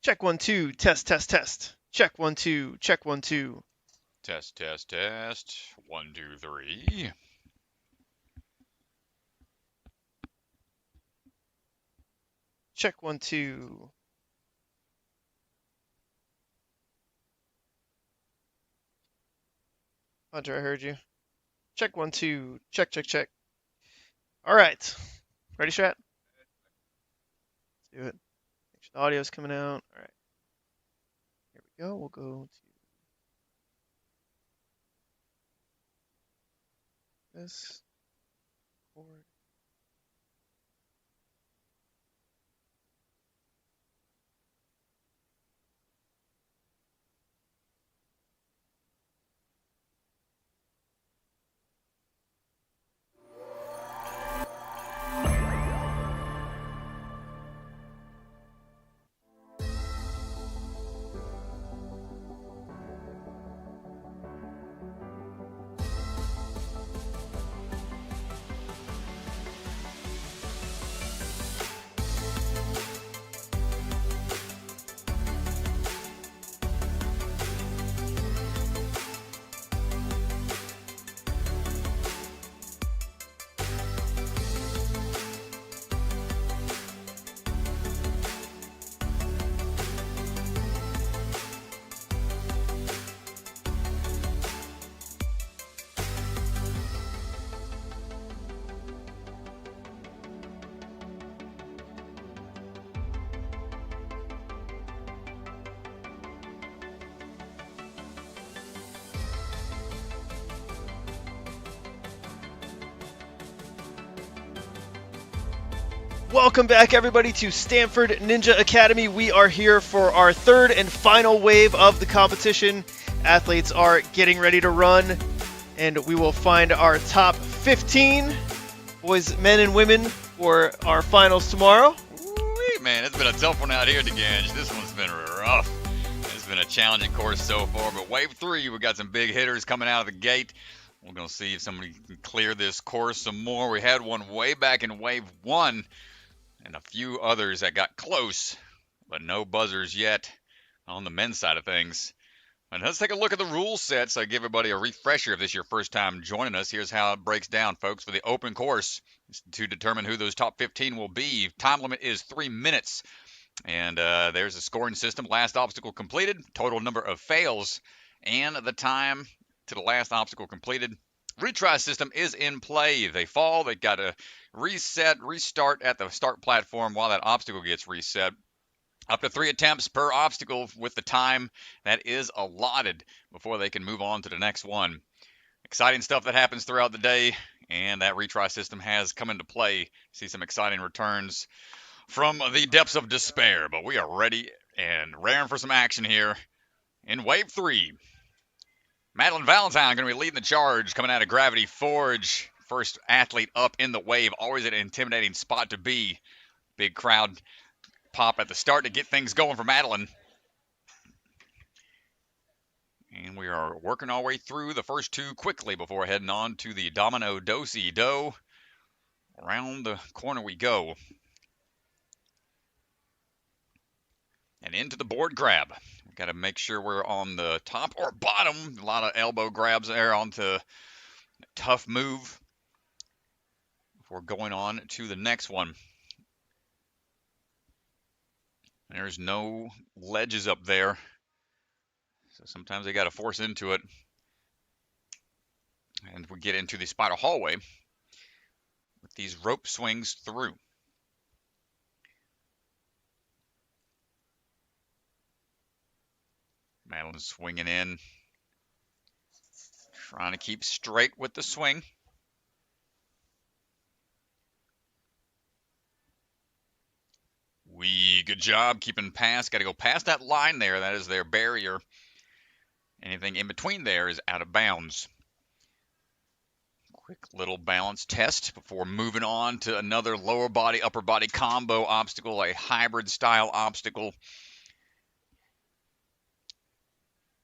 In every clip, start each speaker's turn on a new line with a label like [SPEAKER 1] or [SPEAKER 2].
[SPEAKER 1] Check 1 2. Test test test. Check 1 2. Check 1 2.
[SPEAKER 2] Test test test. 1 2 3.
[SPEAKER 1] Check 1 2. Hunter, I heard you. Check 1 2. Check check check. All right. Ready, Strat? Let's do it. Make sure the audio's coming out. All right. Here we go. We'll go to this. Forward. Welcome back, everybody, to Stamford Ninja Academy. We are here for our third and final wave of the competition. Athletes are getting ready to run, and we will find our top 15 boys, men, and women for our finals tomorrow.
[SPEAKER 2] Ooh, man, it's been a tough one out here at the Gange. This one's been rough. It's been a challenging course so far, but wave 3, we got some big hitters coming out of the gate. We're going to see if somebody can clear this course some more. We had one way back in wave 1. And a few others that got close, but no buzzers yet on the men's side of things. And let's take a look at the rule set, so I give everybody a refresher if this is your first time joining us. Here's how it breaks down, folks. For the open course, to determine who those top 15 will be, time limit is 3 minutes. And there's a scoring system. Last obstacle completed, total number of fails, and the time to the last obstacle completed. Retry system is in play. If they fall, they got to restart at the start platform while that obstacle gets reset. Up to 3 attempts per obstacle with the time that is allotted before they can move on to the next one. Exciting stuff that happens throughout the day, and that retry system has come into play. See some exciting returns from the depths of despair, but we are ready and raring for some action here in wave 3. Madelynn Valentine going to be leading the charge coming out of Gravity Forge. First athlete up in the wave. Always an intimidating spot to be. Big crowd pop at the start to get things going for Madelynn. And we are working our way through the first 2 quickly before heading on to the Domino Do-Si-Do. Around the corner we go. And into the board grab. We've got to make sure we're on the top or bottom. A lot of elbow grabs there onto a tough move before going on to the next one. There's no ledges up there, so sometimes they got to force into it. And we get into the spider hallway with these rope swings through. Madelynn swinging in, trying to keep straight with the swing. Good job keeping past. Got to go past that line there. That is their barrier. Anything in between there is out of bounds. Quick little balance test before moving on to another lower body, upper body combo obstacle, a hybrid style obstacle.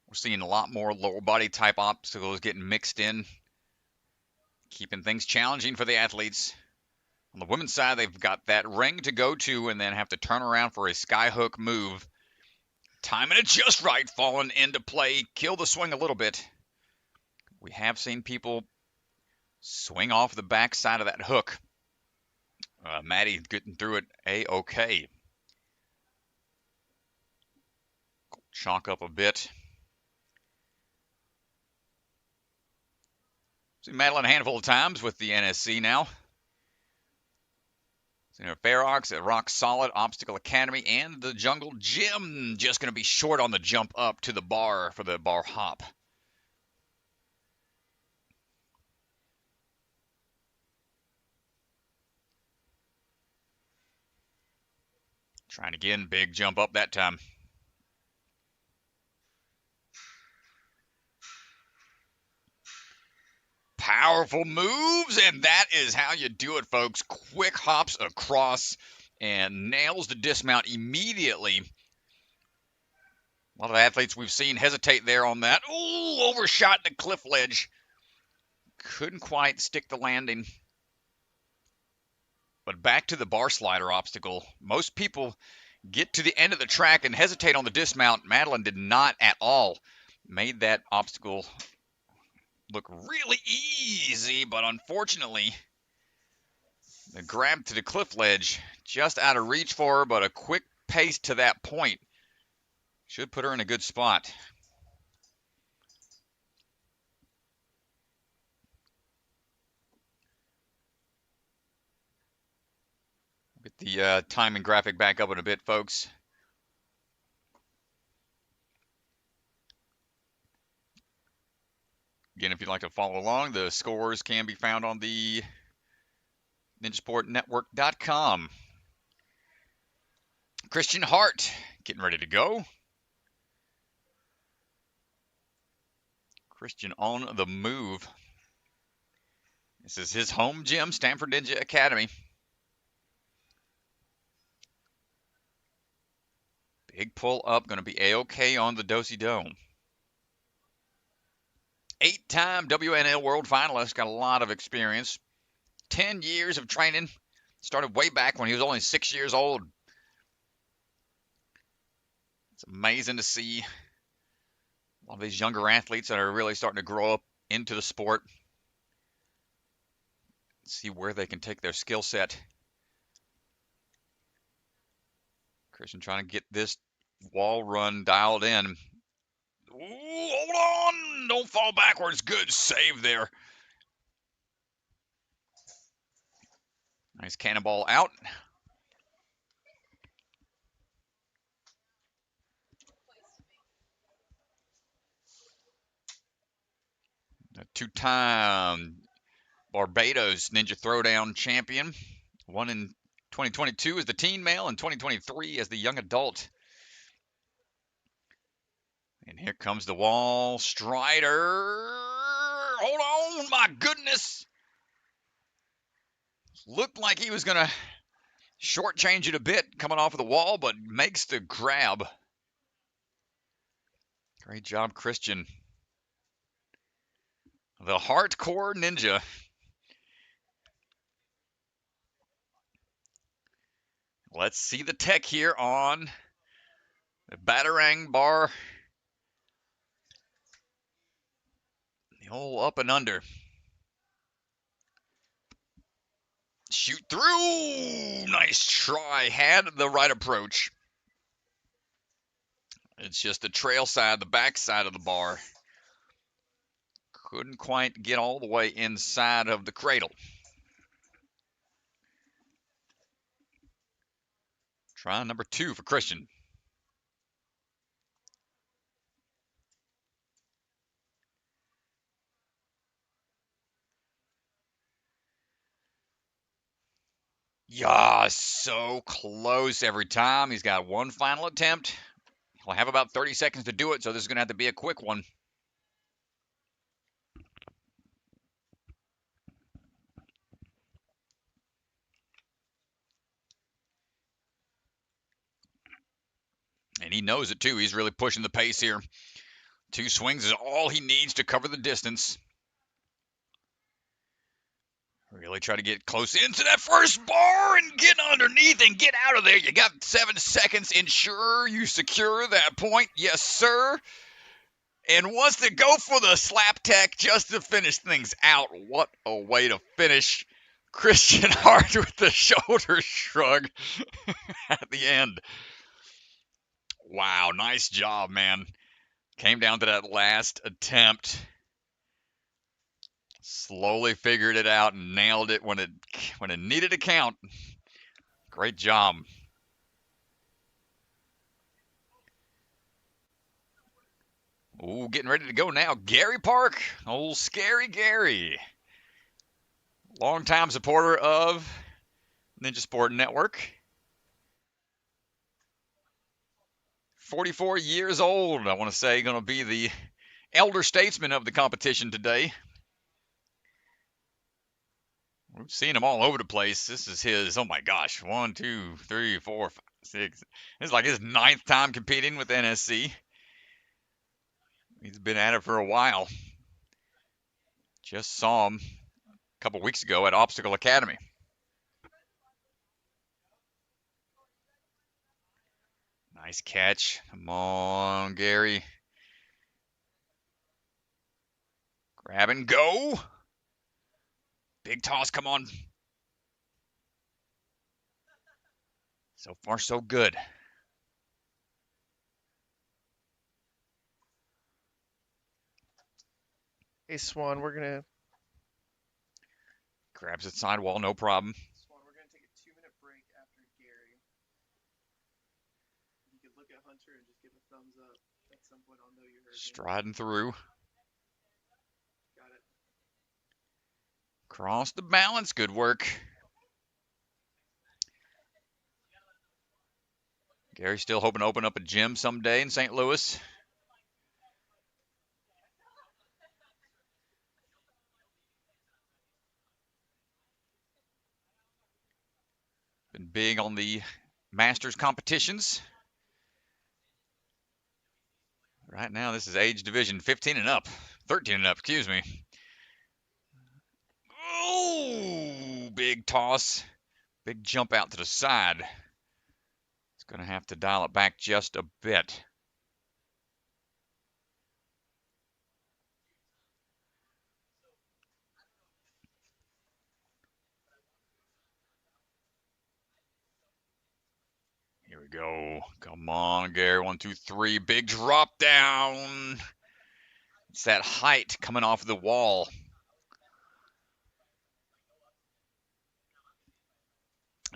[SPEAKER 2] We're seeing a lot more lower body type obstacles getting mixed in, keeping things challenging for the athletes. On the women's side, they've got that ring to go to and then have to turn around for a skyhook move. Timing it just right, falling into play. Kill the swing a little bit. We have seen people swing off the backside of that hook. Maddie getting through it A-okay. Chalk up a bit. Seen Madelynn a handful of times with the NSC now. Seen her Fair Ox at Rock Solid, Obstacle Academy, and the Jungle Gym. Just going to be short on the jump up to the bar for the bar hop. Trying again, big jump up that time. Powerful moves, and that is how you do it, folks. Quick hops across and nails the dismount immediately. A lot of athletes we've seen hesitate there on that. Ooh, overshot the cliff ledge. Couldn't quite stick the landing. But back to the bar slider obstacle. Most people get to the end of the track and hesitate on the dismount. Madelynn did not at all. Made that obstacle look really easy, but unfortunately, the grab to the cliff ledge just out of reach for her, but a quick pace to that point should put her in a good spot. Get the timing graphic back up in a bit, folks. Again, if you'd like to follow along, the scores can be found on the ninjasportnetwork.com. Christian Hart getting ready to go. Christian on the move. This is his home gym, Stamford Ninja Academy. Big pull up, going to be A-OK on the do-si-do. 8-time WNL World Finalist, got a lot of experience. 10 years of training. Started way back when he was only 6 years old. It's amazing to see a lot of these younger athletes that are really starting to grow up into the sport. See where they can take their skill set. Christian trying to get this wall run dialed in. Ooh, hold on! Don't fall backwards. Good save there. Nice cannonball out. A two-time Barbados Ninja Throwdown champion. Won in 2022 as the teen male and 2023 as the young adult. And here comes the wall. Strider. Hold on. My goodness. Looked like he was going to shortchange it a bit coming off of the wall, but makes the grab. Great job, Christian. The hardcore ninja. Let's see the tech here on the Batarang bar. The old up and under. Shoot through. Nice try. Had the right approach. It's just the trail side, the back side of the bar. Couldn't quite get all the way inside of the cradle. Try number 2 for Christian. Yeah, so close every time. He's got one final attempt. He'll have about 30 seconds to do it, so this is going to have to be a quick one. And he knows it, too. He's really pushing the pace here. 2 swings is all he needs to cover the distance. Really try to get close into that first bar and get underneath and get out of there. You got 7 seconds. Ensure you secure that point. Yes, sir. And wants to go for the slap tech just to finish things out. What a way to finish. Christian Hart with the shoulder shrug at the end. Wow, nice job, man. Came down to that last attempt. Slowly figured it out and nailed it when it needed to count. Great job. Ooh, getting ready to go now. Gary Park, old scary Gary. Longtime supporter of Ninja Sport Network. 44 years old, I want to say, going to be the elder statesman of the competition today. We've seen him all over the place. This is his, oh my gosh, 1, 2, 3, 4, 5, 6. This is like his 9th time competing with NSC. He's been at it for a while. Just saw him a couple weeks ago at Obstacle Academy. Nice catch. Come on, Gary. Grab and go. Big toss, come on. So far, so good.
[SPEAKER 1] Hey, Swan, we're going to...
[SPEAKER 2] Grabs it sidewall, no problem.
[SPEAKER 1] Swan, we're going to take a 2-minute break after Gary. You could look at Hunter and just give a thumbs up. At some point, I'll know you heard me.
[SPEAKER 2] Striding through.
[SPEAKER 1] Got it.
[SPEAKER 2] Cross the balance, good work. Gary's still hoping to open up a gym someday in St. Louis. Been big on the Masters competitions. Right now, this is age division 15 and up. 13 and up, excuse me. Oh, big toss. Big jump out to the side. It's going to have to dial it back just a bit. Here we go. Come on, Gary. 1, 2, 3. Big drop down. It's that height coming off the wall.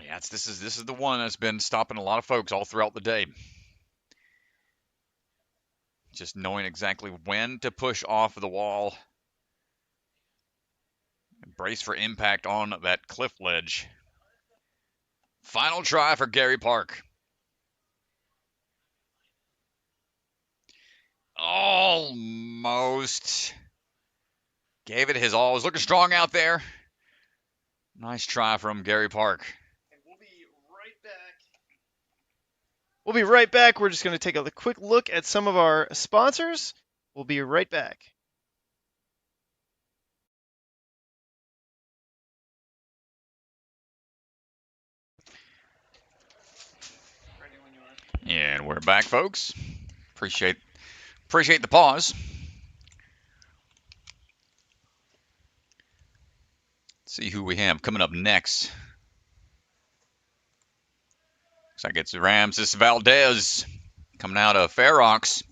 [SPEAKER 2] Yeah, this is the one that's been stopping a lot of folks all throughout the day. Just knowing exactly when to push off the wall. Brace for impact on that cliff ledge. Final try for Gary Park. Almost. Gave it his all. Was looking strong out there. Nice try from Gary Park.
[SPEAKER 1] And we'll be right back. We'll be right back. We're just going to take a quick look at some of our sponsors. We'll be right back. Ready when you are.
[SPEAKER 2] And we're back, folks. Appreciate the pause. See who we have coming up next. Looks like it's Ramcis Valdez coming out of Fair Oaks.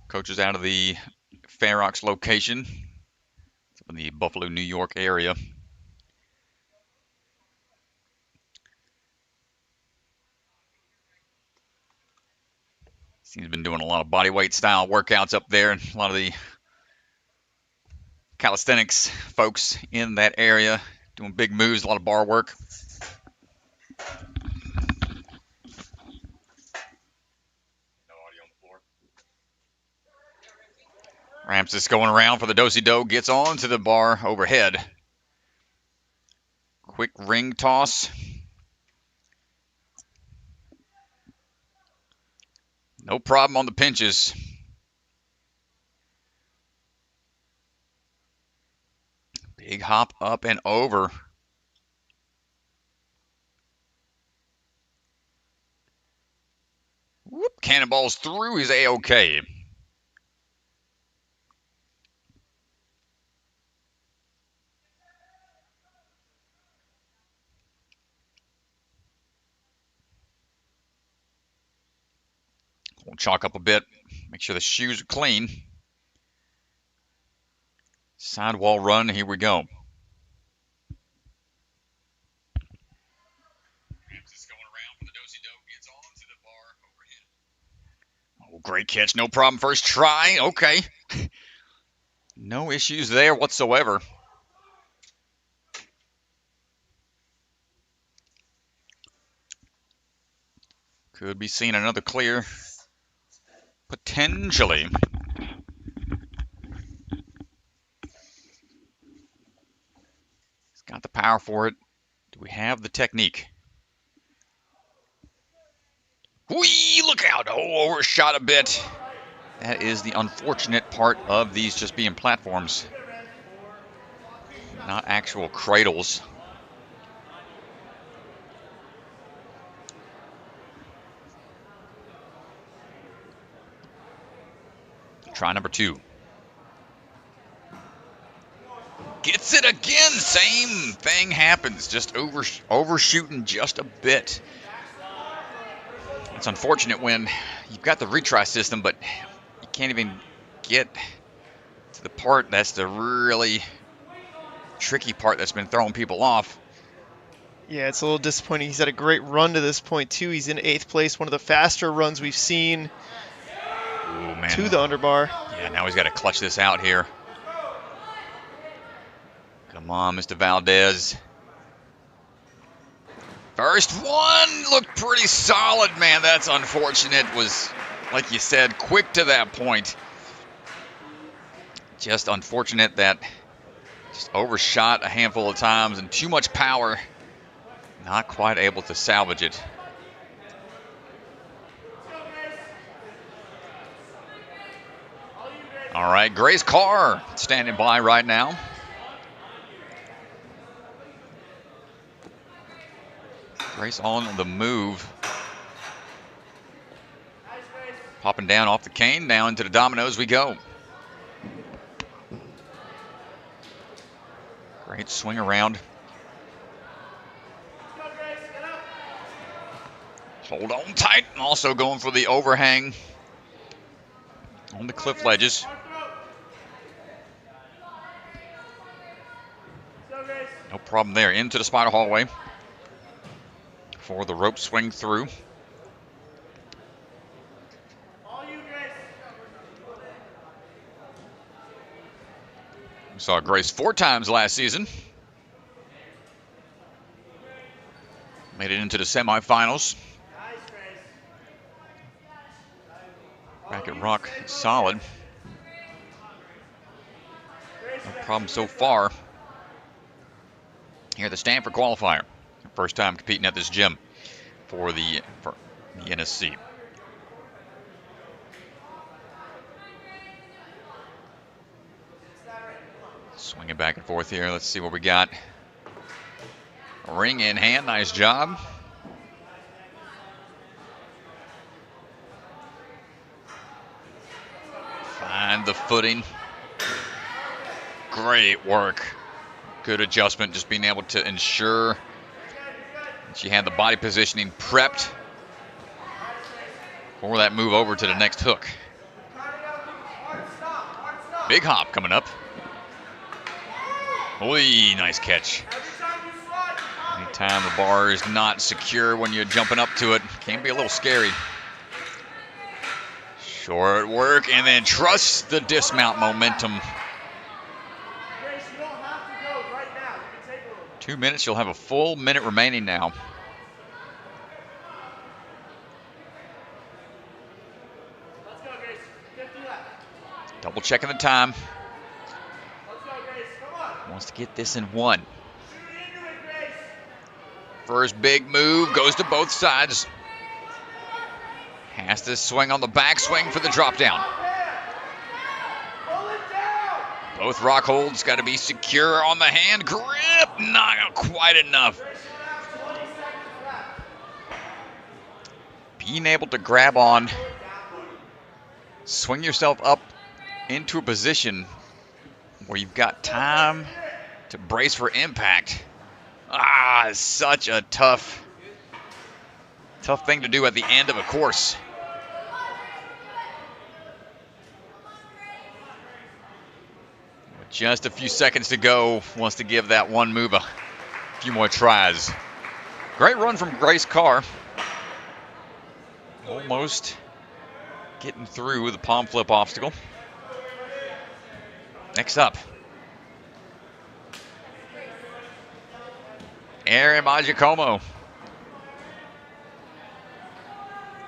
[SPEAKER 2] Coaches out of the Fair Oaks location in the Buffalo, New York area. He's been doing a lot of body weight style workouts up there, and a lot of the calisthenics folks in that area doing big moves, a lot of bar work. No audio on the floor. Ramcis going around for the do-si-do, gets on to the bar overhead. Quick ring toss. No problem on the pinches. Big hop up and over. Whoop, cannonballs through. He's A-OK. We'll chalk up a bit. Make sure the shoes are clean. Sidewall run. Here we go. Oh, great catch. No problem. First try. Okay. No issues there whatsoever. Could be seeing another clear. Potentially. He's got the power for it. Do we have the technique? Whee! Look out! Oh, overshot a bit. That is the unfortunate part of these just being platforms. Not actual cradles. Try number 2. Gets it again. Same thing happens. Just overshooting just a bit. It's unfortunate when you've got the retry system, but you can't even get to the part that's the really tricky part that's been throwing people off.
[SPEAKER 1] Yeah, it's a little disappointing. He's had a great run to this point, too. He's in 8th place, one of the faster runs we've seen.
[SPEAKER 2] Ooh, man.
[SPEAKER 1] To the underbar.
[SPEAKER 2] Yeah, now he's got to clutch this out here. Come on, Mr. Valdez. First one looked pretty solid, man. That's unfortunate. Was, like you said, quick to that point. Just unfortunate that just overshot a handful of times and too much power. Not quite able to salvage it. All right, Grace Carr standing by right now. Grace on the move. Popping down off the cane, down into the dominoes we go. Great swing around. Hold on tight. Also going for the overhang on the cliff ledges. No problem there. Into the spider hallway for the rope swing through. We saw Grace 4 times last season. Made it into the semifinals. Racket rock solid. No problem so far. Here at the Stamford Qualifier. First time competing at this gym for the NSC. Swinging back and forth here. Let's see what we got. Ring in hand. Nice job. Find the footing. Great work. Good adjustment. Just being able to ensure that she had the body positioning prepped for that move over to the next hook. Big hop coming up. Oy, nice catch. Anytime the bar is not secure when you're jumping up to it, can be a little scary. Short work, and then trust the dismount momentum. 2 minutes, you'll have a full minute remaining now. Double checking the time. Wants to get this in 1. First big move goes to both sides. Has to swing on the backswing for the drop down. Both rock holds got to be secure on the hand grip. Not quite enough. Being able to grab on, swing yourself up into a position where you've got time to brace for impact. It's such a tough thing to do at the end of a course. With just a few seconds to go, wants to give that one move a few more tries. Great run from Grace Carr. Almost getting through the palm flip obstacle. Next up, Aaron Maggiacomo.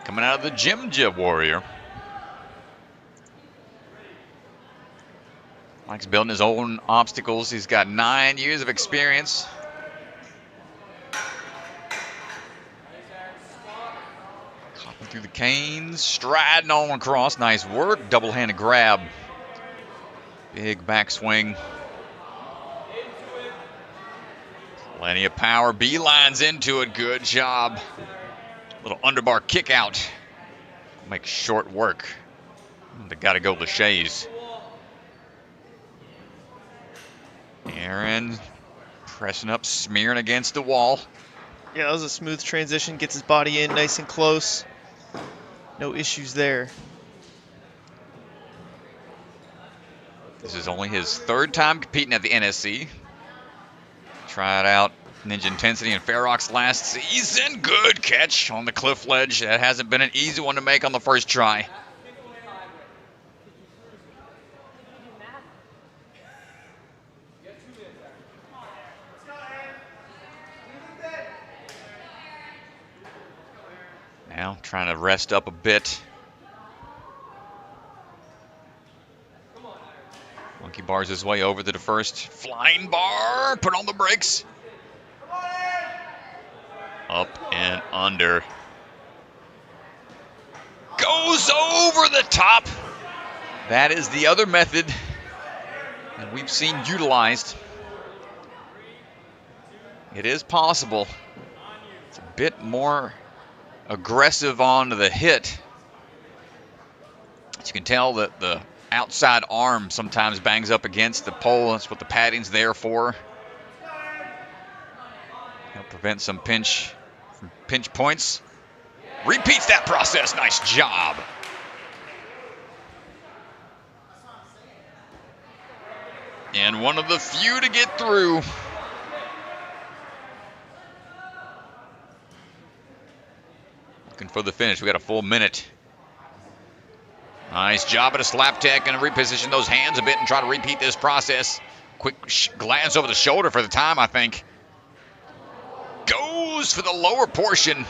[SPEAKER 2] Coming out of the Jim Warrior. Likes building his own obstacles. He's got 9 years of experience. Hopping through the canes, striding on across. Nice work. Double-handed grab. Big backswing. Plenty of power. Beelines into it. Good job. Little underbar kick out. Make short work. They got to go Lachey's. Aaron pressing up, smearing against the wall.
[SPEAKER 1] Yeah, that was a smooth transition. Gets his body in nice and close. No issues there.
[SPEAKER 2] This is only his 3rd time competing at the NSC. Tried out Ninja Intensity and Ferox last season. Good catch on the cliff ledge. That hasn't been an easy one to make on the first try. Now trying to rest up a bit. Monkey bars his way over to the first flying bar. Put on the brakes. Up and under. Goes over the top. That is the other method that we've seen utilized. It is possible. It's a bit more aggressive on the hit. As you can tell that the outside arm sometimes bangs up against the pole. That's what the padding's there for. Help prevent some pinch points. Repeats that process. Nice job. And one of the few to get through. Looking for the finish. We got a full minute. Nice job at a slap tech and reposition those hands a bit and try to repeat this process. Quick glance over the shoulder for the time, I think. Goes for the lower portion.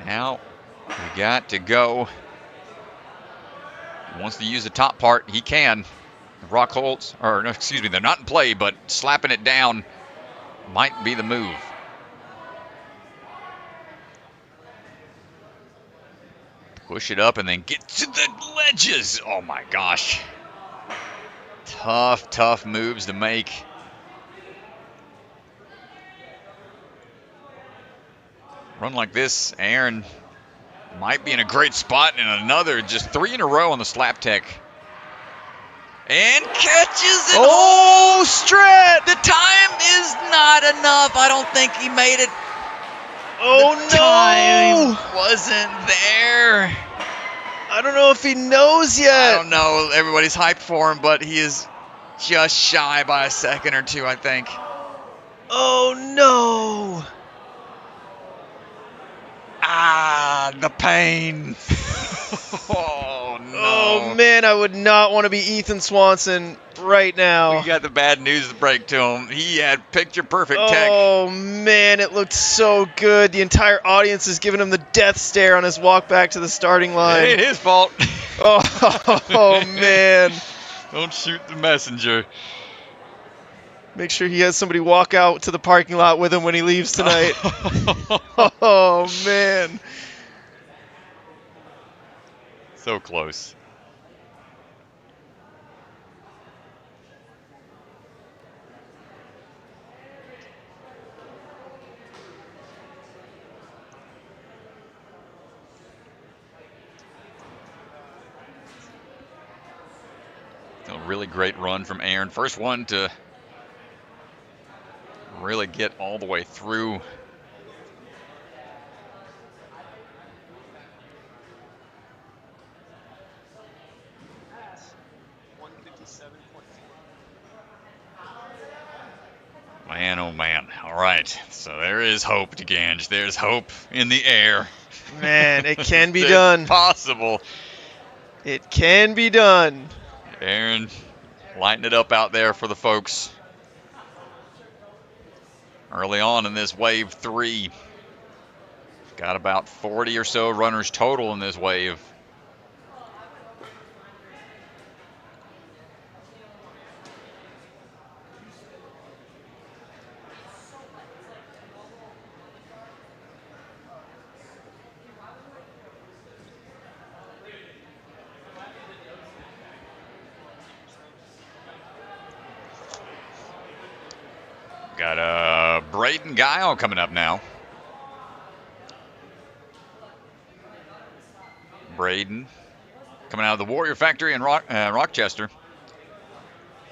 [SPEAKER 2] Now we got to go. He wants to use the top part. He can. Rock holds, or no, excuse me, they're not in play, but slapping it down might be the move. Push it up and then get to the ledges. Oh my gosh. Tough moves to make. Run like this, Aaron might be in a great spot, and another, just 3 in a row on the slap tech. And catches it.
[SPEAKER 1] Oh, Strat!
[SPEAKER 2] The time is not enough. I don't think he made it.
[SPEAKER 1] Oh,
[SPEAKER 2] the time wasn't there.
[SPEAKER 1] I don't know if he knows yet.
[SPEAKER 2] I don't know. Everybody's hyped for him, but he is just shy by a second or two, I think.
[SPEAKER 1] Oh, no.
[SPEAKER 2] The pain. Oh, no.
[SPEAKER 1] Oh, man, I would not want to be Ethan Swanson right now.
[SPEAKER 2] We got the bad news to break to him. He had picture-perfect tech.
[SPEAKER 1] Oh, man, it looked so good. The entire audience is giving him the death stare on his walk back to the starting line.
[SPEAKER 2] It ain't his fault.
[SPEAKER 1] Oh, man.
[SPEAKER 2] Don't shoot the messenger.
[SPEAKER 1] Make sure he has somebody walk out to the parking lot with him when he leaves tonight. Oh, man.
[SPEAKER 2] So close. Really great run from Aaron. First one to really get all the way through. Man, oh man. All right. So there is hope, DeGange. There's hope in the air.
[SPEAKER 1] Man, it can be done.
[SPEAKER 2] Possible.
[SPEAKER 1] It can be done.
[SPEAKER 2] Aaron lighting it up out there for the folks. Early on in this wave 3. Got about 40 or so runners total in this wave. Got Braeden Gyle coming up now. Braeden coming out of the Warrior Factory in Rochester.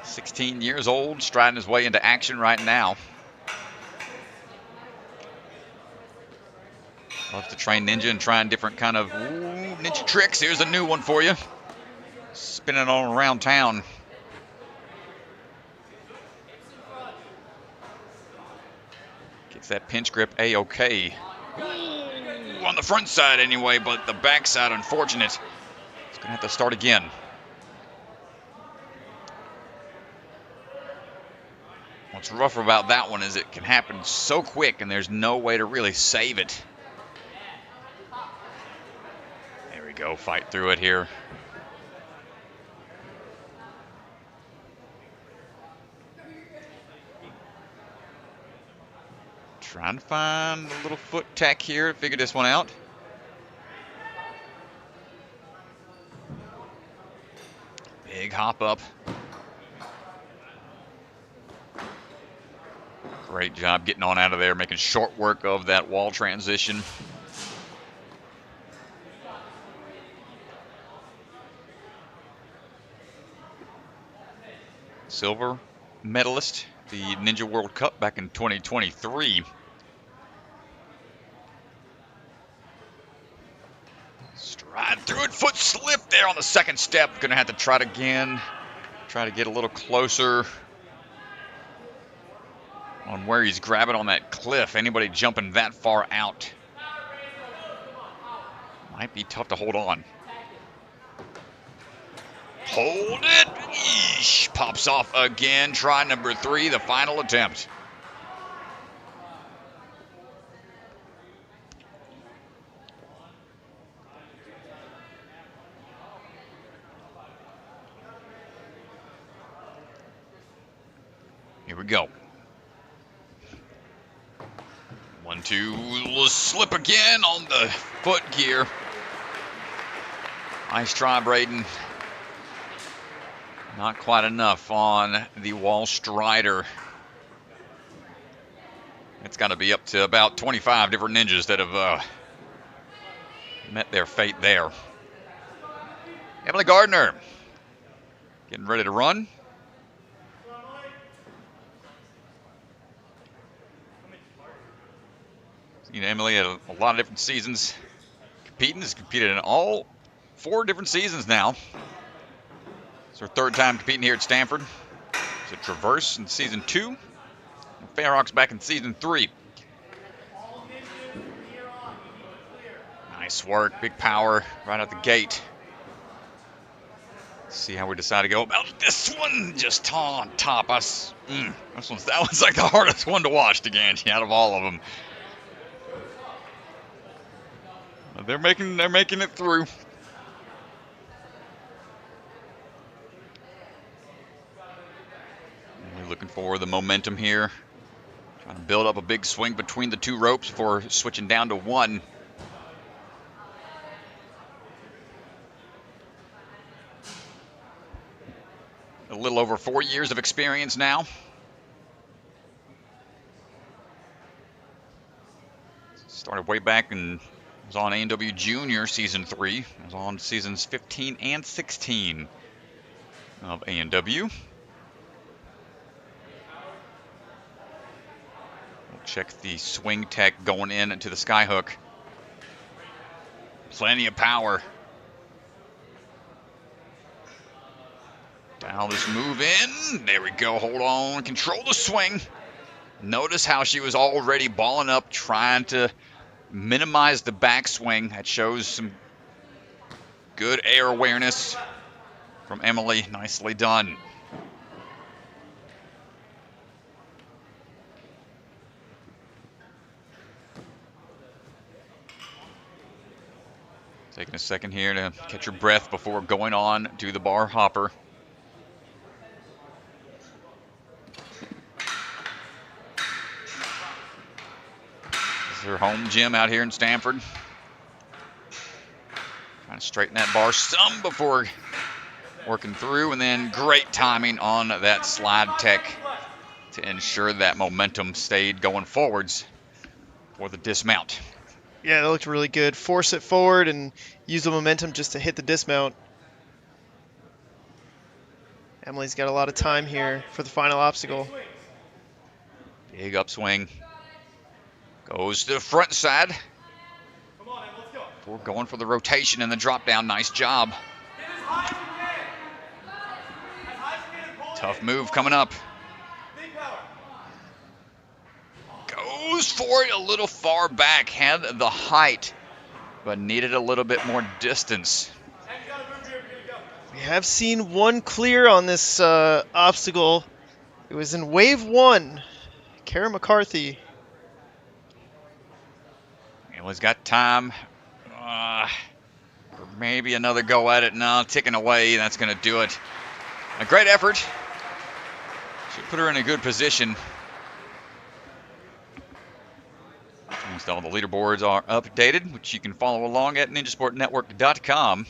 [SPEAKER 2] 16 years old, striding his way into action right now. Loves to train ninja and trying different kind of ninja tricks. Here's a new one for you. Spinning all around town. Gets that pinch grip A-OK. On the front side anyway, but the back side unfortunate. It's going to have to start again. What's rough about that one is it can happen so quick and there's no way to really save it. There we go, fight through it here. Trying to find a little foot tack here to figure this one out. Big hop up. Great job getting on out of there, making short work of that wall transition. Silver medalist, the Ninja World Cup back in 2023. Stride through it, foot slip there on the second step. Gonna have to try it again. Try to get a little closer on where he's grabbing on that cliff. Anybody jumping that far out might be tough to hold on. Hold it. Eesh. Pops off again. Try number 3, the final attempt. Here we go. 1, 2, slip again on the foot gear. Nice try, Braeden. Not quite enough on the wall strider. It's got to be up to about 25 different ninjas that have met their fate there. Emily Gardiner getting ready to run. You know, Emily had a lot of different seasons competing. Has competed in all 4 different seasons now. It's her 3rd time competing here at Stamford. It's a Traverse in season 2. And Fairhawks back in season 3. Nice work, big power right out the gate. Let's see how we decide to go about this one. Just on top. That one's like the hardest one to watch, DeGange, out of all of them. They're making it through. We're looking for the momentum here. Trying to build up a big swing between the 2 ropes before switching down to 1. A little over 4 years of experience now. Started way back and was on A&W Junior season 3. I was on seasons 15 and 16. of A&W. We'll check the swing tech going in to the skyhook. Plenty of power. Dial this move in. There we go. Hold on. Control the swing. Notice how she was already balling up, trying to minimize the backswing. That shows some good air awareness from Emily. Nicely done. Taking a second here to catch your breath before going on to the bar hopper. This is her home gym out here in Stamford. Trying to straighten that bar some before working through, and then great timing on that slide tech to ensure that momentum stayed going forwards for the dismount.
[SPEAKER 1] Yeah, that looked really good. Force it forward and use the momentum just to hit the dismount. Emily's got a lot of time here for the final obstacle.
[SPEAKER 2] Big upswing. Goes to the front side. We're going for the rotation and the drop down. Nice job. Tough move coming up. Goes for it a little far back. Had the height, but needed a little bit more distance.
[SPEAKER 1] We have seen one clear on this obstacle. It was in wave 1. Kara McCarthy.
[SPEAKER 2] Emily's got time. Maybe another go at it. No, ticking away. That's going to do it. A great effort. Should put her in a good position. Almost all the leaderboards are updated, which you can follow along at ninjasportnetwork.com. If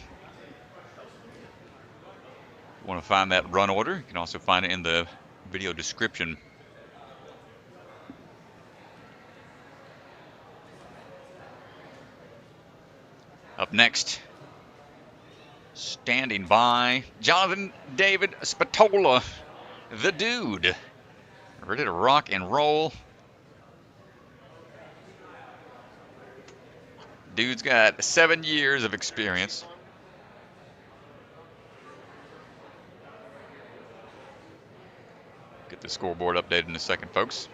[SPEAKER 2] you want to find that run order, you can also find it in the video description. Up next, standing by, Jonathan David Spatola, the dude. Ready to rock and roll. Dude's got 7 years of experience. Get the scoreboard updated in a second, folks.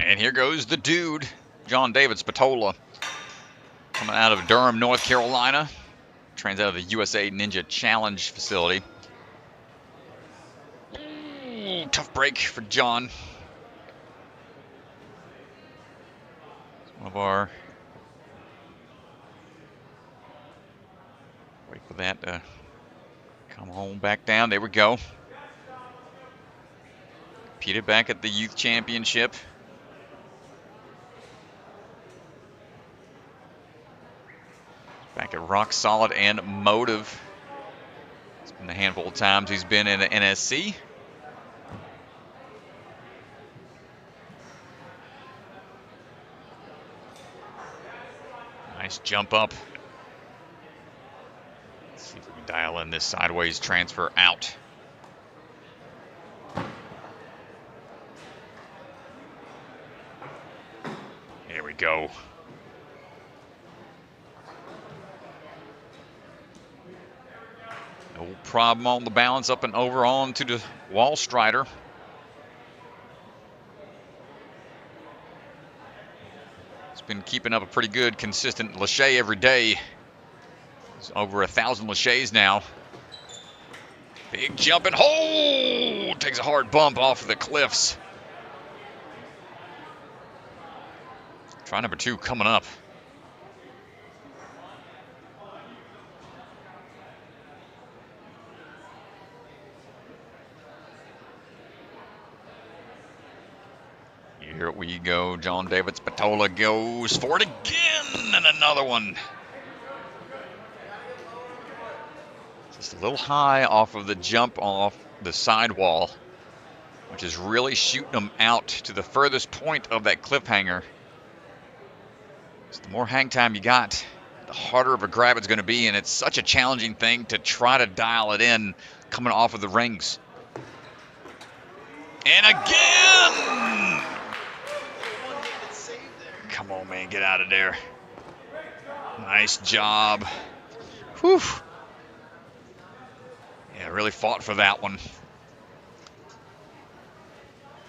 [SPEAKER 2] And here goes the dude, John David Spatola, coming out of Durham, North Carolina. Trains out of the USA Ninja Challenge facility. Ooh, tough break for John. One of our... Wait for that to come home back down. There we go. Competed back at the Youth Championship. Back at rock solid and motive. It's been a handful of times he's been in the NSC. Nice jump up. Let's see if we can dial in this sideways transfer out. There we go. No problem on the balance, up and over onto the wall strider. It's been keeping up a pretty good, consistent lache every day. It's over 1,000 laches now. Big jump and hold! Takes a hard bump off of the cliffs. Try number 2 coming up. Here we go. John David Spatola goes for it again, and another one. Just a little high off of the jump off the sidewall, which is really shooting them out to the furthest point of that cliffhanger. So the more hang time you got, the harder of a grab it's going to be, and it's such a challenging thing to try to dial it in coming off of the rings. And again! Come on, man, get out of there. Nice job. Whew. Yeah, really fought for that one.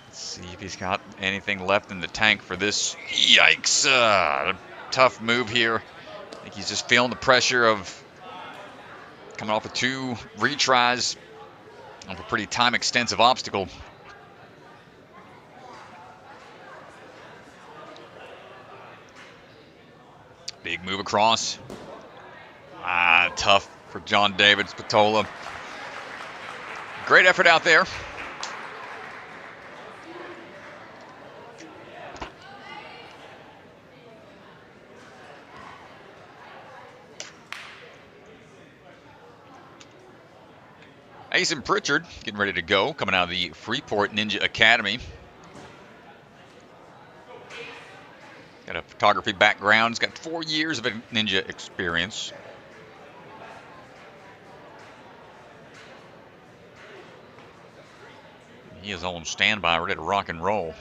[SPEAKER 2] Let's see if he's got anything left in the tank for this. Yikes. Tough move here. I think he's just feeling the pressure of coming off of 2 retries of a pretty time-extensive obstacle. Big move across. Tough for John David Spatola. Great effort out there. Aasin Pritchard getting ready to go, coming out of the Freeport Ninja Academy. Got a photography background. He's got 4 years of ninja experience. He is on standby, ready to rock and roll.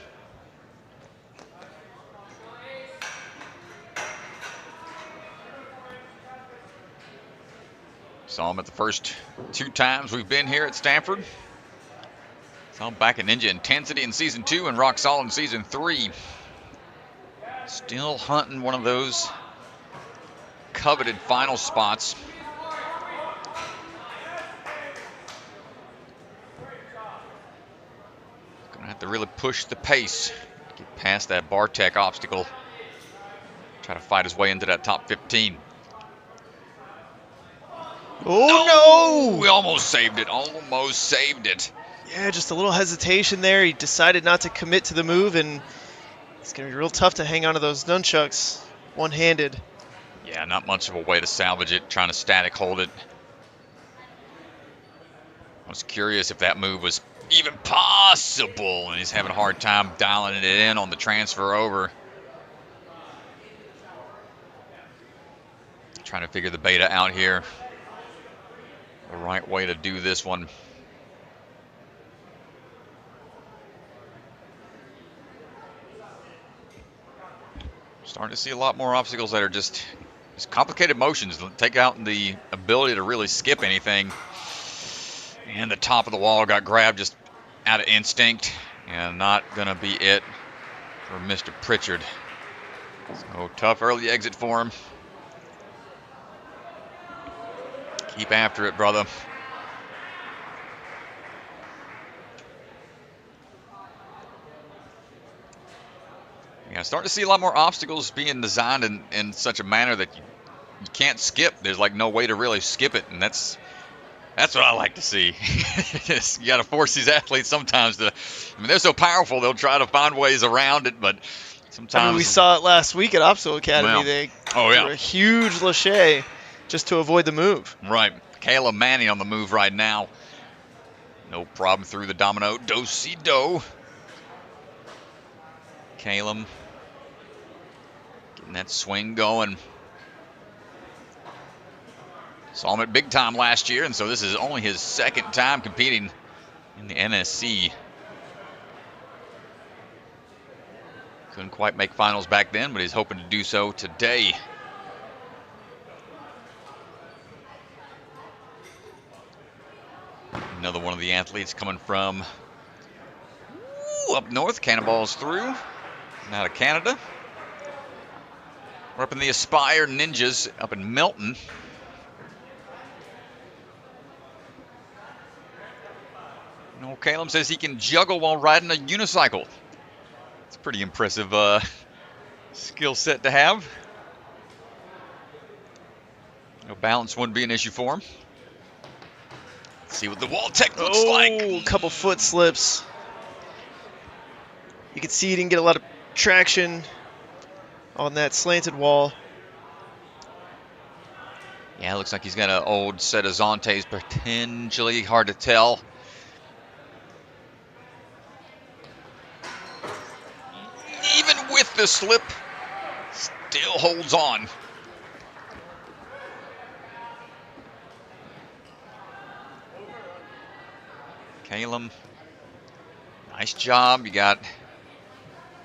[SPEAKER 2] Saw him at the first 2 times we've been here at Stamford. Saw him back at Ninja Intensity in Season 2 and Rock Solid in Season 3. Still hunting one of those coveted final spots. Gonna have to really push the pace, get past that Bartek obstacle. Try to fight his way into that top 15.
[SPEAKER 1] Oh, no!
[SPEAKER 2] We almost saved it, almost saved it.
[SPEAKER 1] Yeah, just a little hesitation there. He decided not to commit to the move, and it's going to be real tough to hang on to those nunchucks one-handed.
[SPEAKER 2] Yeah, not much of a way to salvage it, trying to static hold it. I was curious if that move was even possible, and he's having a hard time dialing it in on the transfer over. Trying to figure the beta out here. The right way to do this one. Starting to see a lot more obstacles that are just complicated motions. Take out the ability to really skip anything. And the top of the wall got grabbed just out of instinct. And not going to be it for Mr. Pritchard. So tough early exit for him. Keep after it, brother. Yeah, starting to see a lot more obstacles being designed in such a manner that you can't skip. There's like no way to really skip it, and that's what I like to see. You got to force these athletes sometimes to. I mean, they're so powerful; they'll try to find ways around it, but sometimes.
[SPEAKER 1] I mean, we saw it last week at Obstacle Academy.
[SPEAKER 2] Well,
[SPEAKER 1] They
[SPEAKER 2] yeah.
[SPEAKER 1] threw a huge lache just to avoid the move.
[SPEAKER 2] Right, Kallem Manning on the move right now. No problem through the domino. Do-si-do. Kallem getting that swing going. Saw him at big time last year, and so this is only his 2nd time competing in the NSC. Couldn't quite make finals back then, but he's hoping to do so today. Another one of the athletes coming from up north. Cannonballs through. And out of Canada. We're up in the Aspire Ninjas up in Melton. You know, Kallem says he can juggle while riding a unicycle. It's a pretty impressive skill set to have. No balance wouldn't be an issue for him. Let's see what the wall tech looks like.
[SPEAKER 1] A couple foot slips. You can see he didn't get a lot of traction on that slanted wall.
[SPEAKER 2] Yeah, it looks like he's got an old set of Zontes, potentially hard to tell. Even with the slip, still holds on. Kallem, nice job. You got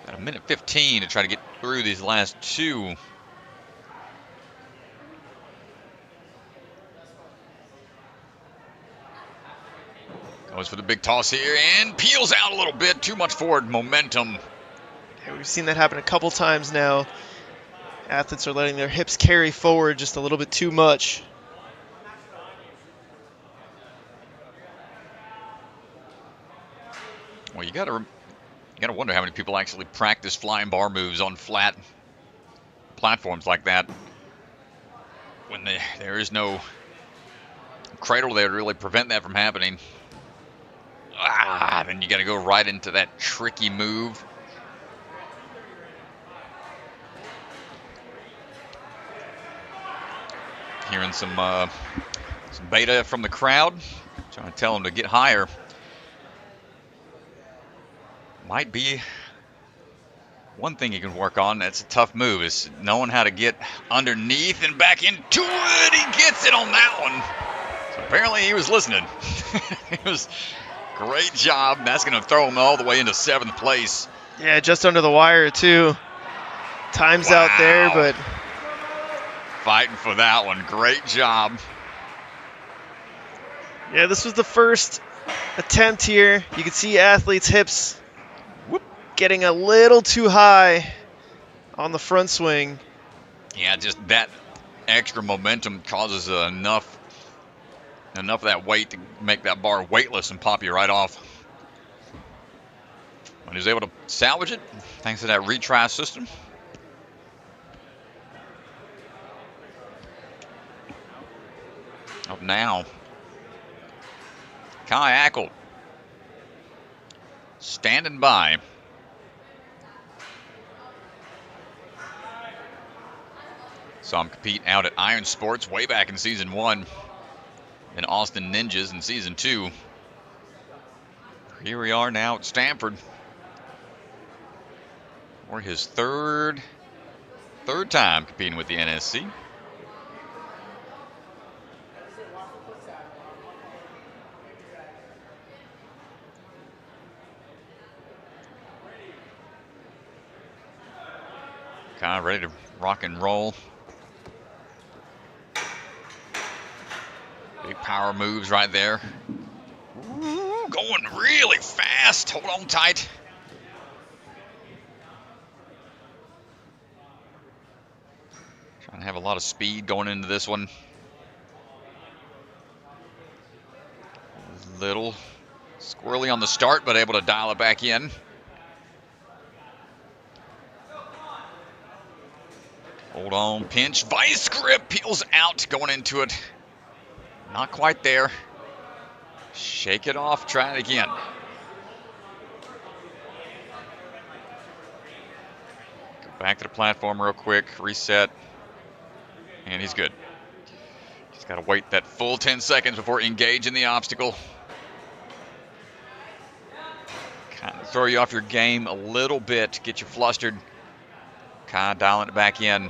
[SPEAKER 2] a minute 15 to try to get through these last two. Goes for the big toss here and peels out a little bit. Too much forward momentum.
[SPEAKER 1] Yeah, we've seen that happen a couple times now. Athletes are letting their hips carry forward just a little bit too much.
[SPEAKER 2] Well, you gotta wonder how many people actually practice flying bar moves on flat platforms like that when there is no cradle there to really prevent that from happening. Then you got to go right into that tricky move. Hearing some beta from the crowd, trying to tell them to get higher. Might be one thing you can work on. That's a tough move, is knowing how to get underneath and back into it. He gets it on that one. So apparently he was listening. It was great job. That's going to throw him all the way into 7th place.
[SPEAKER 1] Yeah, just under the wire too. Time's out there, but
[SPEAKER 2] fighting for that one. Great job.
[SPEAKER 1] Yeah, this was the first attempt here. You can see athletes' hips getting a little too high on the front swing.
[SPEAKER 2] Yeah, just that extra momentum causes enough of that weight to make that bar weightless and pop you right off. But he was able to salvage it thanks to that retry system. Up now, Kai Ackel standing by. Saw him compete out at Iron Sports way back in Season 1. And Austin Ninjas in Season 2. Here we are now at Stamford. For his third time competing with the NSC. Kind of ready to rock and roll. Big power moves right there. Ooh, going really fast. Hold on tight. Trying to have a lot of speed going into this one. A little squirrely on the start, but able to dial it back in. Hold on, pinch, vice grip, peels out, going into it. Not quite there. Shake it off, try it again. Go back to the platform real quick, reset, and he's good. He's got to wait that full 10 seconds before engaging the obstacle. Kind of throw you off your game a little bit, get you flustered. Kind of dialing it back in.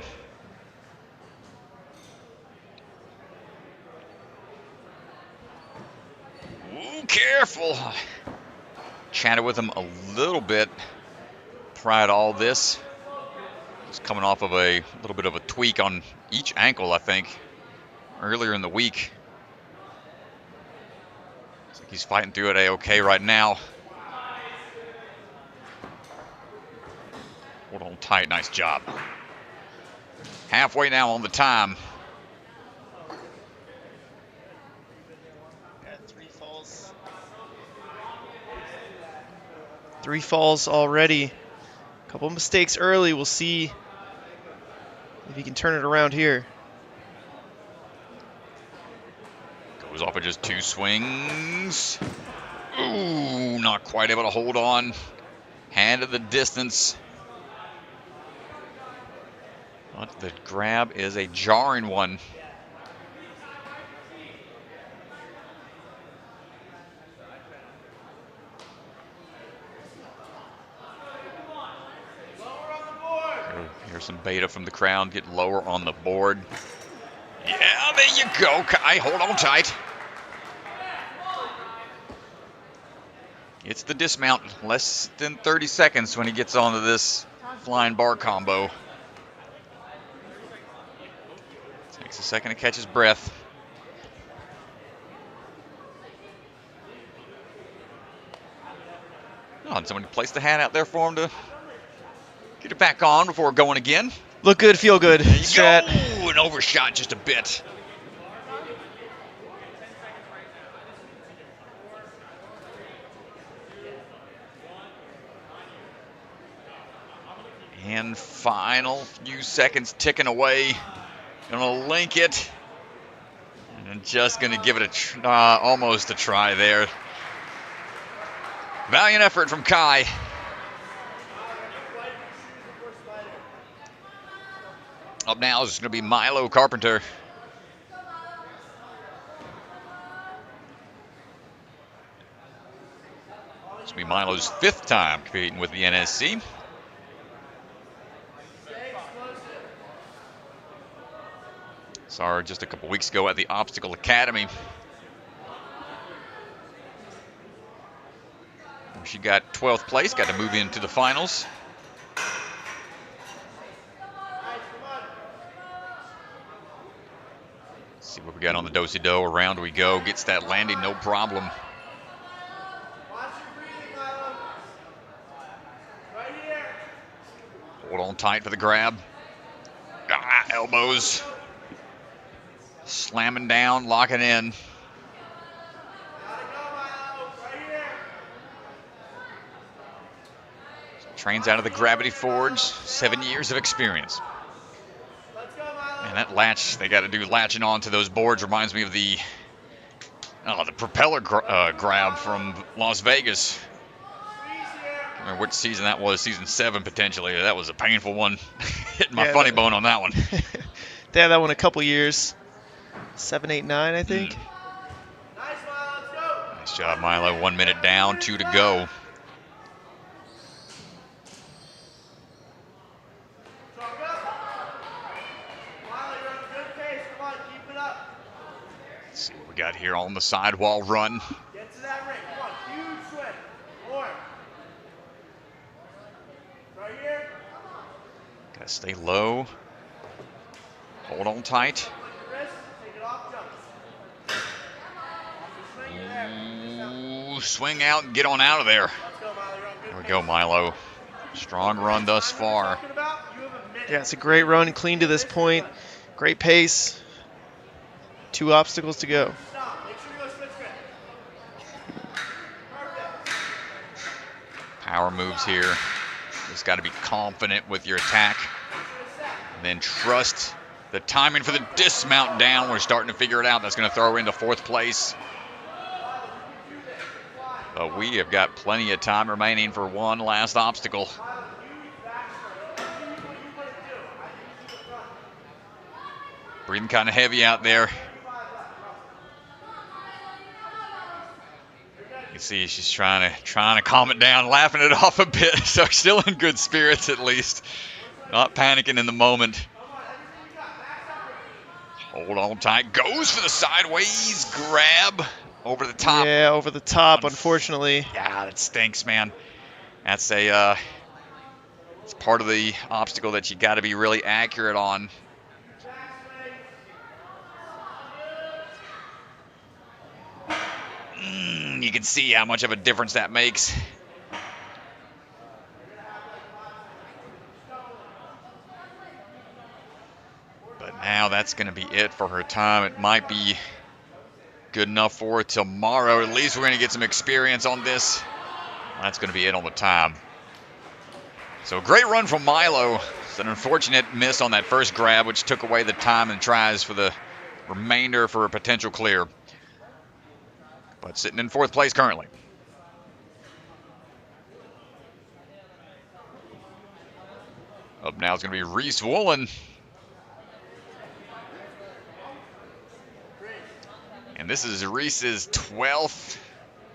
[SPEAKER 2] Ooh, careful. Chatted with him a little bit prior to all this. Just coming off of a little bit of a tweak on each ankle, I think, earlier in the week. Looks like he's fighting through it A-okay right now. Hold on tight, nice job. Halfway now on the time.
[SPEAKER 1] Yeah, 3 falls. 3 falls already. A couple mistakes early. We'll see if he can turn it around here.
[SPEAKER 2] Goes off of just 2 swings. Ooh, not quite able to hold on. hand of the distance. But the grab is a jarring one. Here's some beta from the crowd. Get lower on the board. Yeah, there you go, Kai. Hold on tight. It's the dismount. Less than 30 seconds when he gets onto this flying bar combo. Takes a second to catch his breath. Oh, and somebody placed the hat out there for him to get it back on before going again.
[SPEAKER 1] Look good, feel good.
[SPEAKER 2] There you
[SPEAKER 1] Strat.
[SPEAKER 2] go. An overshot just a bit. And final few seconds ticking away. Gonna link it. And just gonna give it almost a try there. Valiant effort from Kai. Up now is going to be Milo Carpenter. This will be Milo's 5th time competing with the NSC. Saw her just a couple weeks ago at the Obstacle Academy. She got 12th place, got to move into the finals. See what we got on the do-si-do. Around we go. Gets that landing, no problem. Hold on tight for the grab. Elbows. Slamming down, locking in. Trains out of the Gravity Forge. 7 years of experience. And that latch, they got to do latching on to those boards. Reminds me of the propeller grab from Las Vegas. I don't remember which season that was, season 7 potentially. That was a painful one. Hitting my funny bone on that one.
[SPEAKER 1] They had that one a couple years. 7, 8, 9, I think.
[SPEAKER 2] Nice job, Milo. 1 minute down, 2 to go. Let's see what we got here on the sidewall run.
[SPEAKER 3] Get to that ring. Come on, huge swing. More. Right here.
[SPEAKER 2] Gotta stay low. Hold on tight.
[SPEAKER 3] Take it off, jump.
[SPEAKER 2] Ooh, swing out and get on out of there.
[SPEAKER 3] Let's go, Milo.
[SPEAKER 2] There we go, Milo. Strong run thus far.
[SPEAKER 1] Yeah, it's a great run, clean to this point. Great pace. 2 obstacles to go.
[SPEAKER 2] Power moves here. Just got to be confident with your attack. And then trust the timing for the dismount down. We're starting to figure it out. That's going to throw her into 4th place. But we have got plenty of time remaining for one last obstacle. Breathing kind of heavy out there. You see she's trying to calm it down, laughing it off a bit. So still in good spirits at least. Not panicking in the moment. Hold on tight. Goes for the sideways grab. Over the top.
[SPEAKER 1] Yeah, over the top, unfortunately.
[SPEAKER 2] Yeah, that stinks, man. That's it's part of the obstacle that you got to be really accurate on. You can see how much of a difference that makes. But now that's going to be it for her time. It might be good enough for her tomorrow. At least we're going to get some experience on this. That's going to be it on the time. So great run from Milo. It's an unfortunate miss on that first grab, which took away the time and tries for the remainder for a potential clear. But sitting in 4th place currently. Up now is going to be Reece Woollen. And this is Reece's 12th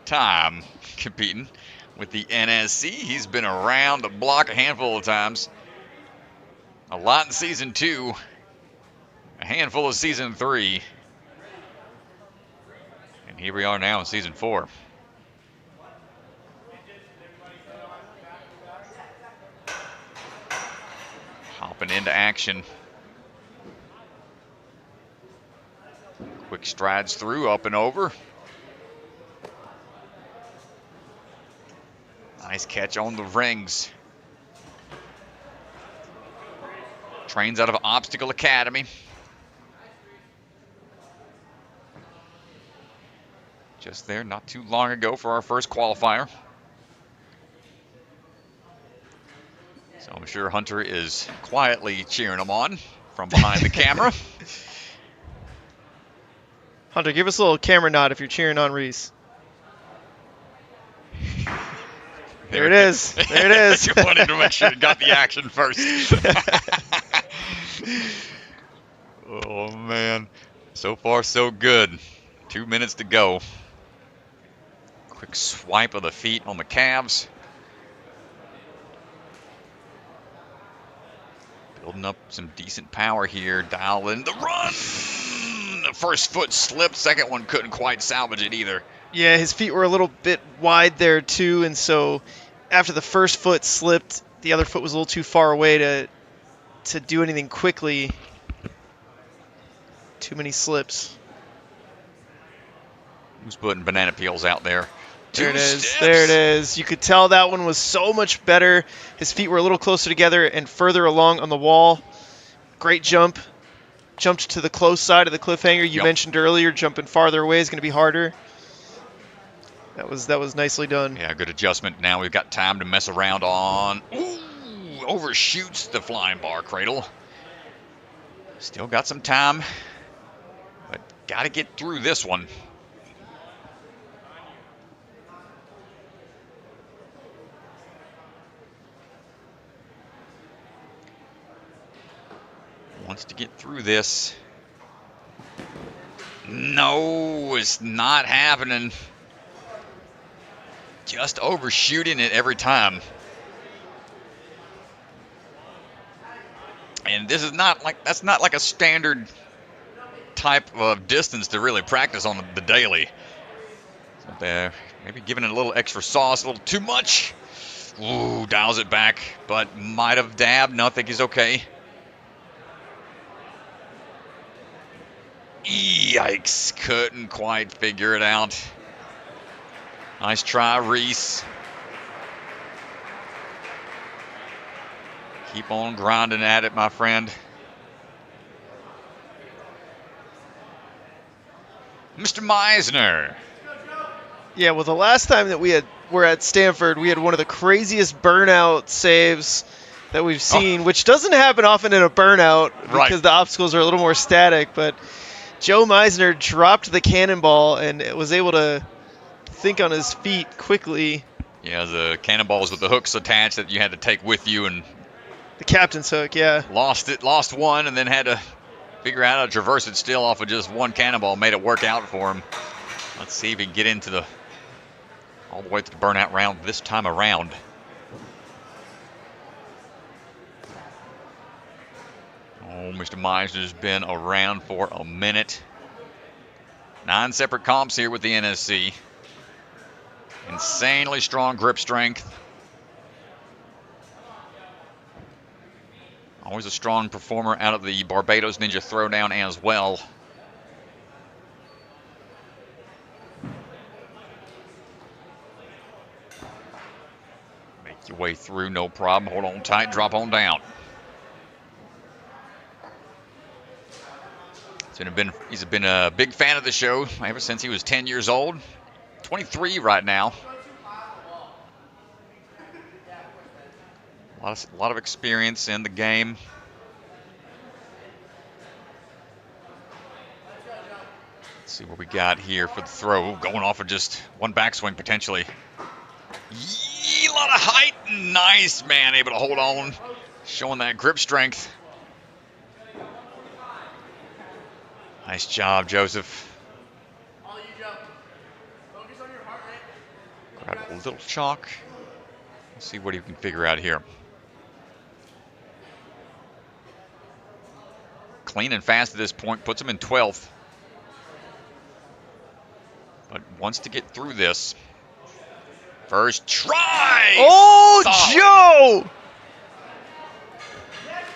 [SPEAKER 2] time competing with the NSC. He's been around the block a handful of times. A lot in Season 2. A handful of Season 3. And here we are now in Season 4. Hopping into action. Quick strides through, up and over. Nice catch on the rings. Trains out of Obstacle Academy. Just there not too long ago for our first qualifier. So I'm sure Hunter is quietly cheering him on from behind the camera.
[SPEAKER 1] Hunter, give us a little camera nod if you're cheering on Reece. There it is. There it is.
[SPEAKER 2] You wanted to make sure you got the action first. Oh, man. So far, so good. 2 minutes to go. Quick swipe of the feet on the calves. Building up some decent power here. Dial in the run. The first foot slipped. Second one couldn't quite salvage it either.
[SPEAKER 1] Yeah, his feet were a little bit wide there too, and so after the first foot slipped, the other foot was a little too far away to do anything quickly. Too many slips.
[SPEAKER 2] Who's putting banana peels out there?
[SPEAKER 1] There it is.
[SPEAKER 2] Steps.
[SPEAKER 1] There it is. You could tell that one was so much better. His feet were a little closer together and further along on the wall. Great jump. Jumped to the close side of the cliffhanger. You mentioned earlier, jumping farther away is going to be harder. That was nicely done.
[SPEAKER 2] Yeah, good adjustment. Now we've got time to mess around on. Ooh, overshoots the flying bar cradle. Still got some time, but got to get through this one. Wants to get through this. No, it's not happening. Just overshooting it every time. And this is not like, that's not like a standard type of distance to really practice on the daily. So maybe giving it a little extra sauce, a little too much. Ooh, dials it back, but might have dabbed. No, I think he's okay. Yikes, couldn't quite figure it out. Nice try, Reece. Keep on grinding at it, my friend. Mr. Meissner.
[SPEAKER 1] Yeah, well, the last time that were at Stamford, we had one of the craziest burnout saves that we've seen, which doesn't happen often in a burnout because the obstacles are a little more static, but Joe Meissner dropped the cannonball and was able to think on his feet quickly.
[SPEAKER 2] Yeah, the cannonballs with the hooks attached that you had to take with you, and
[SPEAKER 1] the captain's hook, yeah.
[SPEAKER 2] Lost one, and then had to figure out how to traverse it still off of just one cannonball. Made it work out for him. Let's see if he can get into all the way to the burnout round this time around. Oh, Mr. Meissner's been around for a minute. 9 separate comps here with the NSC. Insanely strong grip strength. Always a strong performer out of the Barbados Ninja Throwdown as well. Make your way through, no problem. Hold on tight, drop on down. He's been a big fan of the show ever since he was 10 years old. 23 right now. A lot of experience in the game. Let's see what we got here for the throw. Going off of just one backswing potentially. A lot of height. Nice, man. Able to hold on. Showing that grip strength. Nice job, Joseph.
[SPEAKER 3] All you, Joe. Focus on your heart rate.
[SPEAKER 2] Grab a little chalk. Let's see what he can figure out here. Clean and fast at this point, puts him in 12th. But wants to get through this. First try!
[SPEAKER 1] Oh, Joe!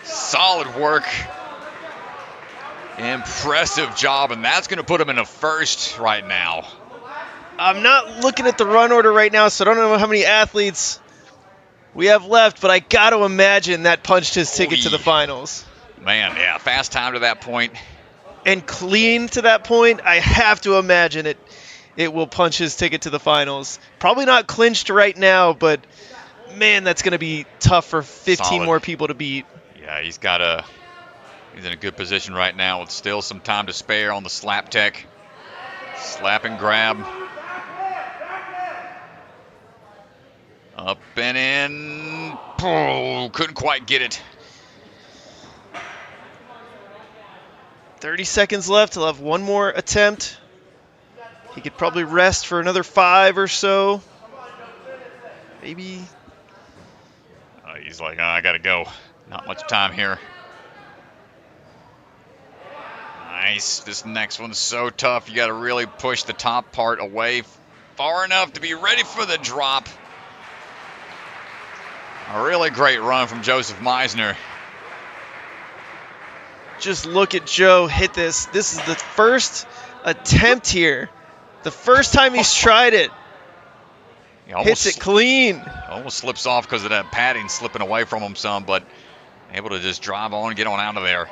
[SPEAKER 2] Solid work. Impressive job, and that's going to put him in a first right now.
[SPEAKER 1] I'm not looking at the run order right now, so I don't know how many athletes we have left, but I got to imagine that punched his ticket to the finals.
[SPEAKER 2] Man, yeah, fast time to that point.
[SPEAKER 1] And clean to that point, I have to imagine it will punch his ticket to the finals. Probably not clinched right now, but man, that's going to be tough for 15
[SPEAKER 2] Solid.
[SPEAKER 1] more people to beat.
[SPEAKER 2] Yeah, he's in a good position right now with still some time to spare on the slap tech. Slap and grab. Up and in. Oh, couldn't quite get it.
[SPEAKER 1] 30 seconds left. He'll have one more attempt. He could probably rest for another 5 or so. Maybe.
[SPEAKER 2] He's like, I got to go. Not much time here. Nice. This next one's so tough. You got to really push the top part away far enough to be ready for the drop. A really great run from Joseph Meissner.
[SPEAKER 1] Just look at Joe hit this. This is the first attempt here. The first time he's tried it. Hits it clean.
[SPEAKER 2] Almost slips off because of that padding slipping away from him some, but able to just drive on and get on out of there.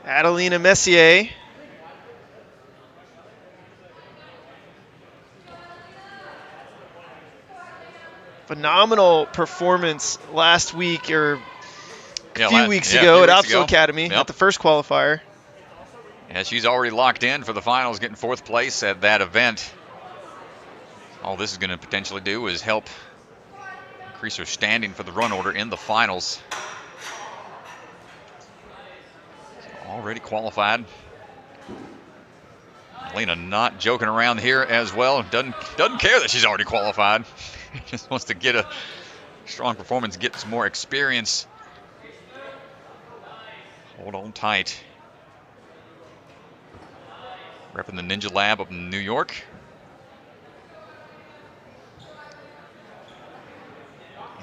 [SPEAKER 1] Adelena Messier. Phenomenal performance last week or a few weeks ago at Optional Academy at the first qualifier.
[SPEAKER 2] Yeah, she's already locked in for the finals, getting 4th place at that event. All this is going to potentially do is help increase her standing for the run order in the finals. Already qualified. Adelena not joking around here as well. Doesn't care that she's already qualified. Just wants to get a strong performance, get some more experience. Hold on tight. Repping the Ninja Lab up in New York.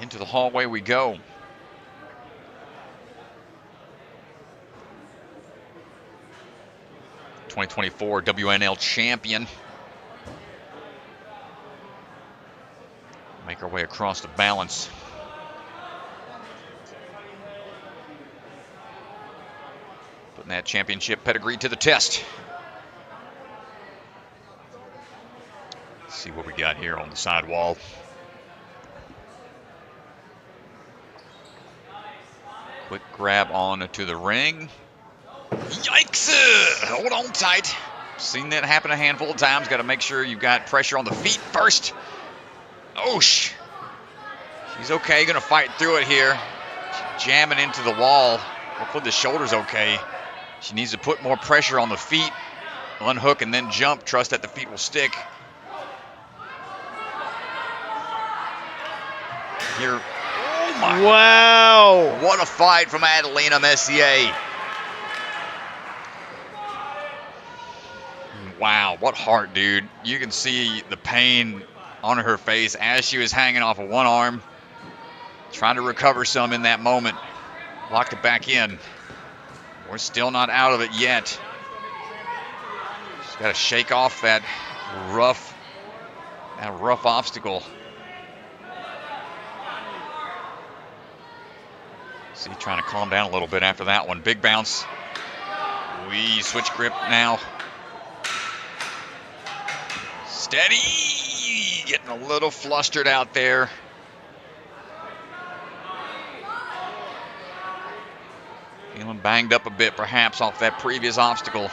[SPEAKER 2] Into the hallway we go. '24 WNL champion. Make our way across the balance. Putting that championship pedigree to the test. Let's see what we got here on the side wall. Quick grab on to the ring. Yikes! Hold on tight. Seen that happen a handful of times. Got to make sure you've got pressure on the feet first. Oh, she's okay. Going to fight through it here. She's jamming into the wall. Hopefully the shoulder's okay. She needs to put more pressure on the feet. Unhook and then jump. Trust that the feet will stick. Here. Oh, my.
[SPEAKER 1] Wow.
[SPEAKER 2] What a fight from Adelena Messier. Wow, what heart, dude. You can see the pain on her face as she was hanging off of one arm, trying to recover some in that moment. Locked it back in. We're still not out of it yet. She's got to shake off that rough obstacle. See, trying to calm down a little bit after that one. Big bounce. We switch grip now. Steady! Getting a little flustered out there. Feeling banged up a bit, perhaps, off that previous obstacle.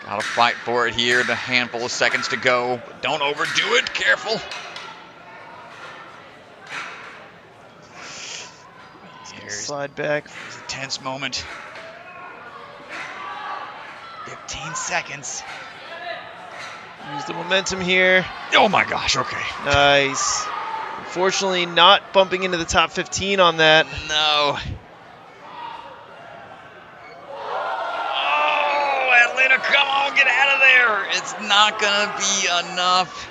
[SPEAKER 2] Gotta fight for it here. The handful of seconds to go. But don't overdo it. Careful.
[SPEAKER 1] slide back.
[SPEAKER 2] It's a tense moment. 15 seconds.
[SPEAKER 1] Use the momentum here.
[SPEAKER 2] Oh my gosh, okay.
[SPEAKER 1] Nice. Unfortunately, not bumping into the top 15 on that.
[SPEAKER 2] No. Oh, Adelena, come on, get out of there. It's not going to be enough.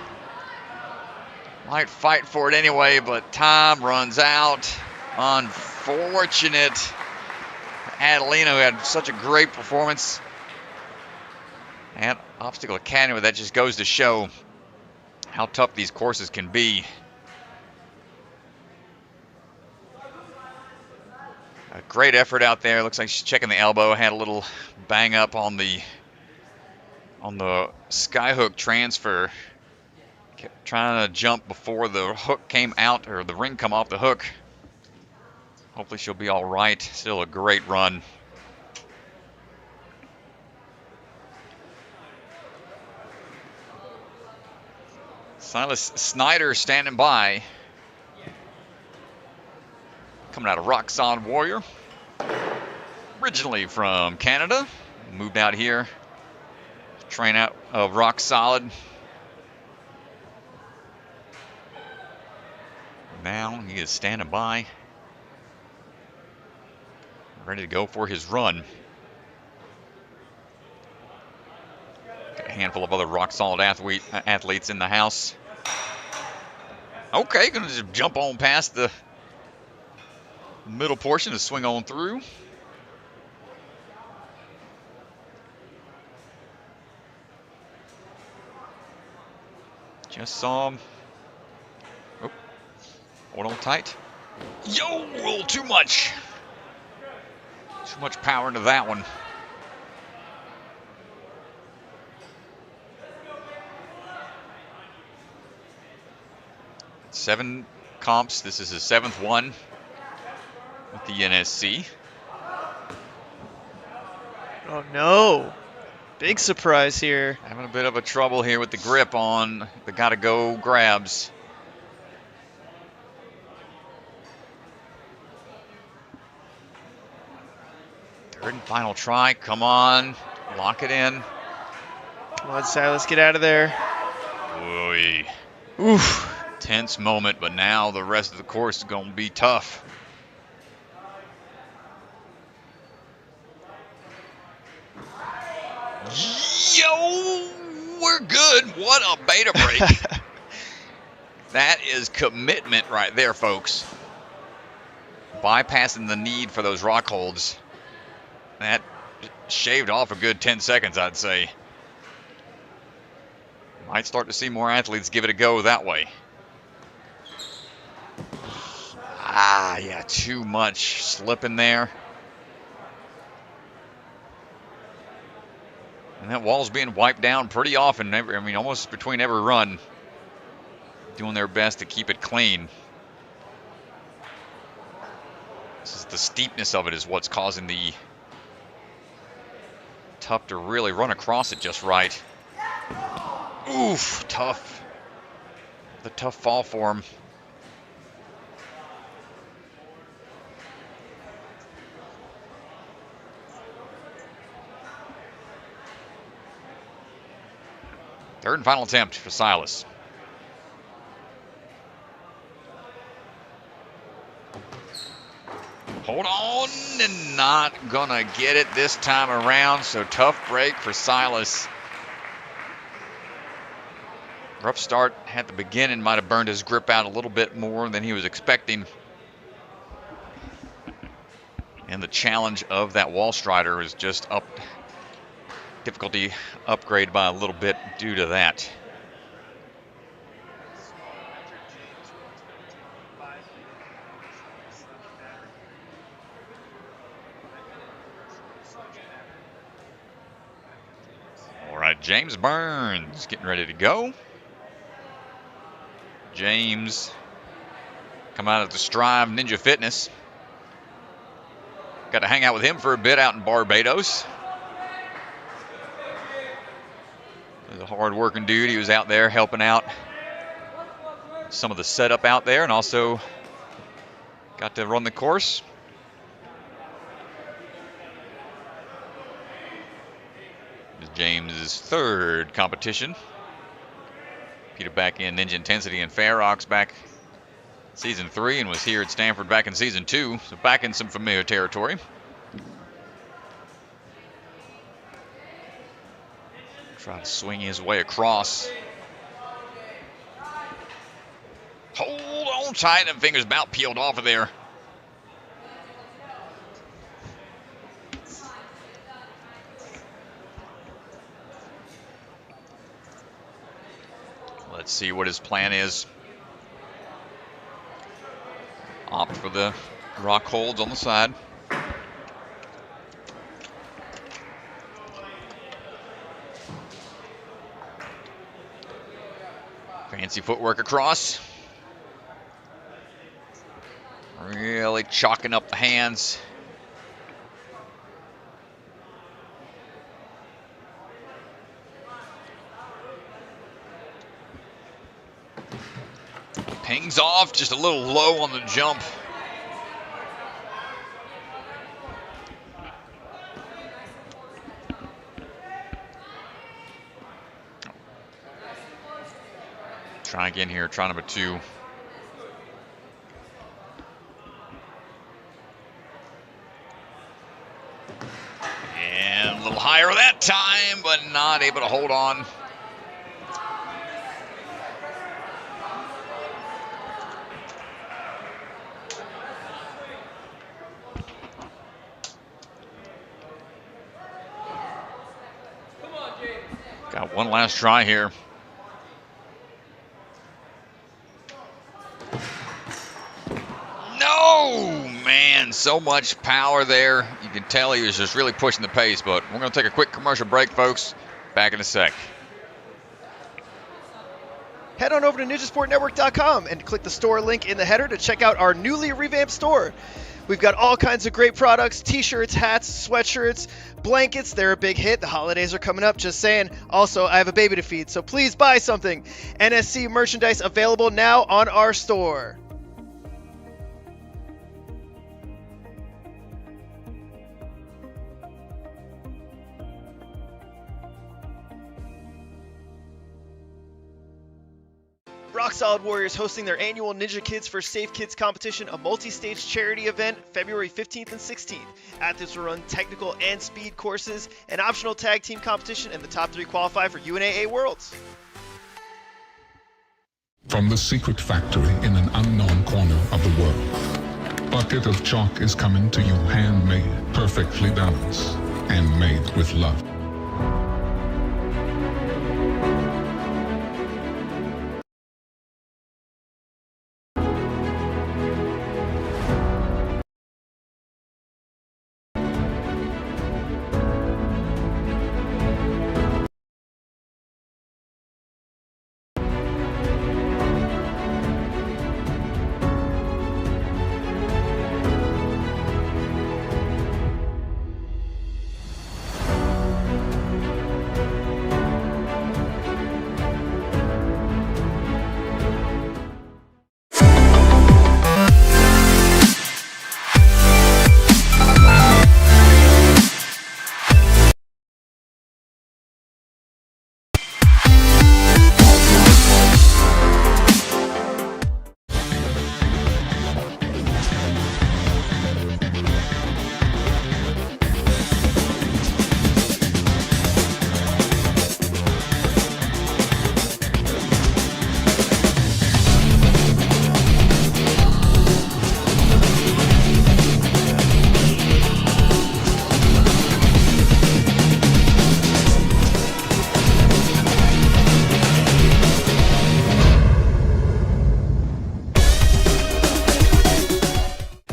[SPEAKER 2] Might fight for it anyway, but time runs out. Unfortunate. Adelena, who had such a great performance at Obstacle Academy, that just goes to show how tough these courses can be. A great effort out there. Looks like she's checking the elbow. Had a little bang up on the skyhook transfer. Kept trying to jump before the hook came out, or the ring come off the hook. Hopefully she'll be all right. Still a great run. Sylas Snider standing by. Coming out of Rock Solid Warrior. Originally from Canada. Moved out here. Train out of Rock Solid. Now he is standing by. Ready to go for his run. Got a handful of other Rock Solid athletes in the house. Okay, gonna just jump on past the middle portion to swing on through. Just saw him. Oh, hold on tight. Yo, a little too much. Too much power into that one. Seven comps. This is his 7th one with the NSC.
[SPEAKER 1] Oh no. Big surprise here.
[SPEAKER 2] Having a bit of a trouble here with the grip on the gotta go grabs. Third and final try. Come on. Lock it in.
[SPEAKER 1] Come on, Sylas, get out of there.
[SPEAKER 2] Oy.
[SPEAKER 1] Oof.
[SPEAKER 2] Tense moment, but now the rest of the course is going to be tough. Yo, we're good. What a beta break. That is commitment right there, folks. Bypassing the need for those rock holds. That shaved off a good 10 seconds, I'd say. Might start to see more athletes give it a go that way. Ah, yeah, too much slip in there. And that wall's being wiped down pretty often. I mean, almost between every run. Doing their best to keep it clean. This is the steepness of it is what's causing the tough to really run across it just right. Oof, tough. The tough fall for him. Third and final attempt for Sylas. Hold on, and not gonna get it this time around, so tough break for Sylas. Rough start at the beginning, might have burned his grip out a little bit more than he was expecting. And the challenge of that wall strider is just up. Difficulty upgrade by a little bit due to that. All right, James Burns getting ready to go. James come out of the Strive Ninja Fitness. Got to hang out with him for a bit out in Barbados. He's a hard-working dude. He was out there helping out some of the setup out there, and also got to run the course. his third competition. Peter back in Ninja Intensity and Ferox back season 3 and was here at Stamford back in season 2. So back in some familiar territory. Try to swing his way across. Hold on tight, and fingers about peeled off of there. Let's see what his plan is. Opt for the rock holds on the side. Fancy footwork across. Really chalking up the hands. Pings off, just a little low on the jump. Try again here, try number 2. And a little higher that time, but not able to hold on. Got one last try here. No, man, so much power there. You can tell he was just really pushing the pace, but we're going to take a quick commercial break, folks. Back in a sec.
[SPEAKER 1] Head on over to ninjasportnetwork.com and click the store link in the header to check out our newly revamped store. We've got all kinds of great products, t-shirts, hats, sweatshirts, blankets. They're a big hit. The holidays are coming up, just saying. Also, I have a baby to feed, so please buy something. NSC merchandise available now on our store. Rock Solid Warriors hosting their annual Ninja Kids for Safe Kids competition, a multi-stage charity event February 15th and 16th. Athletes will run technical and speed courses, an optional tag team competition, and the top 3 qualify for UNAA Worlds.
[SPEAKER 4] From the secret factory in an unknown corner of the world, bucket of chalk is coming to you handmade, perfectly balanced, and made with love.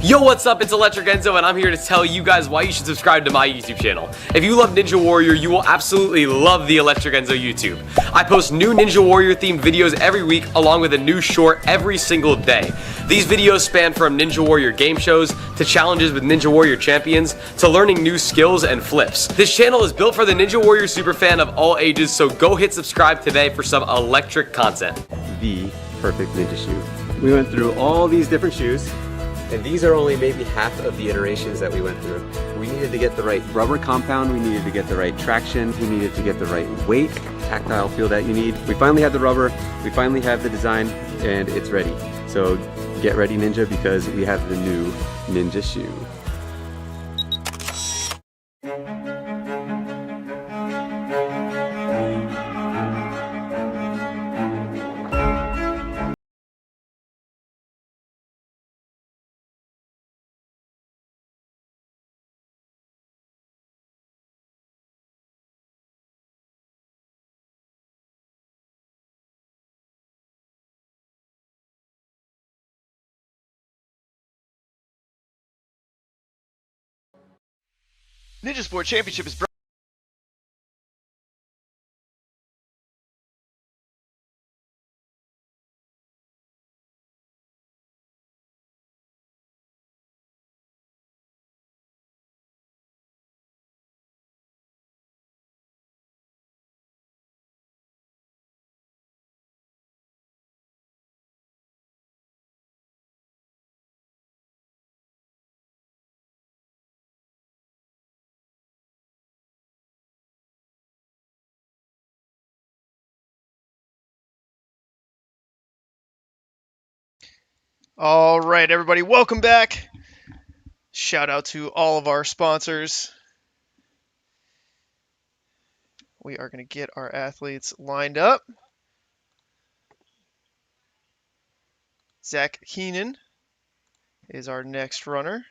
[SPEAKER 5] Yo, what's up? It's Electric Enzo, and I'm here to tell you guys why you should subscribe to my YouTube channel. If you love Ninja Warrior, you will absolutely love the Electric Enzo YouTube. I post new Ninja Warrior themed videos every week, along with a new short every single day. These videos span from Ninja Warrior game shows, to challenges with Ninja Warrior champions, to learning new skills and flips. This channel is built for the Ninja Warrior superfan of all ages, so go hit subscribe today for some electric content.
[SPEAKER 6] The perfect ninja shoe. We went through all these different shoes,
[SPEAKER 5] And these are only maybe half of the iterations that we went through. We needed to get the right rubber compound, we needed to get the right traction, we needed to get the right weight, tactile feel that you need. We finally have the rubber, we finally have the design, and it's ready. So get ready, Ninja, because we have the new Ninja shoe.
[SPEAKER 1] Ninja Sport Championship is brought. All right, everybody, welcome back. Shout out to all of our sponsors. We are going to get our athletes lined up. Zack Keenan is our next runner.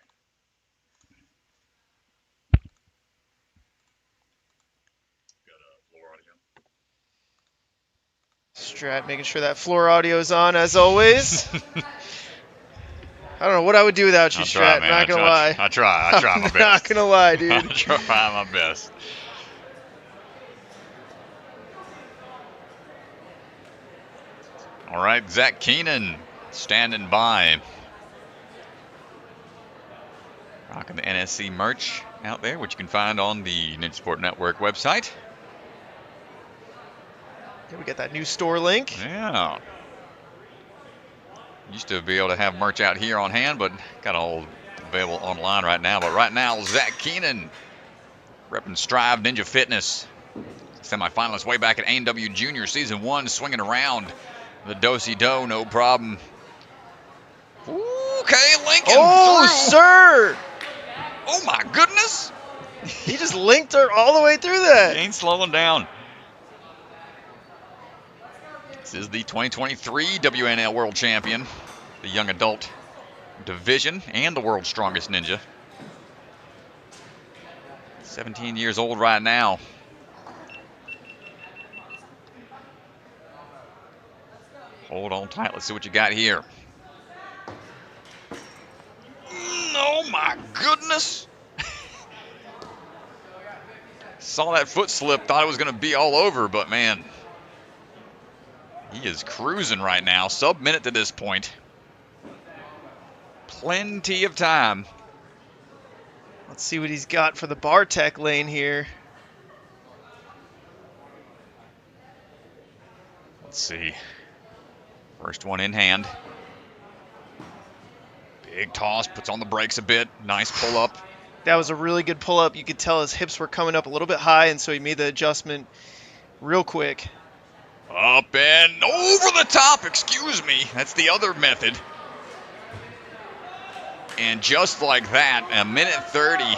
[SPEAKER 1] Strat making sure that floor audio is on as always. I don't know what I would do without you, Strat.
[SPEAKER 2] Man.
[SPEAKER 1] Not gonna lie.
[SPEAKER 2] I try my best.
[SPEAKER 1] Not gonna lie, dude.
[SPEAKER 2] I try my best. All right, Zack Keenan standing by. Rocking the NSC merch out there, which you can find on the Ninja Sport Network website.
[SPEAKER 1] Yeah, we got that new store link.
[SPEAKER 2] Yeah. Used to be able to have merch out here on hand, but got all available online right now. But right now, Zack Keenan repping Strive Ninja Fitness. Semi-finalist way back at A&W Junior Season 1, swinging around the do-si-do, no problem. Okay, Lincoln
[SPEAKER 1] Oh,
[SPEAKER 2] through.
[SPEAKER 1] sir!
[SPEAKER 2] Oh, my goodness.
[SPEAKER 1] He just linked her all the way through that.
[SPEAKER 2] He ain't slowing down. This is the 2023 WNL World Champion, the young adult division, and the world's strongest ninja. 17 years old right now. Hold on tight. Let's see what you got here. Oh, my goodness. Saw that foot slip, thought it was going to be all over, but man, he is cruising right now. Sub-minute to this point. Plenty of time.
[SPEAKER 1] Let's see what he's got for the bar tech lane here.
[SPEAKER 2] Let's see. First one in hand. Big toss, puts on the brakes a bit. Nice pull up.
[SPEAKER 1] That was a really good pull up. You could tell his hips were coming up a little bit high, and so he made the adjustment real quick.
[SPEAKER 2] Up and over the top, excuse me. That's the other method. And just like that, a minute 30. Well,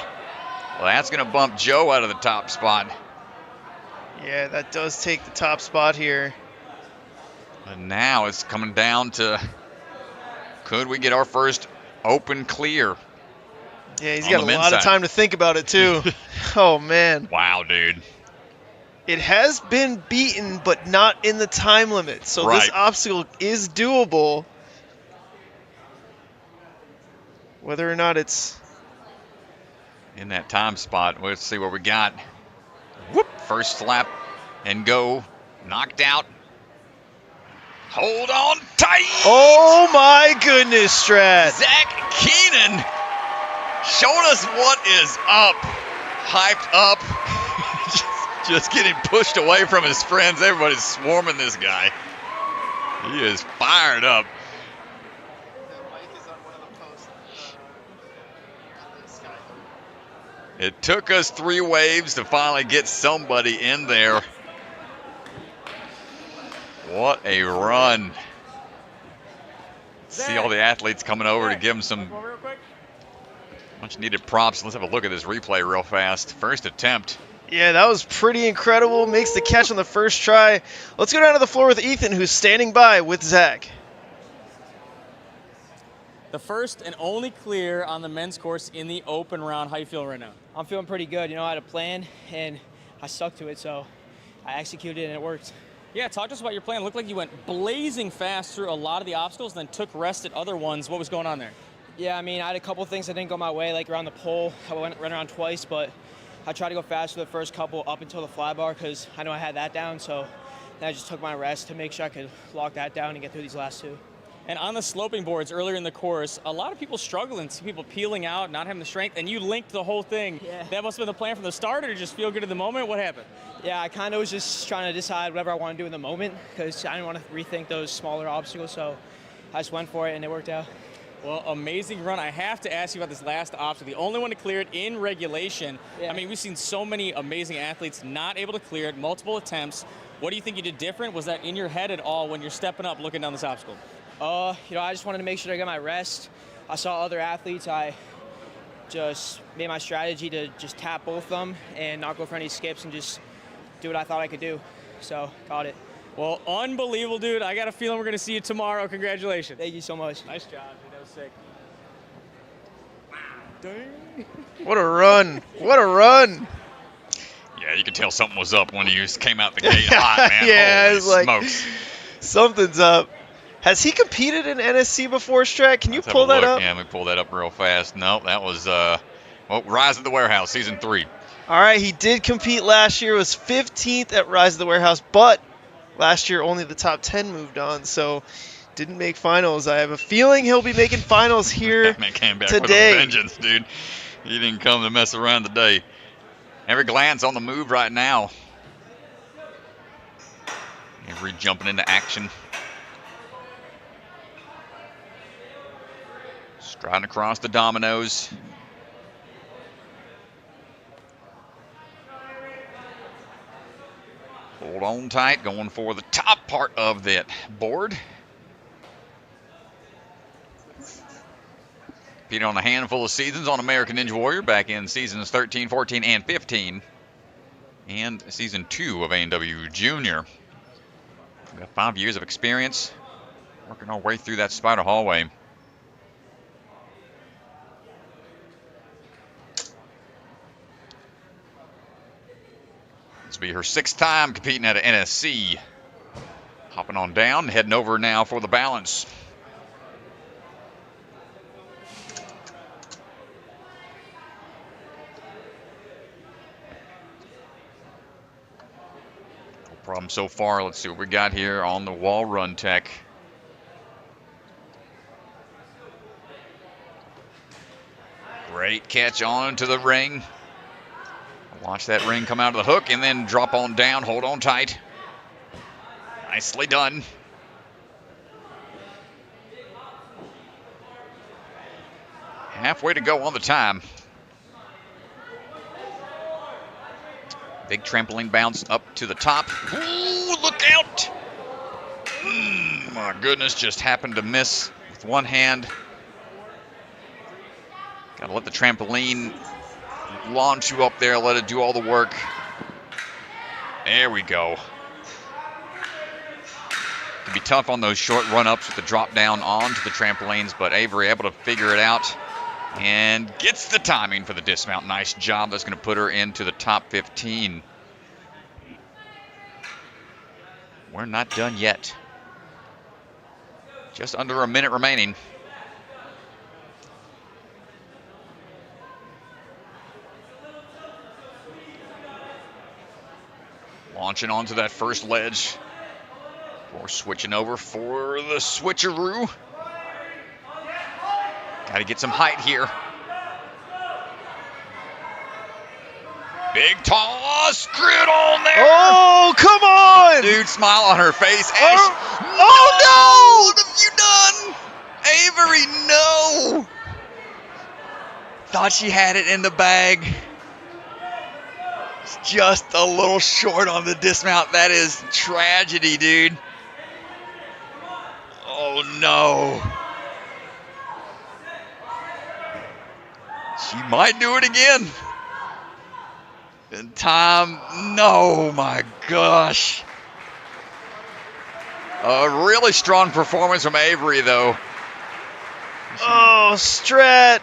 [SPEAKER 2] that's going to bump Joe out of the top spot.
[SPEAKER 1] Yeah, that does take the top spot here.
[SPEAKER 2] And now it's coming down to, could we get our first open clear?
[SPEAKER 1] Yeah, he's
[SPEAKER 2] on
[SPEAKER 1] got a
[SPEAKER 2] the men's
[SPEAKER 1] lot of
[SPEAKER 2] side.
[SPEAKER 1] time to think about it, too. Oh, man.
[SPEAKER 2] Wow, dude.
[SPEAKER 1] It has been beaten, but not in the time limit. So
[SPEAKER 2] Right.
[SPEAKER 1] this obstacle is doable. Whether or not it's...
[SPEAKER 2] In that time spot, let's see what we got. Whoop, first slap and go. Knocked out. Hold on tight.
[SPEAKER 1] Oh, my goodness, Strat.
[SPEAKER 2] Zack Keenan showing us what is up. Hyped up. just getting pushed away from his friends. Everybody's swarming this guy. He is fired up. It took us 3 waves to finally get somebody in there. What a run. See all the athletes coming over to give them some much needed props. Let's have a look at this replay real fast. First attempt.
[SPEAKER 1] Yeah, that was pretty incredible. Makes the catch on the first try. Let's go down to the floor with Ethan, who's standing by with Zach.
[SPEAKER 6] The first and only clear on the men's course in the open round. How you feeling right now?
[SPEAKER 7] I'm feeling pretty good. You know, I had a plan, and I stuck to it, so I executed, and it worked.
[SPEAKER 6] Yeah, talk to us about your plan. It looked like you went blazing fast through a lot of the obstacles, then took rest at other ones. What was going on there?
[SPEAKER 7] Yeah, I mean, I had a couple things that didn't go my way, like around the pole. I ran around twice, but I tried to go fast for the first couple up until the fly bar because I know I had that down, so then I just took my rest to make sure I could lock that down and get through these last 2.
[SPEAKER 6] And on the sloping boards earlier in the course, a lot of people struggling, see people peeling out, not having the strength, and you linked the whole thing.
[SPEAKER 7] Yeah.
[SPEAKER 6] That must have been the plan from the start, or just feel good in the moment? What happened?
[SPEAKER 7] Yeah, I kind of was just trying to decide whatever I want to do in the moment because I didn't want to rethink those smaller obstacles, so I just went for it, and it worked out.
[SPEAKER 6] Well, amazing run. I have to ask you about this last obstacle, the only one to clear it in regulation.
[SPEAKER 7] Yeah.
[SPEAKER 6] I mean, we've seen so many amazing athletes not able to clear it, multiple attempts. What do you think you did different? Was that in your head at all when you're stepping up looking down this obstacle?
[SPEAKER 7] You know, I just wanted to make sure I got my rest. I saw other athletes. I just made my strategy to just tap both of them and not go for any skips and just do what I thought I could do. So, got it.
[SPEAKER 6] Well, unbelievable, dude. I got a feeling we're going to see you tomorrow. Congratulations.
[SPEAKER 7] Thank you so much.
[SPEAKER 6] Nice job, dude. That was sick. Dang.
[SPEAKER 1] What a run. What a run.
[SPEAKER 2] Yeah, you could tell something was up when he came out the gate hot, man.
[SPEAKER 1] Yeah,
[SPEAKER 2] Holy
[SPEAKER 1] it's like
[SPEAKER 2] smokes.
[SPEAKER 1] something's up. Has he competed in NSC before, Strat? Can you
[SPEAKER 2] Let's have
[SPEAKER 1] pull
[SPEAKER 2] a
[SPEAKER 1] that
[SPEAKER 2] look.
[SPEAKER 1] up?
[SPEAKER 2] Yeah, let me pull that up real fast. No, that was Rise of the Warehouse, Season 3.
[SPEAKER 1] All right, he did compete last year, was 15th at Rise of the Warehouse, but last year only the top 10 moved on, so didn't make finals. I have a feeling he'll be making finals here
[SPEAKER 2] That man came back
[SPEAKER 1] today.
[SPEAKER 2] with a vengeance, dude. He didn't come to mess around today. Avery Glantz on the move right now. Avery jumping into action. Striding across the dominoes. Hold on tight, going for the top part of that board. Competed on a handful of seasons on American Ninja Warrior back in seasons 13, 14, and 15. And season 2 of A&W Junior. We've got 5 years of experience working our way through that spider hallway. This will be her 6th time competing at an NSC. Hopping on down, heading over now for the balance. No problem so far. Let's see what we got here on the wall run tech. Great catch on to the ring. Watch that ring come out of the hook and then drop on down. Hold on tight. Nicely done. Halfway to go on the time. Big trampoline bounce up to the top. Ooh, look out! My goodness, just happened to miss with one hand. Gotta let the trampoline launch you up there, let it do all the work. There we go. Can be tough on those short run-ups with the drop down onto the trampolines, but Avery able to figure it out and gets the timing for the dismount. Nice job. That's going to put her into the top 15. We're not done yet. Just under a minute remaining. Launching onto that first ledge. Before switching over for the switcheroo. Got to get some height here. Big toss. Grid on there.
[SPEAKER 1] Oh, come on!
[SPEAKER 2] Dude, smile on her face.
[SPEAKER 1] Oh,
[SPEAKER 2] What have you done? Avery, no. Thought she had it in the bag. just a little short on the dismount. That is tragedy, dude. Oh, no. She might do it again. In time, no, my gosh. A really strong performance from Avery, though.
[SPEAKER 1] Oh, Strat.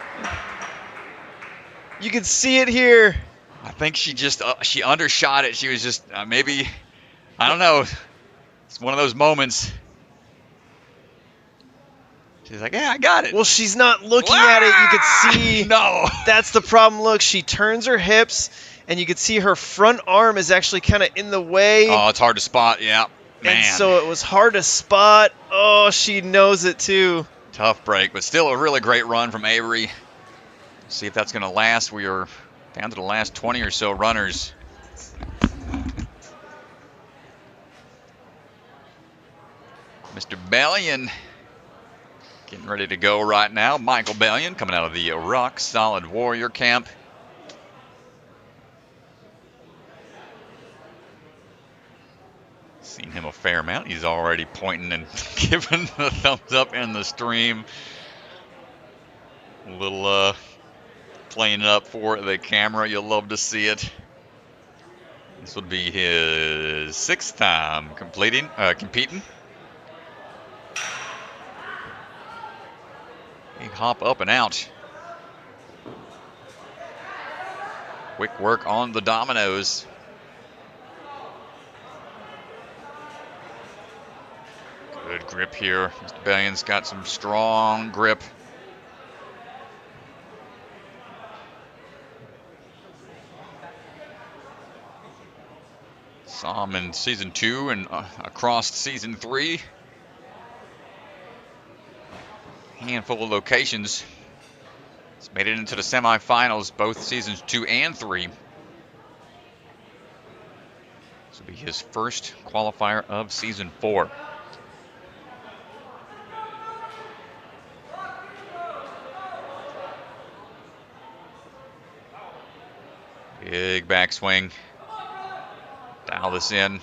[SPEAKER 1] You can see it here.
[SPEAKER 2] I think she just, she undershot it. She was just, maybe, I don't know. It's one of those moments. She's like, yeah, I got it.
[SPEAKER 1] Well, she's not looking at it. You could see.
[SPEAKER 2] No.
[SPEAKER 1] That's the problem. Look, she turns her hips, and you can see her front arm is actually kind of in the way.
[SPEAKER 2] Oh, it's hard to spot. Yeah, man.
[SPEAKER 1] And so it was hard to spot. Oh, she knows it too.
[SPEAKER 2] Tough break, but still a really great run from Avery. See if that's going to last. We are down to the last 20 or so runners. Mr. Bellion getting ready to go right now. Michael Bellion coming out of the Rock Solid Warrior camp. Seen him a fair amount. He's already pointing and giving the thumbs up in the stream. A little playing it up for the camera. You'll love to see it. This would be his 6th time competing. Big hop up and out. Quick work on the dominoes. Good grip here. Mr. Bellion's got some strong grip. Saw him in season 2 and across season 3. Handful of locations. He's made it into the semifinals both seasons 2 and 3. This will be his first qualifier of season 4. Big backswing. Dial this in.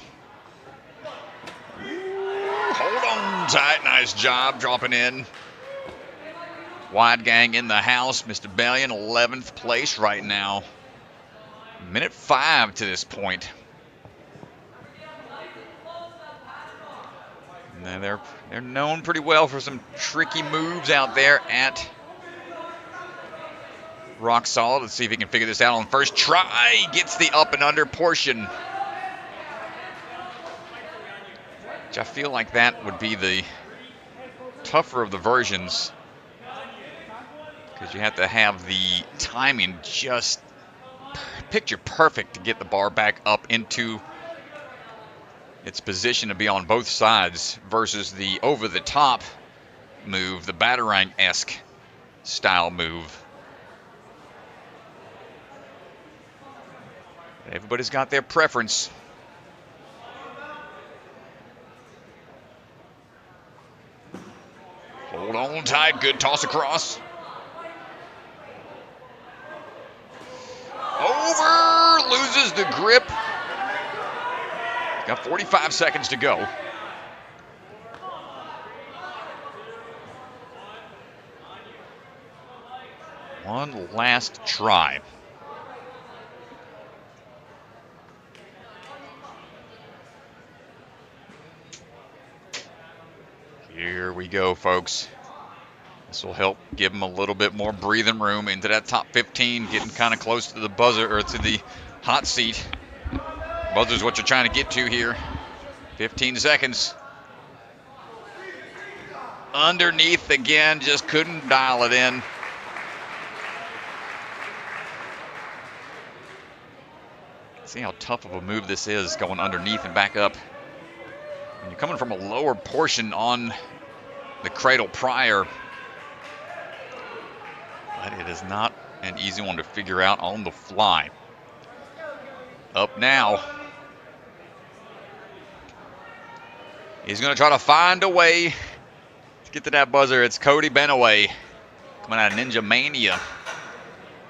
[SPEAKER 2] Hold on tight. Nice job dropping in. Wide gang in the house. Mr. Bellion, 11th place right now. Minute 5 to this point. And they're known pretty well for some tricky moves out there at Rock Solid. Let's see if he can figure this out on first try. Gets the up and under portion. Which I feel like that would be the tougher of the versions, because you have to have the timing just picture perfect to get the bar back up into its position to be on both sides versus the over-the-top move, the Batarang-esque style move. Everybody's got their preference. Hold on tight, good toss across. Over, loses the grip. Got 45 seconds to go. One last try. Here we go, folks. This will help give them a little bit more breathing room into that top 15, getting kind of close to the buzzer, or to the hot seat. Buzzer's what you're trying to get to here. 15 seconds. Underneath again, just couldn't dial it in. See how tough of a move this is, going underneath and back up. When you're coming from a lower portion on the cradle prior, but it is not an easy one to figure out on the fly. Up now. He's going to try to find a way to get to that buzzer. It's Cody Beneway coming out of Ninja Mania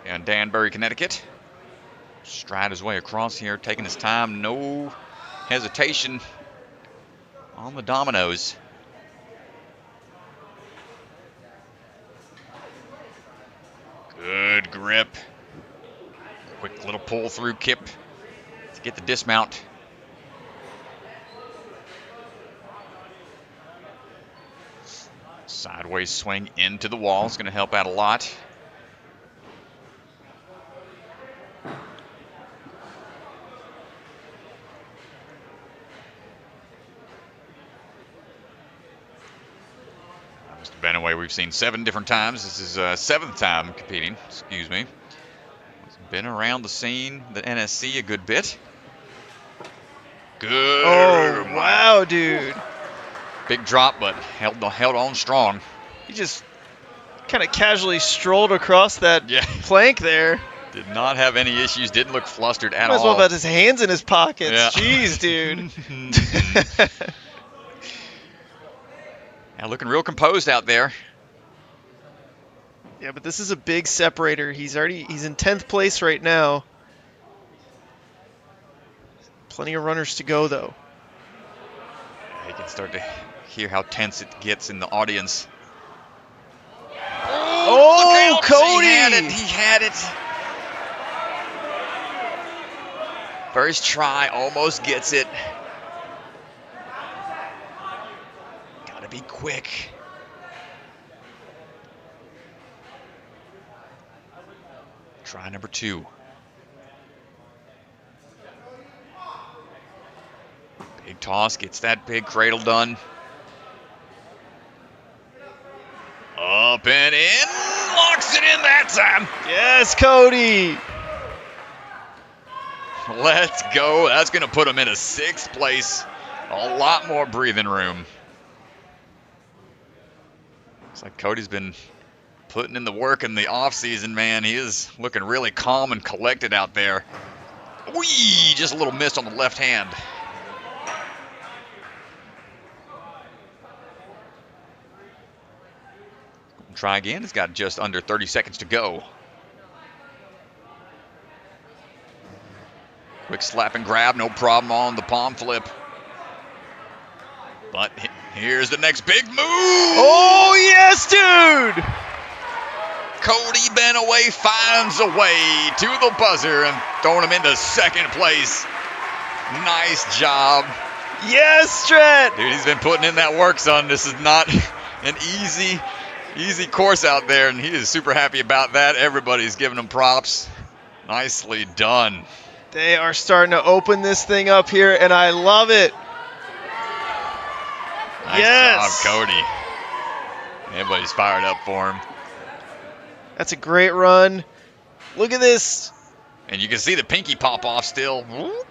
[SPEAKER 2] in Danbury, Connecticut. stride his way across here, taking his time, no hesitation on the dominoes. Good grip. Quick little pull through kip to get the dismount. Sideways swing into the wall is going to help out a lot. Mr. Beneway, we've seen 7 different times. This is 7th time competing, excuse me. He's been around the scene, the NSC, a good bit. Good.
[SPEAKER 1] Oh, wow, dude.
[SPEAKER 2] Big drop, but held on strong.
[SPEAKER 1] He just kind of casually strolled across that plank there.
[SPEAKER 2] Did not have any issues, didn't look flustered at all.
[SPEAKER 1] Might as well have had his hands in his pockets.
[SPEAKER 2] Yeah.
[SPEAKER 1] Jeez, dude.
[SPEAKER 2] Now looking real composed out there.
[SPEAKER 1] Yeah, but this is a big separator. He's in 10th place right now. Plenty of runners to go, though.
[SPEAKER 2] You can start to hear how tense it gets in the audience.
[SPEAKER 1] Oh, Cody!
[SPEAKER 2] He had it. First try, almost gets it. Gotta be quick. Try number 2. Big toss, gets that big cradle done. Up and in, locks it in that time.
[SPEAKER 1] Yes, Cody.
[SPEAKER 2] Let's go. That's going to put him in a 6th place. A lot more breathing room. Looks like Cody's been putting in the work in the offseason, man. He is looking really calm and collected out there. Whee! Just a little miss on the left hand. Try again. It's got just under 30 seconds to go. Quick slap and grab, no problem on the palm flip. But here's the next big move.
[SPEAKER 1] Oh, yes, dude.
[SPEAKER 2] Cody Beneway finds a way to the buzzer and throwing him into 2nd place. Nice job.
[SPEAKER 1] Yes, Stret.
[SPEAKER 2] Dude, he's been putting in that work, son. This is not an easy course out there, and he is super happy about that. Everybody's giving him props. Nicely done.
[SPEAKER 1] They are starting to open this thing up here, and I love it.
[SPEAKER 2] Nice job, Cody. Everybody's fired up for him.
[SPEAKER 1] That's a great run. Look at this.
[SPEAKER 2] And you can see the pinky pop off still.
[SPEAKER 1] Oh,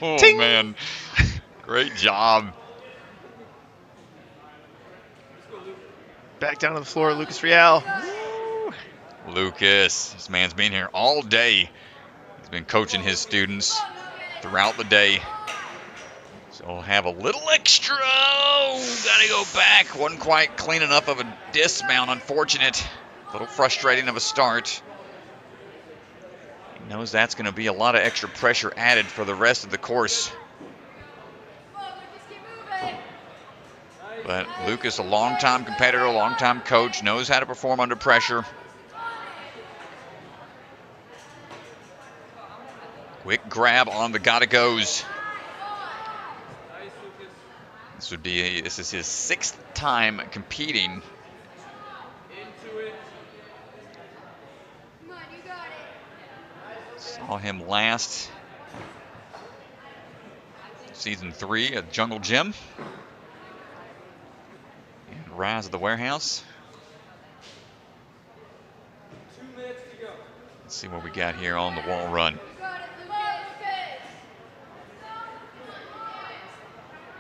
[SPEAKER 2] Oh,
[SPEAKER 1] Ting.
[SPEAKER 2] man. Great job.
[SPEAKER 1] Back down to the floor, Lucas Reale.
[SPEAKER 2] Lucas, this man's been here all day. He's been coaching his students throughout the day. So we'll have a little extra. Oh, gotta go back. Wasn't quite clean enough of a dismount, unfortunate. A little frustrating of a start. He knows that's gonna be a lot of extra pressure added for the rest of the course. But Lucas, a longtime competitor, a longtime coach, knows how to perform under pressure. Quick grab on the gotta goes. This is his 6th time competing. Saw him last season 3 at Jungle Gym. And Rise of the Warehouse.
[SPEAKER 8] 2 minutes to go.
[SPEAKER 2] Let's see what we got here on the wall run.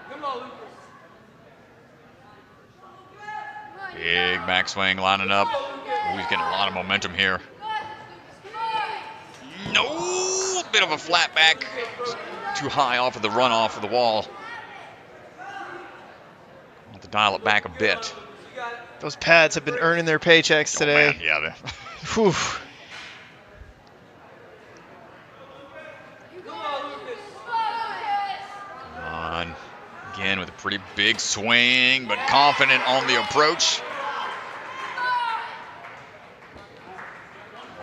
[SPEAKER 8] Come on, Lucas.
[SPEAKER 2] Big back swing lining up. Ooh, he's getting a lot of momentum here. No, bit of a flat back. Too high off of the runoff of the wall. I'll have to dial it back a bit.
[SPEAKER 1] Those pads have been earning their paychecks today.
[SPEAKER 2] Oh, man. Yeah.
[SPEAKER 1] Whew.
[SPEAKER 2] Again with a pretty big swing, but confident on the approach.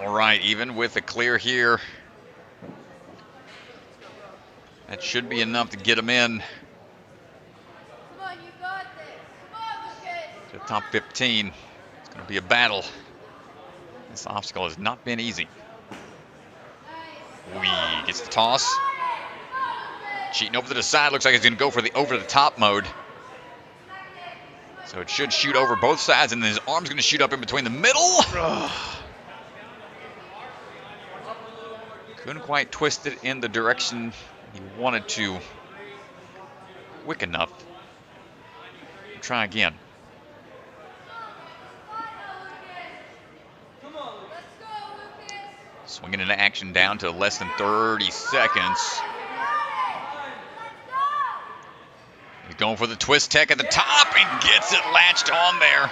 [SPEAKER 2] All right, even with a clear here, that should be enough to get him in to the top 15. It's going to be a battle. This obstacle has not been easy. Wee gets the toss. Cheating over to the side. Looks like he's going to go for the over-the-top mode. So it should shoot over both sides, and then his arm's going to shoot up in between the middle. Couldn't quite twist it in the direction he wanted to quick enough. Try again. Swinging into action down to less than 30 seconds. He's going for the twist tech at the top and gets it latched on there.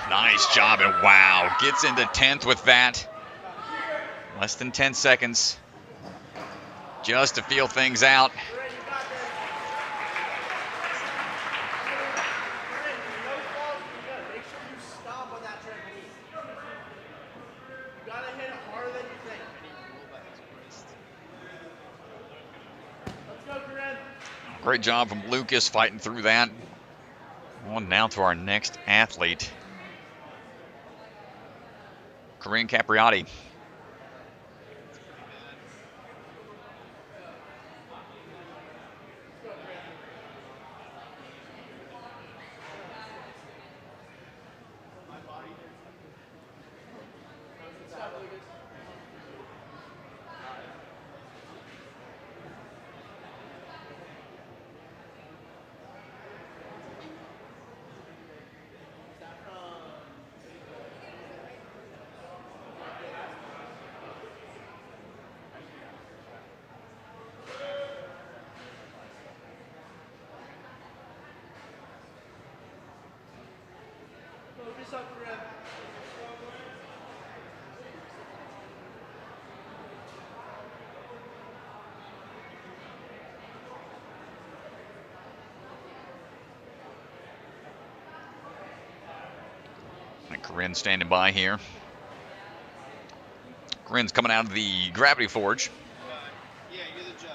[SPEAKER 2] Nice job, and wow, gets into 10th with that. Less than 10 seconds just to feel things out. Great job from Lucas fighting through that. On now to our next athlete, Corine Capriotti. Corinne standing by here. Corinne's coming out of the Gravity Forge.
[SPEAKER 9] Yeah, you're the judge.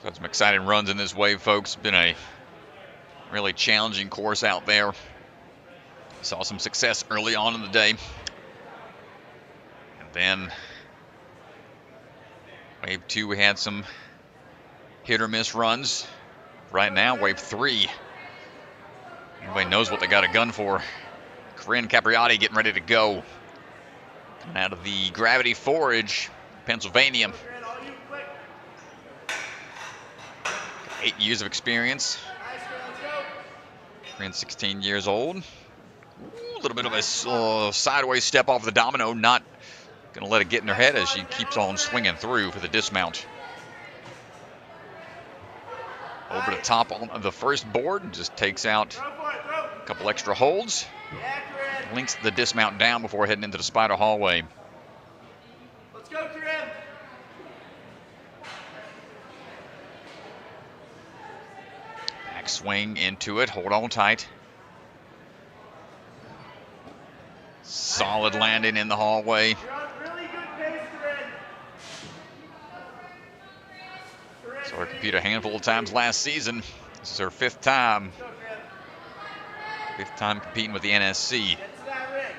[SPEAKER 2] So some exciting runs in this wave, folks. Been a really challenging course out there. Saw some success early on in the day. And then wave 2, we had some hit or miss runs. Right now, wave 3, everybody knows what they got a gun for. Corine Capriotti getting ready to go. Coming out of the Gravity Forge, Pennsylvania. 8 years of experience. Corine 16 years old. Ooh, a little bit of a sideways step off the domino. Not going to let it get in her head as she keeps on swinging through for the dismount. Over the top on the first board. And just takes out a couple extra holds. Links the dismount down before heading into the spider hallway.
[SPEAKER 3] Let's go, Corinne.
[SPEAKER 2] Back swing into it. Hold on tight. Solid landing in the hallway.
[SPEAKER 3] You're on really good pace, Corinne.
[SPEAKER 2] Saw her compete a handful of times last season. This is her 5th time. 5th time competing with the NSC.
[SPEAKER 3] Get to that ring.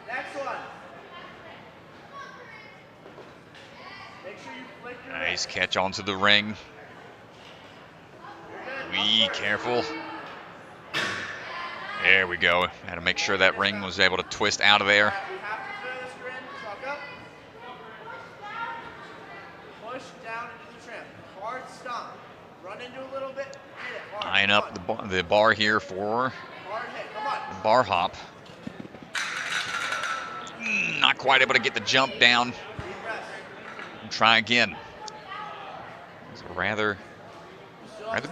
[SPEAKER 3] Next one. Make sure you flick your
[SPEAKER 2] Nice catch onto the ring. Wee, careful. There we go. Had to make sure that ring was able to twist out of there.
[SPEAKER 3] We have to clear this, Corinne. Talk up. Push down into the trim. Hard stomp. Run into a little bit. Hit it hard.
[SPEAKER 2] Eyeing up the bar here for
[SPEAKER 3] Hard hit. Come on.
[SPEAKER 2] the bar hop. Not quite able to get the jump down. And try again. It's a rather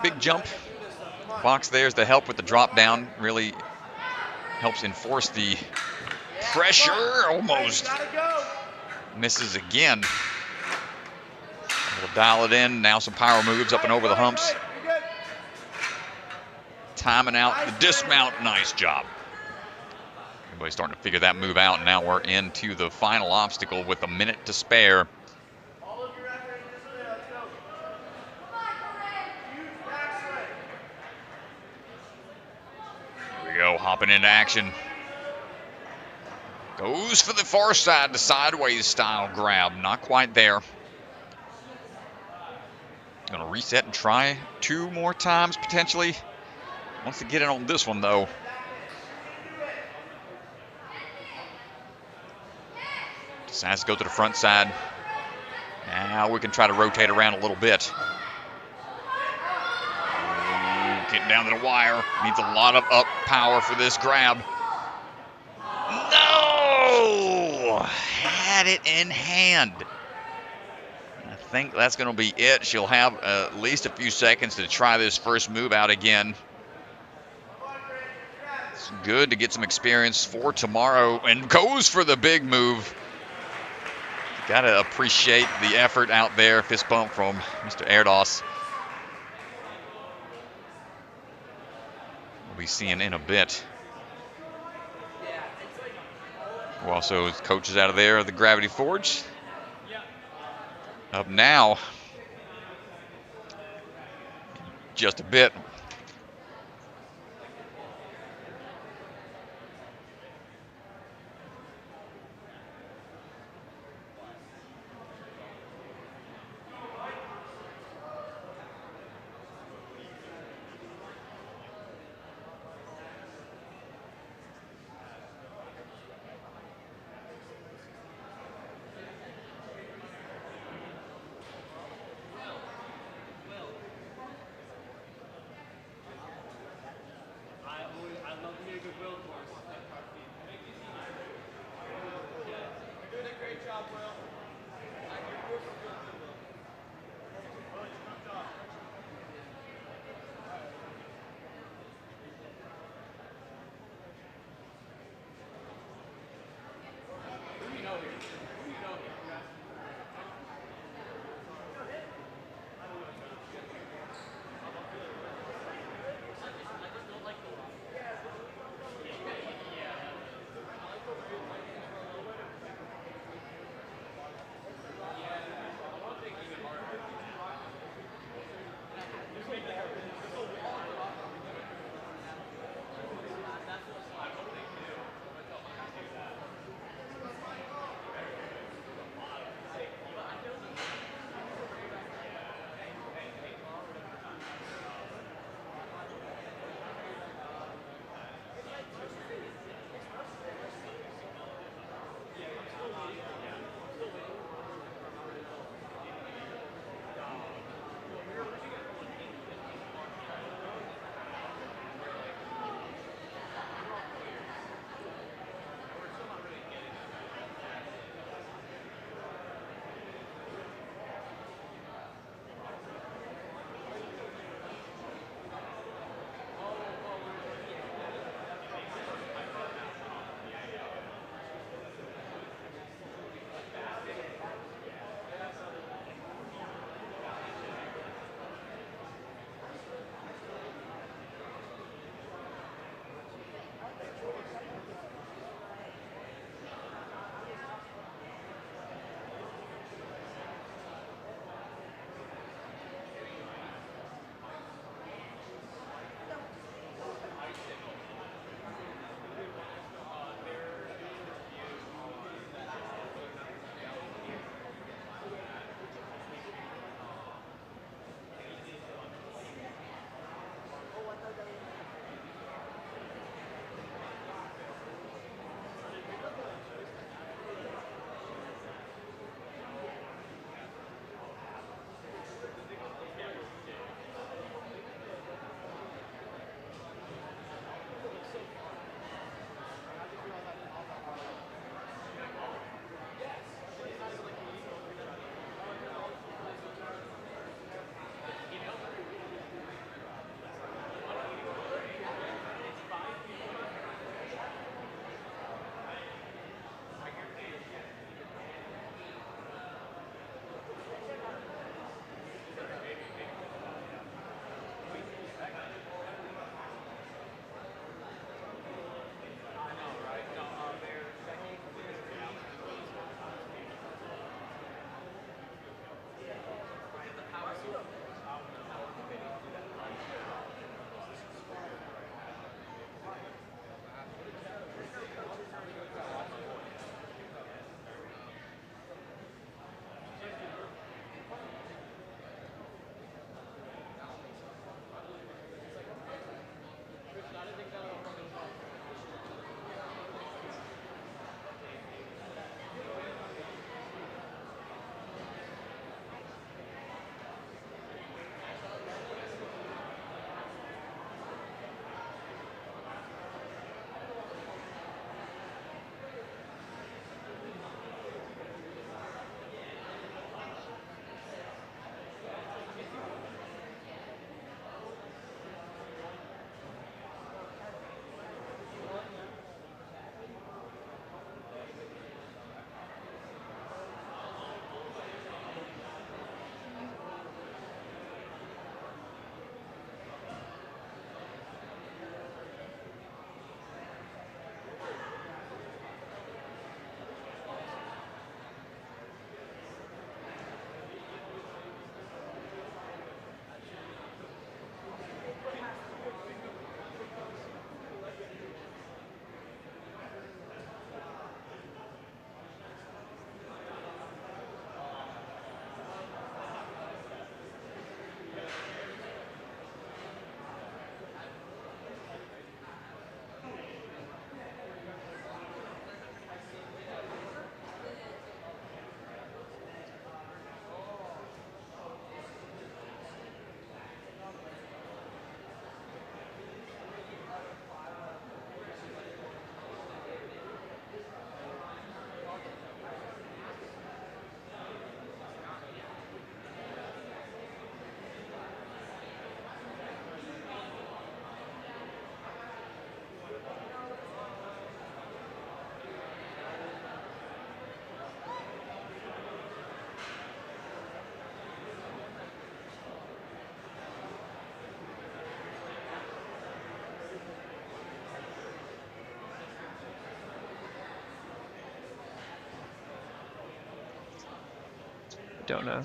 [SPEAKER 2] big jump. Box there's the help with the drop down. Really helps enforce the pressure. Almost misses again. We'll dial it in. Now some power moves up and over the humps. Timing out the dismount. Nice job. Everybody's starting to figure that move out. And now we're into the final obstacle with a minute to spare. Here we go. Hopping into action. Goes for the far side, the sideways style grab. Not quite there. Going to reset and try 2 more times potentially. Wants to get in on this one though. Decides to go to the front side. Now we can try to rotate around a little bit. Getting down to the wire. Needs a lot of up power for this grab. No! Had it in hand. I think that's going to be it. She'll have at least a few seconds to try this first move out again. It's good to get some experience for tomorrow. And goes for the big move. Got to appreciate the effort out there. Fist bump from Mr. Erdos. We'll be seeing in a bit. We'll also, coaches out of there, the Gravity Forge. Up now. Just a bit.
[SPEAKER 1] don't know.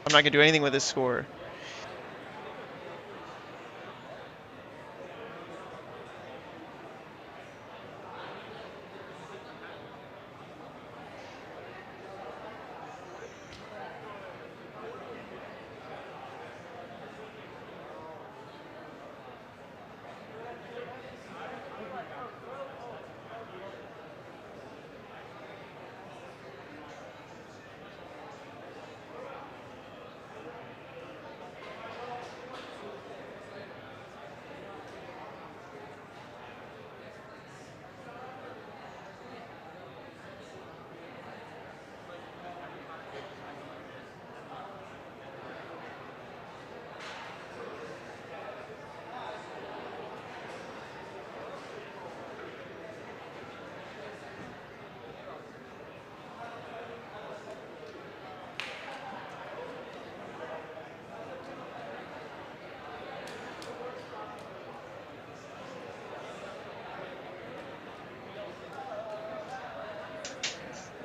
[SPEAKER 1] I'm not going to do anything with this score.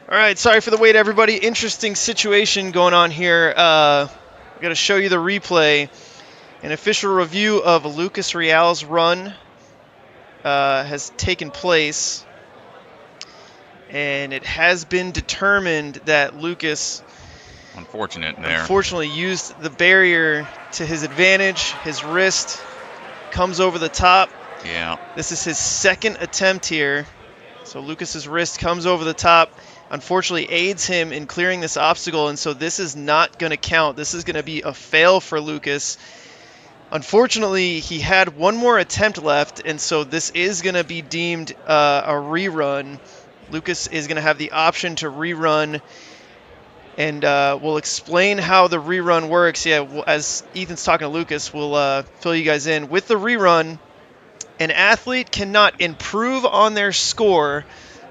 [SPEAKER 1] All right, sorry for the wait, everybody. Interesting situation going on here. I'm going to show you the replay. An official review of Lucas Reale's run has taken place, and it has been determined that Lucas unfortunately used the barrier to his advantage. His wrist comes over the top.
[SPEAKER 2] Yeah.
[SPEAKER 1] This is his second attempt here. So Lucas's wrist comes over the top. Unfortunately aids him in clearing this obstacle, and so this is not going to count. This is going to be a fail for Lucas. Unfortunately, he had one more attempt left, and so this is going to be deemed a rerun. Lucas is going to have the option to rerun, and we'll explain how the rerun works. Yeah, as Ethan's talking to Lucas, we'll fill you guys in. With the rerun, an athlete cannot improve on their score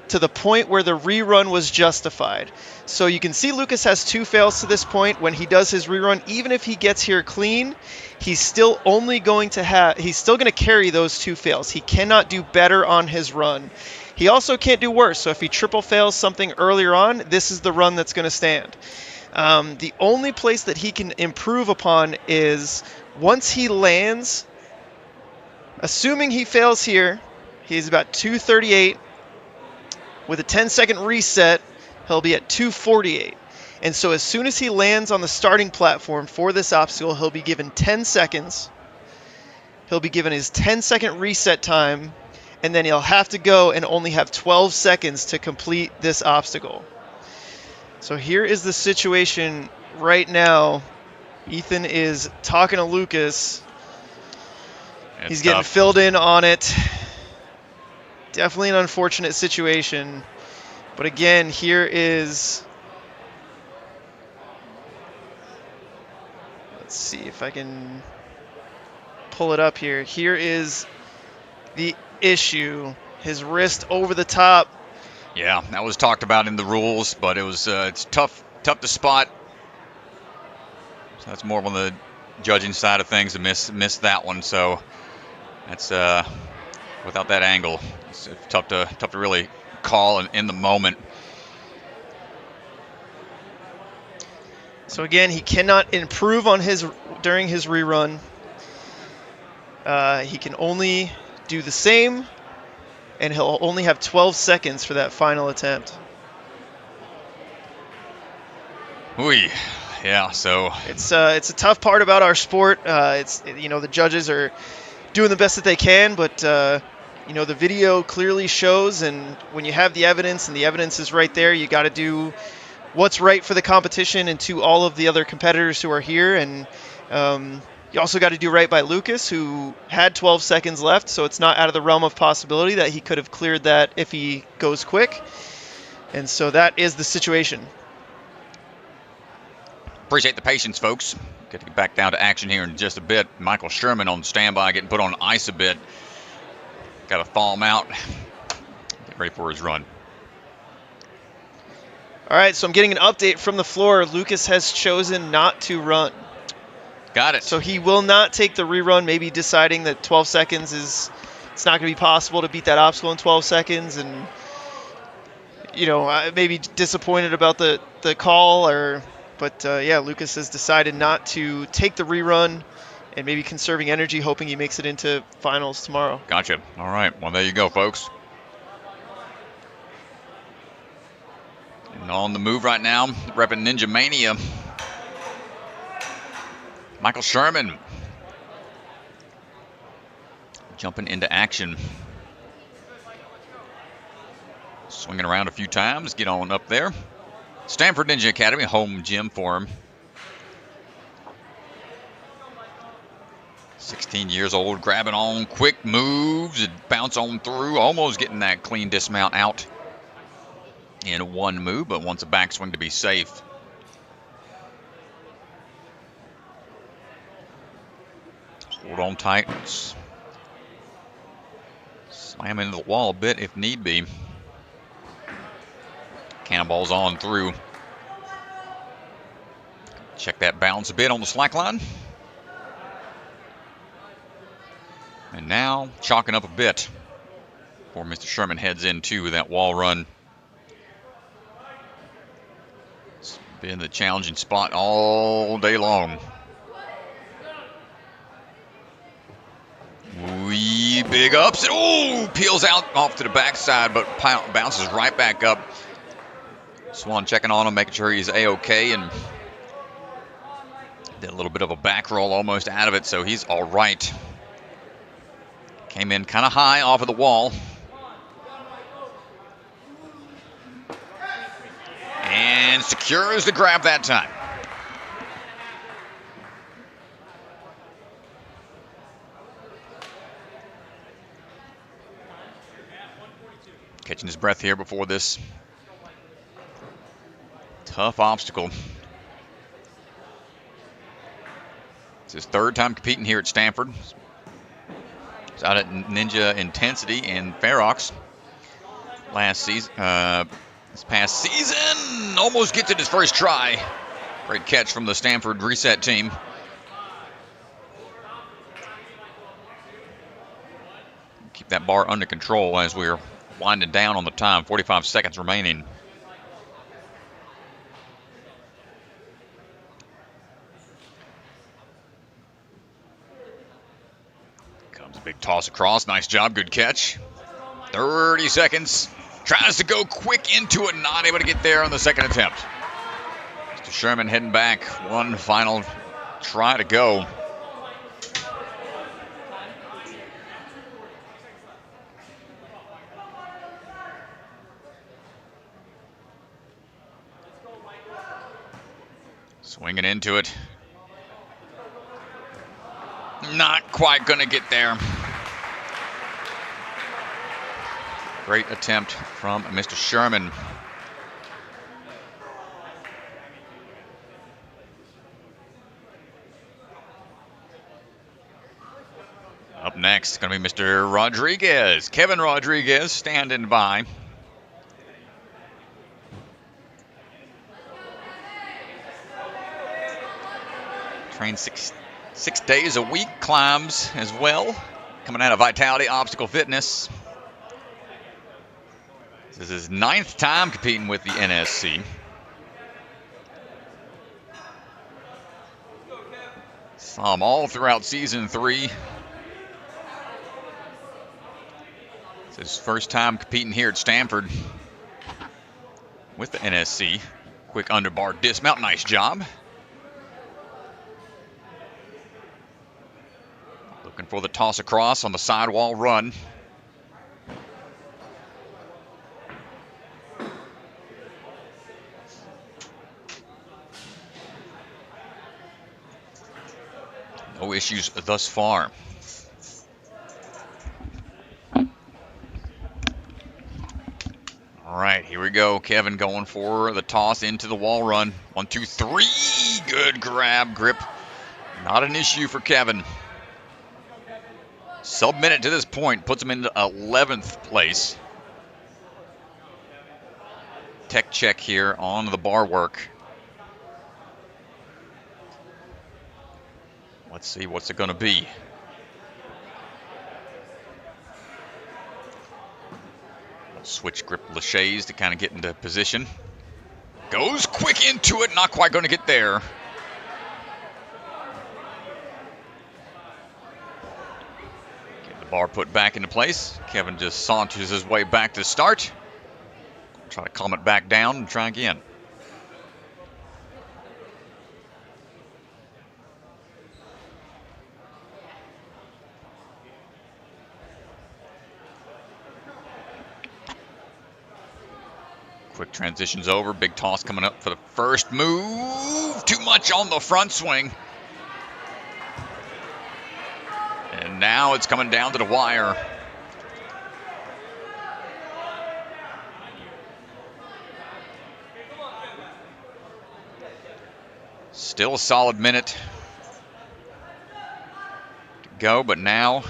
[SPEAKER 1] to the point where the rerun was justified. So you can see Lucas has 2 fails to this point. When he does his rerun, even if he gets here clean, he's still going to carry those 2 fails. He cannot do better on his run. He also can't do worse. So if he triple fails something earlier on, this is the run that's going to stand. The only place that he can improve upon is once he lands, assuming he fails here, he's about 238. With a 10-second reset, he'll be at 248. And so as soon as he lands on the starting platform for this obstacle, he'll be given 10 seconds. He'll be given his 10-second reset time, and then he'll have to go and only have 12 seconds to complete this obstacle. So here is the situation right now. Ethan is talking to Lucas. He's getting filled in on it. Definitely an unfortunate situation. But again, here is... Let's see if I can pull it up here. Here is the issue. His wrist over the top.
[SPEAKER 2] Yeah, that was talked about in the rules, but it was it's tough to spot. So that's more on the judging side of things to miss that one. So that's without that angle, it's tough to really call in the moment.
[SPEAKER 1] So again, he cannot improve on during his rerun. He can only do the same, and he'll only have 12 seconds for that final attempt.
[SPEAKER 2] Ooh, yeah. So
[SPEAKER 1] it's a tough part about our sport. The judges are doing the best that they can, but the video clearly shows, and when you have the evidence and the evidence is right there, you got to do what's right for the competition and to all of the other competitors who are here. And you also got to do right by Lucas, who had 12 seconds left, so it's not out of the realm of possibility that he could have cleared that if he goes quick. And so that is the situation.
[SPEAKER 2] Appreciate the patience, folks. Get to get back down to action here in just a bit. Michael Sherman on standby, getting put on ice a bit. Got to thaw him out. Get ready for his run.
[SPEAKER 1] All All right, so I'm getting an update from the floor. Lucas has chosen not to run.
[SPEAKER 2] Got it.
[SPEAKER 1] So he will not take the rerun, maybe deciding that 12 seconds is, it's not going to be possible to beat that obstacle in 12 seconds, and, you know, maybe disappointed about the call, but yeah, Lucas has decided not to take the rerun and maybe conserving energy, hoping he makes it into finals tomorrow.
[SPEAKER 2] Gotcha. All right, well, there you go, folks. And on the move right now, repping Ninja Mania, Michael Sherman jumping into action. Swinging around a few times, get on up there. Stamford Ninja Academy, home gym for him. 16 years old, grabbing on quick moves and bounce on through, almost getting that clean dismount out in one move, but wants a backswing to be safe. Hold on tight. Slam into the wall a bit if need be. Cannonballs on through. Check that balance a bit on the slack line. And now chalking up a bit before Mr. Sherman heads into that wall run. It's been the challenging spot all day long. Wee big ups. Oh, peels out off to the backside, but bounces right back up. Swan checking on him, making sure he's A-okay, and did a little bit of a back roll almost out of it, so he's all right. Came in kind of high off of the wall. And secures the grab that time. Catching his breath here before this tough obstacle. It's his third time competing here at Stamford. He's out at Ninja Intensity in Ferox last season. This past season, almost gets it his first try. Great catch from the Stamford reset team. Keep that bar under control as we're winding down on the time. 45 seconds remaining. Comes a big toss across. Nice job. Good catch. 30 seconds. Tries to go quick into it. Not able to get there on the second attempt. Mr. Sherman heading back. One final try to go. Swinging into it. Not quite going to get there. Great attempt from Mr. Sherman. Up next, going to be Mr. Rodriguez. Kevin Rodriguez standing by. Trains six days a week, climbs as well. Coming out of Vitality Obstacle Fitness. This is his 9th time competing with the NSC. Saw him all throughout season 3. It's his first time competing here at Stamford with the NSC. Quick underbar dismount, nice job. Looking for the toss across on the sidewall run. No issues thus far. All right, here we go. Kevin going for the toss into the wall run. 1, 2, 3. Good grab, grip. Not an issue for Kevin. Sub-minute to this point puts him into 11th place. tech check here on the bar work. Let's see what's it going to be. Switch grip Lachey's to kind of get into position. Goes quick into it, not quite going to get there. Get the bar put back into place. Kevin just saunters his way back to start. Try to calm it back down and try again. Quick transitions over. Big toss coming up for the first move. Too much on the front swing. And now it's coming down to the wire. Still a solid minute to go, but now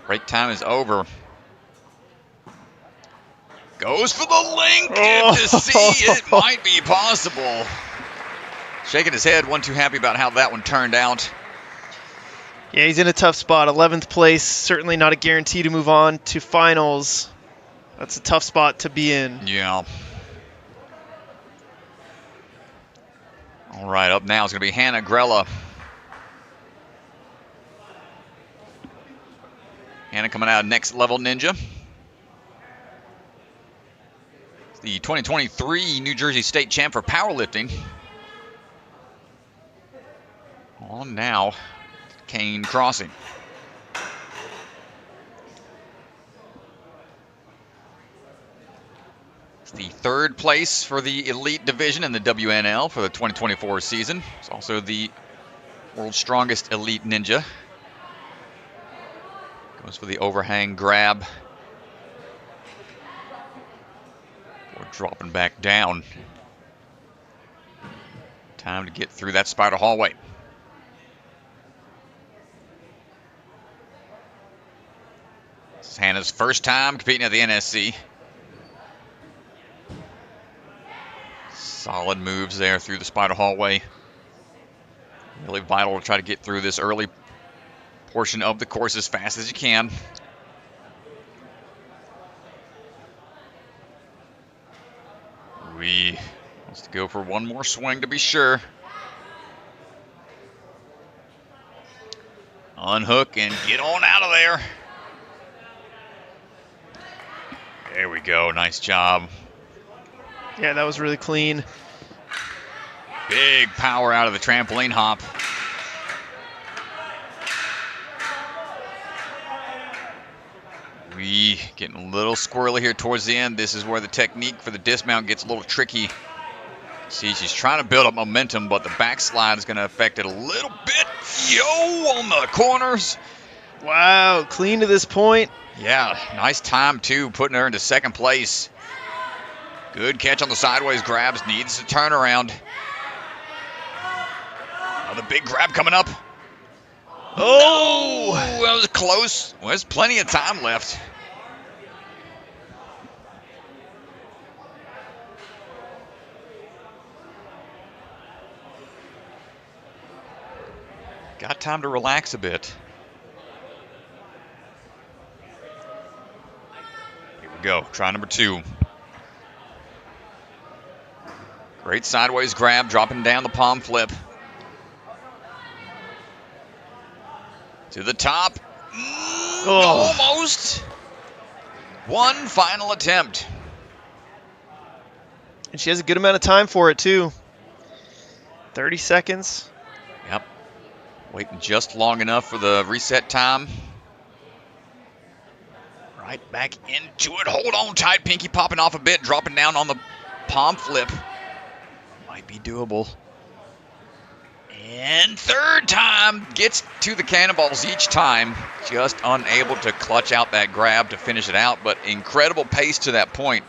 [SPEAKER 2] break time is over. Goes for the link to see it might be possible. Shaking his head, wasn't too happy about how that one turned out.
[SPEAKER 1] Yeah, he's in a tough spot. 11th place, certainly not a guarantee to move on to finals. That's a tough spot to be in.
[SPEAKER 2] Yeah. All right, up now is going to be Hannah Grella. Hannah coming out of Next Level Ninja. The 2023 New Jersey State Champ for powerlifting. On now, Kane Crossing. It's the third place for the elite division in the WNL for the 2024 season. It's also the world's strongest elite ninja. Goes for the overhang grab. We're dropping back down. Time to get through that spider hallway. This is Hannah's first time competing at the NSC. Solid moves there through the spider hallway. Really vital to try to get through this early portion of the course as fast as you can. Wants to go for one more swing to be sure. Unhook and get on out of there. There we go. Nice job.
[SPEAKER 1] Yeah, that was really clean.
[SPEAKER 2] Big power out of the trampoline hop. We getting a little squirrely here towards the end. This is where the technique for the dismount gets a little tricky. See, she's trying to build up momentum, but the backslide is going to affect it a little bit. Yo, on the corners.
[SPEAKER 1] Wow, clean to this point.
[SPEAKER 2] Yeah, nice time, too, putting her into second place. Good catch on the sideways grabs. Needs to turn around. Another big grab coming up.
[SPEAKER 1] Oh!
[SPEAKER 2] No, that was close. Well, there's plenty of time left. Got time to relax a bit. Here we go. Try number 2. Great sideways grab, dropping down the palm flip. To the top. Almost. One final attempt.
[SPEAKER 1] And she has a good amount of time for it, too. 30 seconds.
[SPEAKER 2] Yep. Waiting just long enough for the reset time. Right back into it. Hold on tight. Pinky popping off a bit. Dropping down on the palm flip. Might be doable. And third time. Gets to the cannonballs each time. Just unable to clutch out that grab to finish it out. But incredible pace to that point.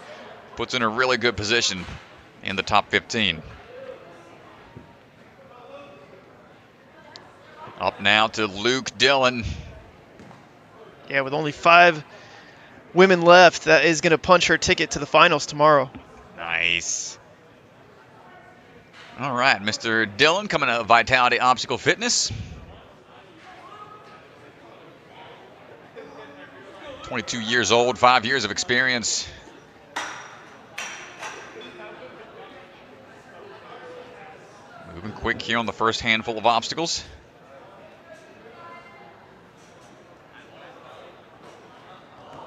[SPEAKER 2] Puts in a really good position in the top 15. Up now to Luke Dillon.
[SPEAKER 1] Yeah, with only 5 women left, that is going to punch her ticket to the finals tomorrow.
[SPEAKER 2] Nice. All right, Mr. Dillon coming out of Vitality Obstacle Fitness. 22 years old, 5 years of experience. Moving quick here on the first handful of obstacles.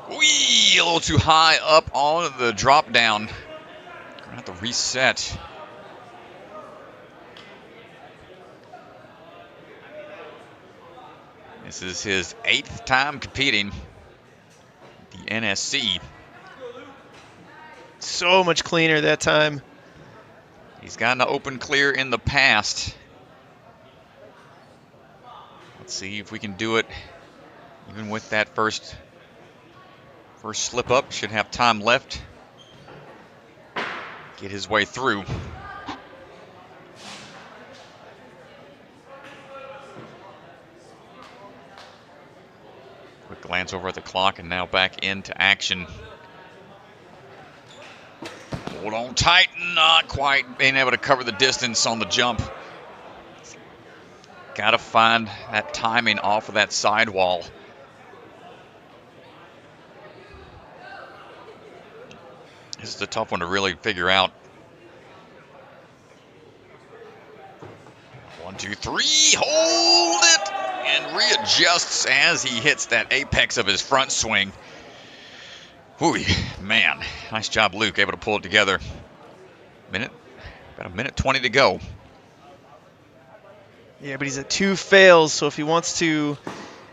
[SPEAKER 2] Whee! A little too high up on the drop down. Gonna have to reset. This is his 8th time competing the NSC.
[SPEAKER 1] So much cleaner that time.
[SPEAKER 2] He's gotten an open clear in the past. Let's see if we can do it even with that first slip up. Should have time left. Get his way through. Quick glance over at the clock and now back into action. Hold on tight, not quite being able to cover the distance on the jump. Got to find that timing off of that sidewall. This is a tough one to really figure out. 1, 2, 3, hold it, and readjusts as he hits that apex of his front swing. Ooh, man, nice job, Luke, able to pull it together. About a minute 20 to go.
[SPEAKER 1] Yeah, but he's at 2 fails, so if he wants to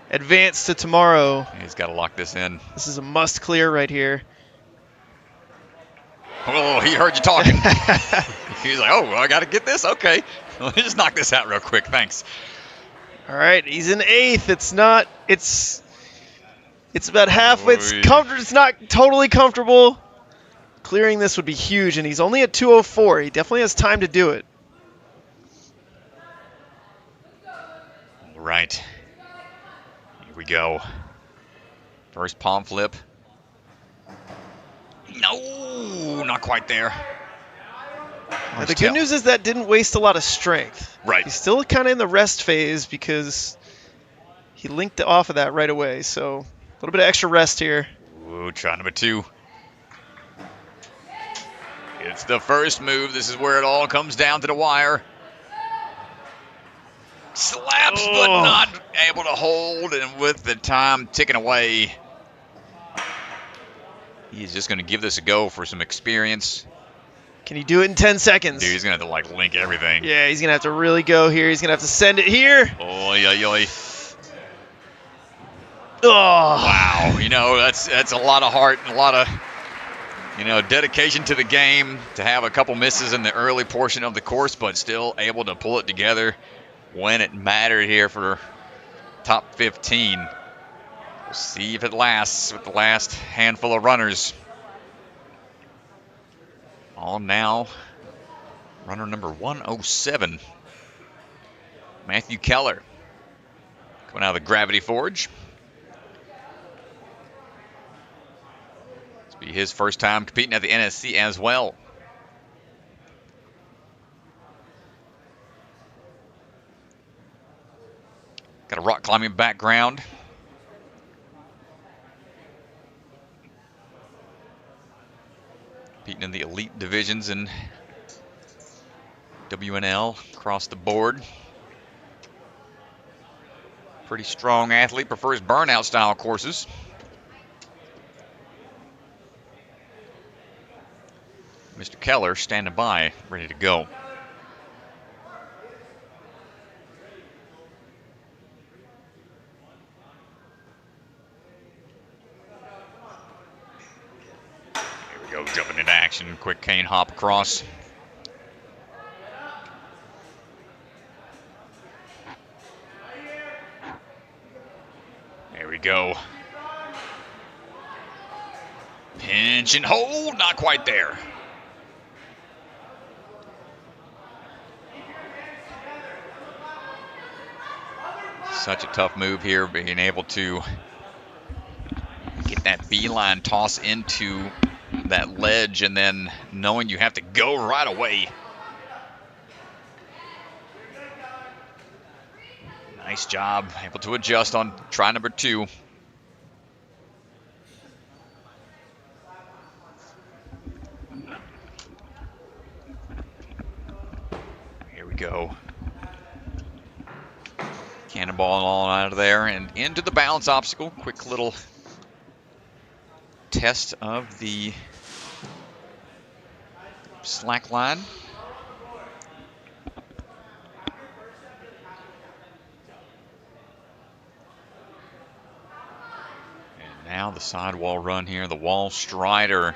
[SPEAKER 1] advance to tomorrow,
[SPEAKER 2] he's got to lock this in.
[SPEAKER 1] This is a must clear right here.
[SPEAKER 2] Oh, he heard you talking. He's like, oh, I got to get this? Okay. Let me just knock this out real quick. Thanks.
[SPEAKER 1] All right, he's in 8th. It's about halfway. It's not totally comfortable. Clearing this would be huge, and he's only at 2:04. He definitely has time to do it.
[SPEAKER 2] All right. Here we go. First palm flip. No, not quite there.
[SPEAKER 1] Now, the good news is that didn't waste a lot of strength.
[SPEAKER 2] Right.
[SPEAKER 1] He's still kind of in the rest phase because he linked off of that right away. So a little bit of extra rest here.
[SPEAKER 2] Ooh, try number 2. It's the first move. This is where it all comes down to the wire. Slaps, but not able to hold, and with the time ticking away, he's just going to give this a go for some experience.
[SPEAKER 1] Can he do it in 10 seconds?
[SPEAKER 2] Dude, he's going to have to, like, link everything.
[SPEAKER 1] Yeah, he's going to have to really go here. He's going to have to send it here.
[SPEAKER 2] Oy, oy, oy.
[SPEAKER 1] Oh.
[SPEAKER 2] Wow. You know, that's a lot of heart and a lot of, dedication to the game to have a couple misses in the early portion of the course, but still able to pull it together when it mattered here for top 15. We'll see if it lasts with the last handful of runners. On now, runner number 107, Matthew Keller, coming out of the Gravity Forge. This will be his first time competing at the NSC as well. Got a rock climbing background. Competing in the elite divisions in WNL across the board. Pretty strong athlete, prefers burnout style courses. Mr. Keller standing by, ready to go. Jumping into action, quick cane hop across. There we go. Pinch and hold, not quite there. Such a tough move here, being able to get that beeline toss into that ledge and then knowing you have to go right away. Nice job, able to adjust on try number 2. Here we go. Cannonball all out of there and into the balance obstacle. Quick little test of the slack line. And now the sidewall run here, the wall strider.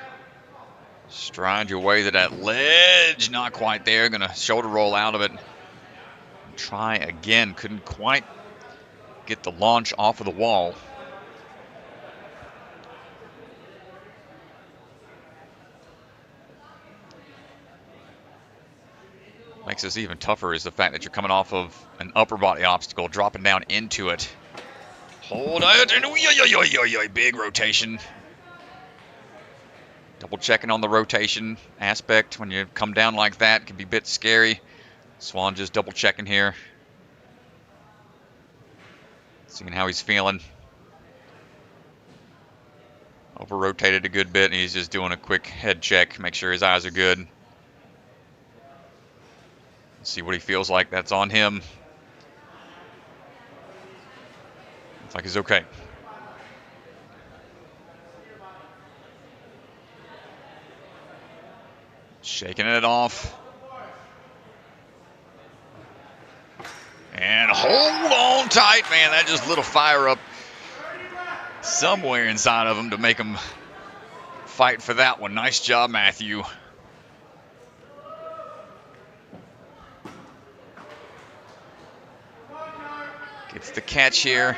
[SPEAKER 2] Stride your way to that ledge, not quite there, gonna shoulder roll out of it. Try again, couldn't quite get the launch off of the wall. Makes this even tougher is the fact that you're coming off of an upper body obstacle, dropping down into it. Hold it, big rotation. Double checking on the rotation aspect when you come down like that, it can be a bit scary. Swan just double checking here. Seeing how he's feeling. Over rotated a good bit and he's just doing a quick head check, make sure his eyes are good. See what he feels like, that's on him. Looks like he's okay. Shaking it off. And hold on tight, man. That just lit a fire up somewhere inside of him to make him fight for that one. Nice job, Matthew. Gets the catch here.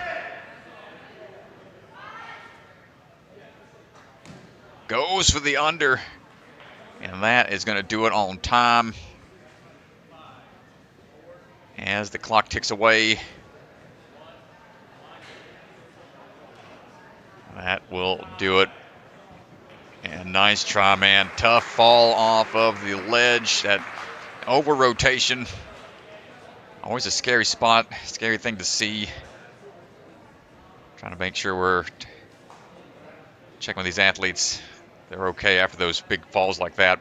[SPEAKER 2] Goes for the under. And that is going to do it on time. As the clock ticks away. That will do it. And nice try, man. Tough fall off of the ledge. That over rotation. Always a scary spot, scary thing to see. Trying to make sure we're checking with these athletes. They're okay after those big falls like that.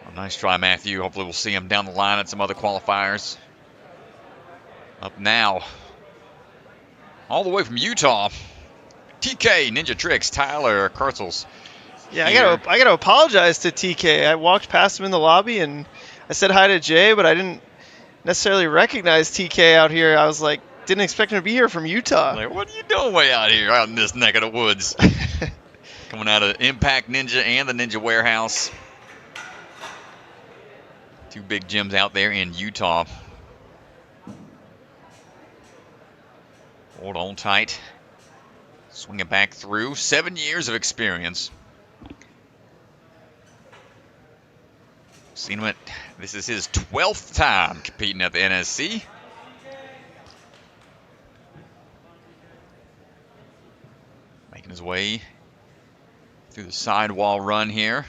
[SPEAKER 2] Well, nice try, Matthew. Hopefully we'll see him down the line at some other qualifiers. Up now, all the way from Utah, TK Ninja Tricks, Tyler Kurtzhals.
[SPEAKER 1] Yeah, I gotta apologize to TK. I walked past him in the lobby and I said hi to Jay, but I didn't necessarily recognize TK out here. I was like, didn't expect him to be here from Utah.
[SPEAKER 2] Like, what are you doing way out here, out in this neck of the woods? Coming out of Impact Ninja and the Ninja Warehouse. 2 big gyms out there in Utah. Hold on tight. Swing it back through. 7 years of experience. Seen him this is his 12th time competing at the NSC. Making his way through the sidewall run here.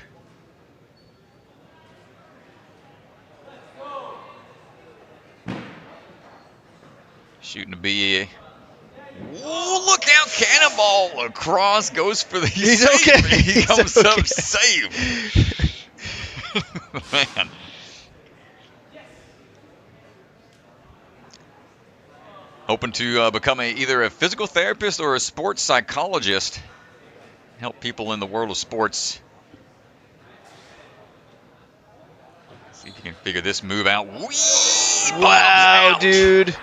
[SPEAKER 2] Shooting to be a... Whoa, look out, cannonball across, goes for the
[SPEAKER 1] He's
[SPEAKER 2] save.
[SPEAKER 1] okay.
[SPEAKER 2] He comes
[SPEAKER 1] okay.
[SPEAKER 2] up safe. Man. Hoping to become either a physical therapist or a sports psychologist. Help people in the world of sports. See if you can figure this move out. Whee!
[SPEAKER 1] Wow,
[SPEAKER 2] Out.
[SPEAKER 1] dude.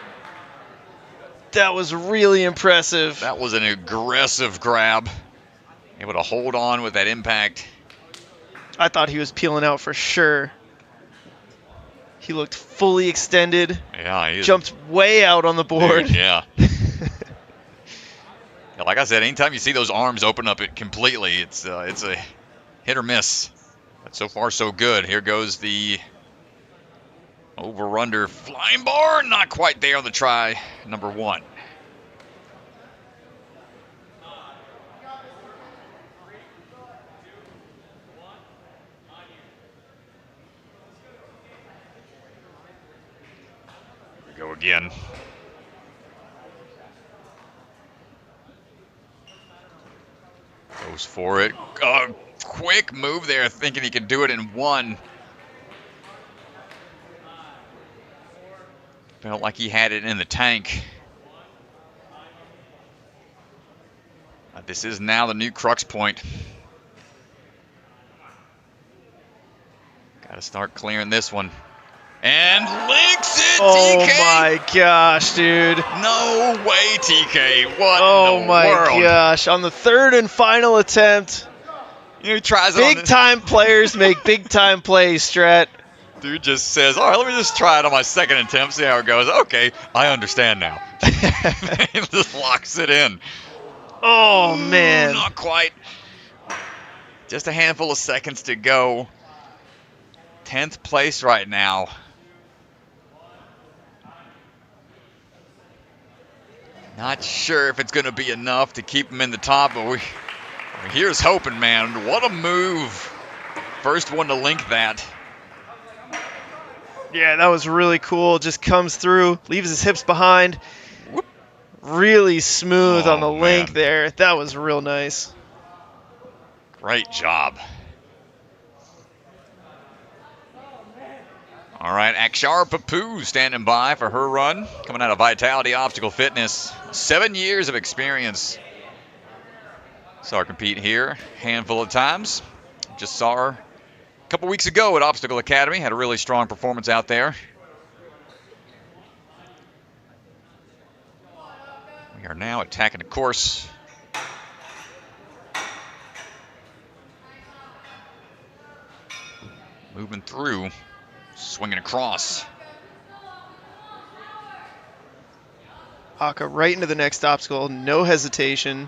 [SPEAKER 1] That was really impressive.
[SPEAKER 2] That was an aggressive grab. Able to hold on with that impact.
[SPEAKER 1] I thought he was peeling out for sure. He looked fully extended.
[SPEAKER 2] Yeah, he
[SPEAKER 1] jumped way out on the board.
[SPEAKER 2] Dude, yeah. Yeah. Like I said, anytime you see those arms open up it completely, it's a hit or miss. But so far, so good. Here goes the Over under flying bar, not quite there on the try number 1. Here we go again. Goes for it. Quick move there, thinking he could do it in 1. Felt like he had it in the tank. This is now the new crux point. Got to start clearing this one. And links it,
[SPEAKER 1] Oh
[SPEAKER 2] TK!
[SPEAKER 1] my gosh, dude.
[SPEAKER 2] No way, TK. What
[SPEAKER 1] Oh
[SPEAKER 2] in the
[SPEAKER 1] my
[SPEAKER 2] world?
[SPEAKER 1] gosh. On the 3rd and final attempt,
[SPEAKER 2] You know, he tries it
[SPEAKER 1] big
[SPEAKER 2] on the,
[SPEAKER 1] time players make big time plays, Strat.
[SPEAKER 2] Dude just says, all right, let me just try it on my 2nd attempt, see how it goes. Okay, I understand now. He just locks it in.
[SPEAKER 1] Oh, man.
[SPEAKER 2] Not quite. Just a handful of seconds to go. 10th place right now. Not sure if it's going to be enough to keep him in the top, but here's hoping, man. What a move. First one to link that.
[SPEAKER 1] Yeah, that was really cool. Just comes through, leaves his hips behind.
[SPEAKER 2] Whoop.
[SPEAKER 1] Really smooth on the link
[SPEAKER 2] man.
[SPEAKER 1] there. That was real nice.
[SPEAKER 2] Great job. All right, Akshara Pappu standing by for her run. Coming out of Vitality Obstacle Fitness. 7 years of experience. Saw her compete here a handful of times. Just saw her a couple weeks ago at Obstacle Academy. Had a really strong performance out there. We are now attacking the course. Moving through. Swinging across.
[SPEAKER 1] Aka right into the next obstacle. No hesitation.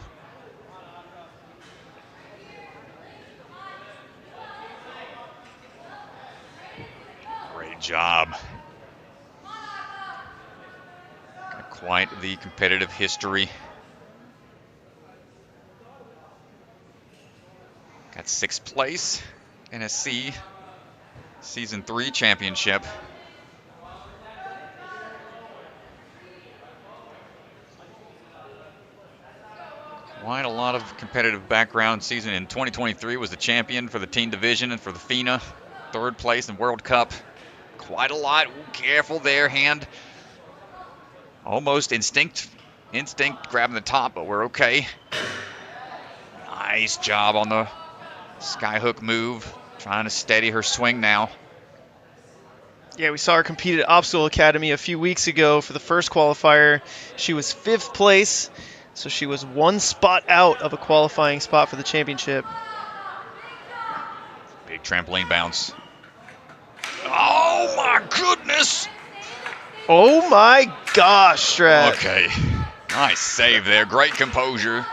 [SPEAKER 2] Great job. Got quite the competitive history. Got 6th place. NSC Season 3 championship. Quite a lot of competitive background. Season in 2023 was the champion for the teen division and for the FINA. 3rd place in World Cup. Quite a lot. Ooh, careful there, hand. Almost instinct grabbing the top, but we're okay. Nice job on the skyhook move. Trying to steady her swing now.
[SPEAKER 1] Yeah, we saw her compete at Obstacle Academy a few weeks ago for the first qualifier. She was 5th place, so she was 1 spot out of a qualifying spot for the championship.
[SPEAKER 2] Big trampoline bounce. Oh my goodness!
[SPEAKER 1] Oh my gosh, Strat.
[SPEAKER 2] Okay, nice save there. Great composure.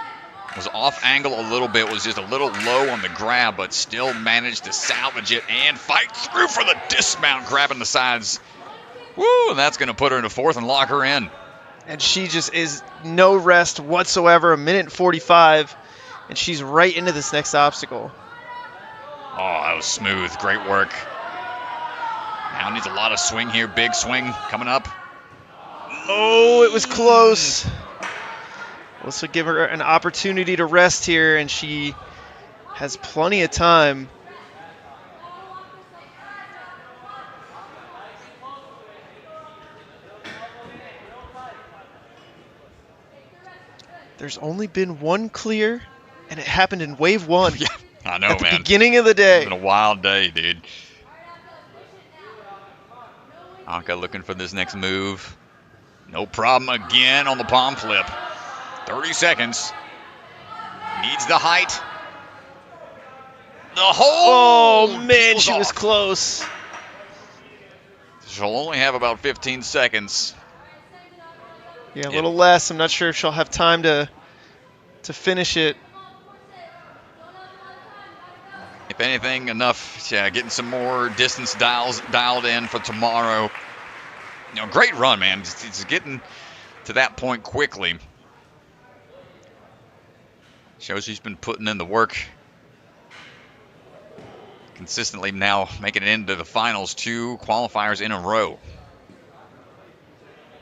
[SPEAKER 2] Was off angle a little bit, was just a little low on the grab, but still managed to salvage it and fight through for the dismount, grabbing the sides. Woo, and that's going to put her into 4th and lock her in.
[SPEAKER 1] And she just is no rest whatsoever, 1:45, and she's right into this next obstacle.
[SPEAKER 2] Oh, that was smooth. Great work. Now needs a lot of swing here. Big swing coming up.
[SPEAKER 1] Oh, it was close. This will give her an opportunity to rest here, and she has plenty of time. There's only been 1 clear, and it happened in wave 1.
[SPEAKER 2] Yeah, I know,
[SPEAKER 1] at the
[SPEAKER 2] man.
[SPEAKER 1] beginning of the day.
[SPEAKER 2] It's been a wild day, dude. Aka looking for this next move. No problem again on the palm flip. 30 seconds. Needs the height. The hole!
[SPEAKER 1] Oh, man,
[SPEAKER 2] Peels
[SPEAKER 1] she was
[SPEAKER 2] off.
[SPEAKER 1] close.
[SPEAKER 2] She'll only have about 15 seconds.
[SPEAKER 1] Yeah, a little less. I'm not sure if she'll have time to finish it.
[SPEAKER 2] If anything, enough. Yeah, getting some more distance dialed in for tomorrow. You know, great run, man. It's getting to that point quickly. Shows he's been putting in the work consistently, now making it into the finals, 2 qualifiers in a row.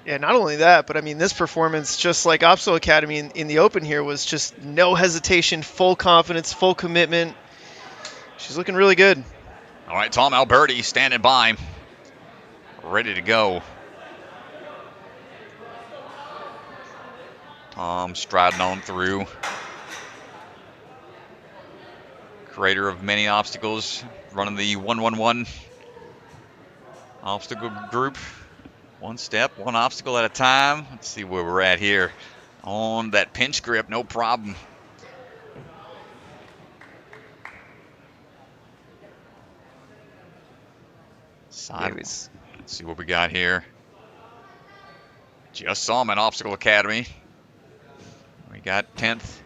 [SPEAKER 1] Yeah, not only that, but I mean, this performance, just like Opso Academy in the Open here, was just no hesitation, full confidence, full commitment. She's looking really good.
[SPEAKER 2] All right, Tom Alberti standing by, ready to go. Tom striding on through. Creator of many obstacles, running the 1-1-1 obstacle group. 1 step, 1 obstacle at a time. Let's see where we're at here. On that pinch grip, no problem. Sideways. Let's see what we got here. Just saw him at Obstacle Academy. We got 10th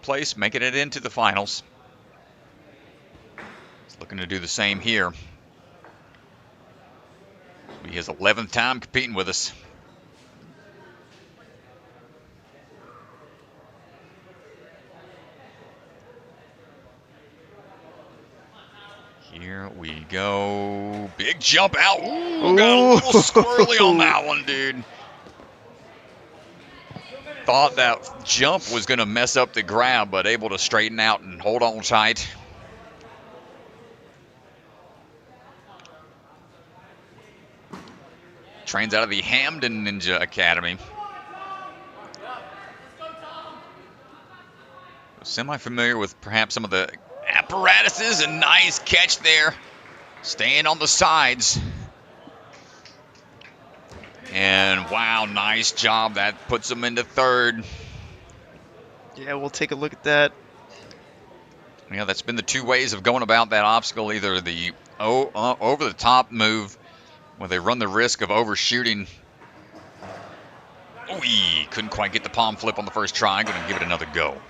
[SPEAKER 2] place, making it into the finals. He's looking to do the same here. It'll be his 11th time competing with us. Here we go. Big jump out. Ooh, got a little squirrely on that one, dude. Thought that jump was going to mess up the grab, but able to straighten out and hold on tight. Trains out of the Hamden Ninja Academy. Semi-familiar with perhaps some of the apparatuses, and nice catch there. Staying on the sides. And wow, nice job. That puts him into 3rd.
[SPEAKER 1] Yeah, we'll take a look at that.
[SPEAKER 2] Yeah, that's been the 2 ways of going about that obstacle. Either the over the top move, where they run the risk of overshooting. Oh, couldn't quite get the palm flip on the first try. Going to give it another go.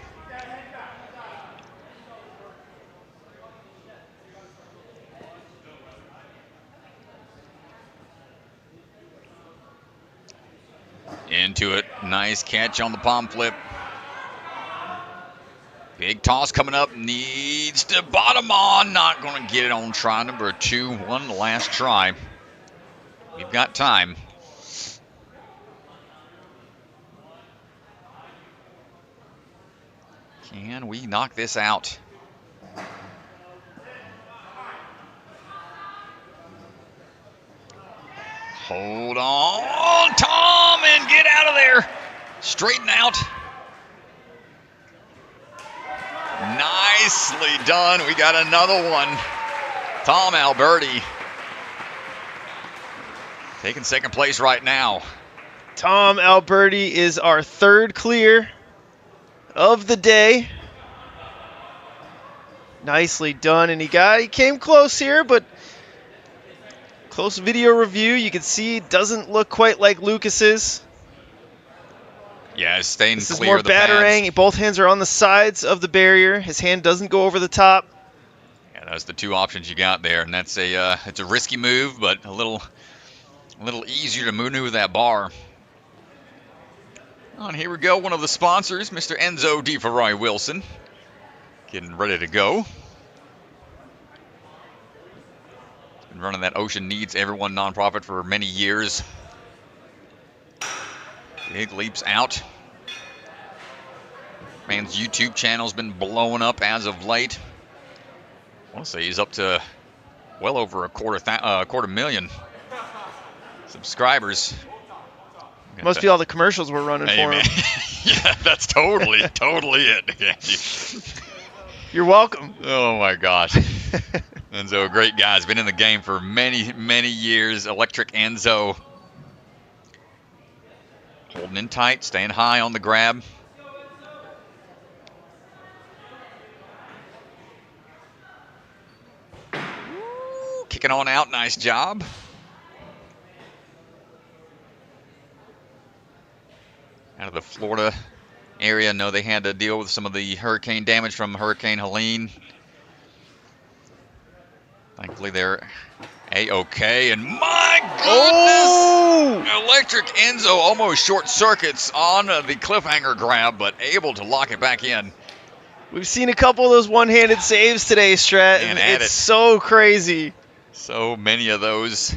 [SPEAKER 2] Into it. Nice catch on the palm flip. Big toss coming up. Needs to bottom on. Not going to get it on try number 2. 1 last try. We've got time. Can we knock this out? Hold on, Tom, and get out of there. Straighten out. Nicely done. We got another one. Tom Alberti taking 2nd place right now.
[SPEAKER 1] Tom Alberti is our 3rd clear of the day. Nicely done, and he came close here, but close video review, you can see it doesn't look quite like Lucas's.
[SPEAKER 2] Yeah, it's staying
[SPEAKER 1] this
[SPEAKER 2] clear.
[SPEAKER 1] This is more batarang. Both hands are on the sides of the barrier. His hand doesn't go over the top.
[SPEAKER 2] Yeah, that's the 2 options you got there, and that's it's a risky move, but a little easier to maneuver that bar. And here we go, one of the sponsors, Mr. Enzo DeFerrari Wilson, getting ready to go. Been running that Ocean Needs Everyone nonprofit for many years. Big leaps out. Man's YouTube channel's been blowing up as of late. I want to say he's up to well over a quarter million subscribers.
[SPEAKER 1] Must be all the commercials we're running for him.
[SPEAKER 2] Yeah, that's totally it.
[SPEAKER 1] You're welcome.
[SPEAKER 2] Oh my gosh. Enzo, great guy. Has been in the game for many, many years. Electric Enzo. Holding in tight, staying high on the grab. Ooh, kicking on out, nice job. Out of the Florida area, know they had to deal with some of the hurricane damage from Hurricane Helene. Thankfully, they're A-OK, and my goodness!
[SPEAKER 1] Oh!
[SPEAKER 2] Electric Enzo almost short circuits on the cliffhanger grab, but able to lock it back in.
[SPEAKER 1] We've seen a couple of those one-handed saves today, Strat,
[SPEAKER 2] Man,
[SPEAKER 1] and it's so crazy.
[SPEAKER 2] So many of those.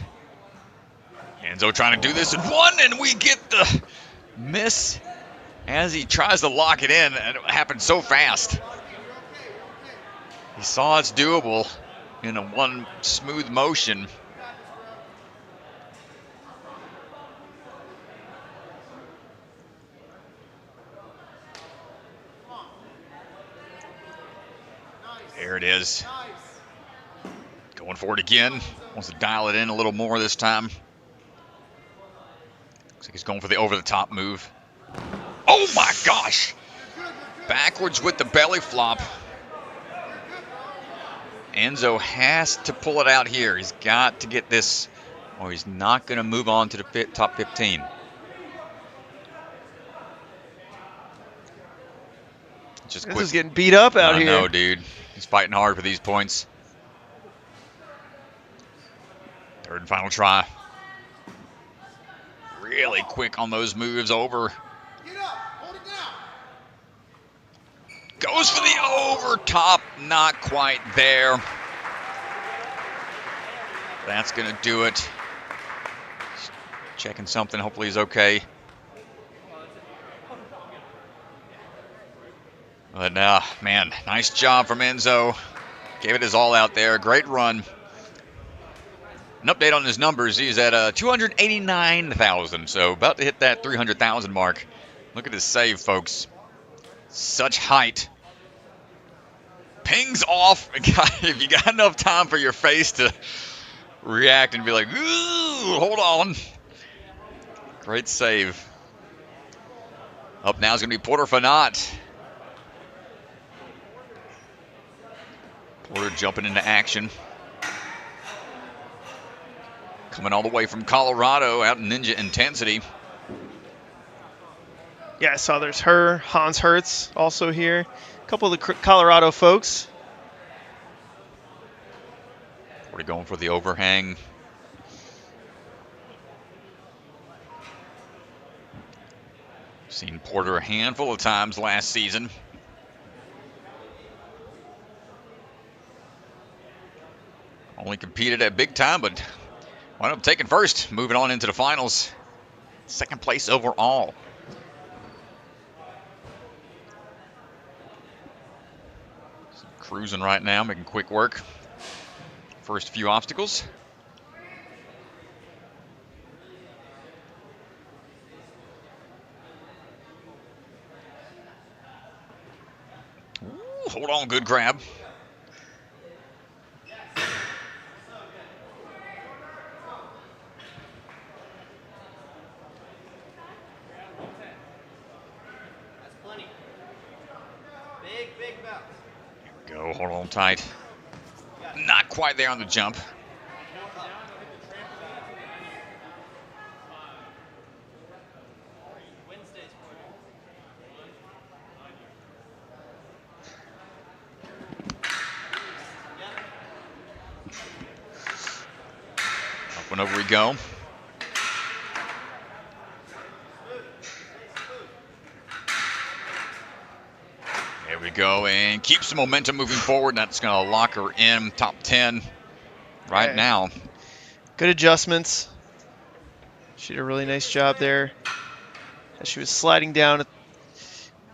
[SPEAKER 2] Enzo trying to do this in one, and we get the miss as he tries to lock it in, and it happened so fast. He saw it's doable in a one smooth motion. There it is. Going for it again. Wants to dial it in a little more this time. Looks like he's going for the over-the-top move. Oh my gosh! Backwards with the belly flop. Enzo has to pull it out here. He's got to get this, or he's not going to move on to the top 15. Just
[SPEAKER 1] This is getting beat up out here.
[SPEAKER 2] I know, dude. He's fighting hard for these points. Third and final try. Really quick on those moves over. Goes for the over top, not quite there. That's going to do it. Checking something, hopefully he's okay. But man, nice job from Enzo. Gave it his all out there, great run. An update on his numbers, he's at 289,000, so about to hit that 300,000 mark. Look at his save, folks. Such height. Pings off. If you got enough time for your face to react and be like, ooh, hold on. Great save. Up now is going to be Porter Fanat. Porter jumping into action. Coming all the way from Colorado out in Ninja Intensity.
[SPEAKER 1] Yeah, I saw there's her, Hans Hertz also here. A couple of the Colorado folks.
[SPEAKER 2] We're going for the overhang. Seen Porter a handful of times last season. Only competed at big time, but wound up taking first, moving on into the finals. Second place overall. Cruising right now, making quick work. First few obstacles. Ooh, hold on, good grab. Go, hold on tight. Not quite there on the jump. Up and over we go. There we go, and keeps the momentum moving forward. That's going to lock her in top 10 right now.
[SPEAKER 1] Good adjustments. She did a really nice job there as she was sliding down,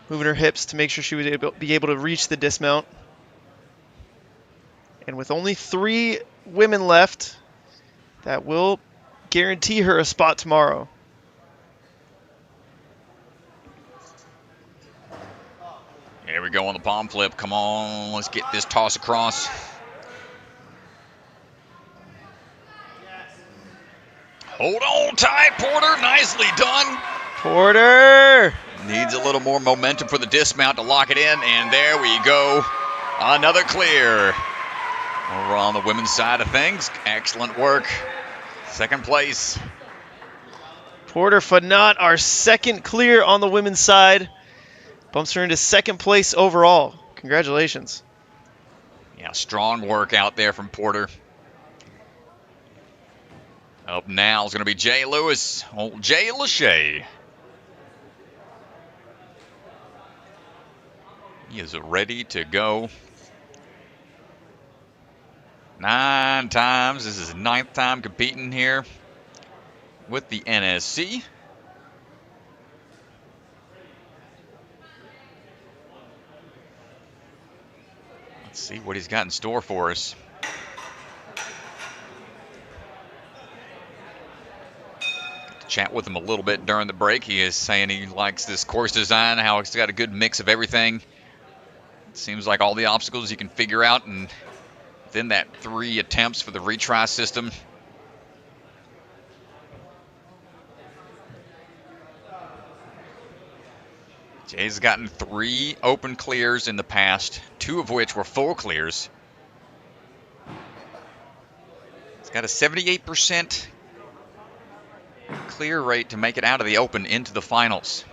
[SPEAKER 1] moving her hips to make sure she would be able to reach the dismount. And with only 3 women left, that will guarantee her a spot tomorrow.
[SPEAKER 2] Here we go on the palm flip. Come on, let's get this toss across. Hold on tight, Porter. Nicely done.
[SPEAKER 1] Porter!
[SPEAKER 2] Needs a little more momentum for the dismount to lock it in, and there we go. Another clear. Over on the women's side of things. Excellent work. Second place.
[SPEAKER 1] Porter Fanat, our second clear on the women's side. Bumps her into second place overall. Congratulations.
[SPEAKER 2] Yeah, strong work out there from Porter. Up now is going to be Jay Lewis. Old Jay Lachey. He is ready to go. 9 times. This is his 9th time competing here with the NSC. Let's see what he's got in store for us. Chat with him a little bit during the break. He is saying he likes this course design, how it's got a good mix of everything. It seems like all the obstacles you can figure out, and then that 3 attempts for the retry system. Jay's gotten 3 open clears in the past, 2 of which were full clears. He's got a 78% clear rate to make it out of the open into the finals.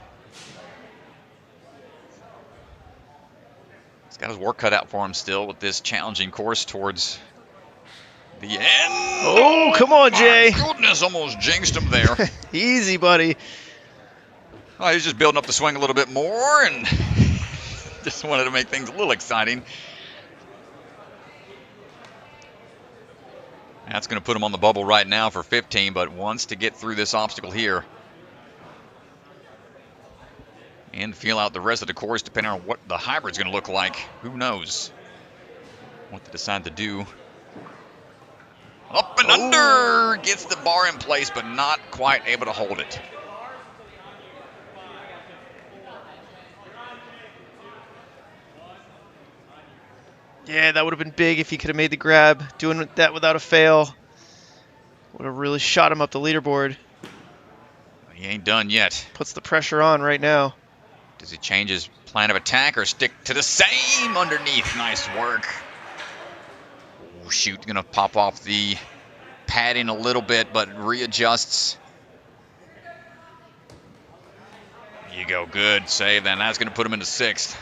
[SPEAKER 2] He's got his work cut out for him still with this challenging course towards the end.
[SPEAKER 1] Oh, come on, Jay.
[SPEAKER 2] My goodness, almost jinxed him there.
[SPEAKER 1] Easy, buddy.
[SPEAKER 2] Oh, he's just building up the swing a little bit more and just wanted to make things a little exciting. That's going to put him on the bubble right now for 15, but wants to get through this obstacle here and feel out the rest of the course depending on what the hybrid's going to look like. Who knows what they decide to do. Up and under, gets the bar in place, but not quite able to hold it.
[SPEAKER 1] Yeah, that would have been big if he could have made the grab. Doing that without a fail would have really shot him up the leaderboard.
[SPEAKER 2] He ain't done yet.
[SPEAKER 1] Puts the pressure on right now.
[SPEAKER 2] Does he change his plan of attack or stick to the same underneath? Nice work. Oh, shoot, gonna pop off the padding a little bit, but readjusts. There you go, good save then. That's gonna put him into 6th.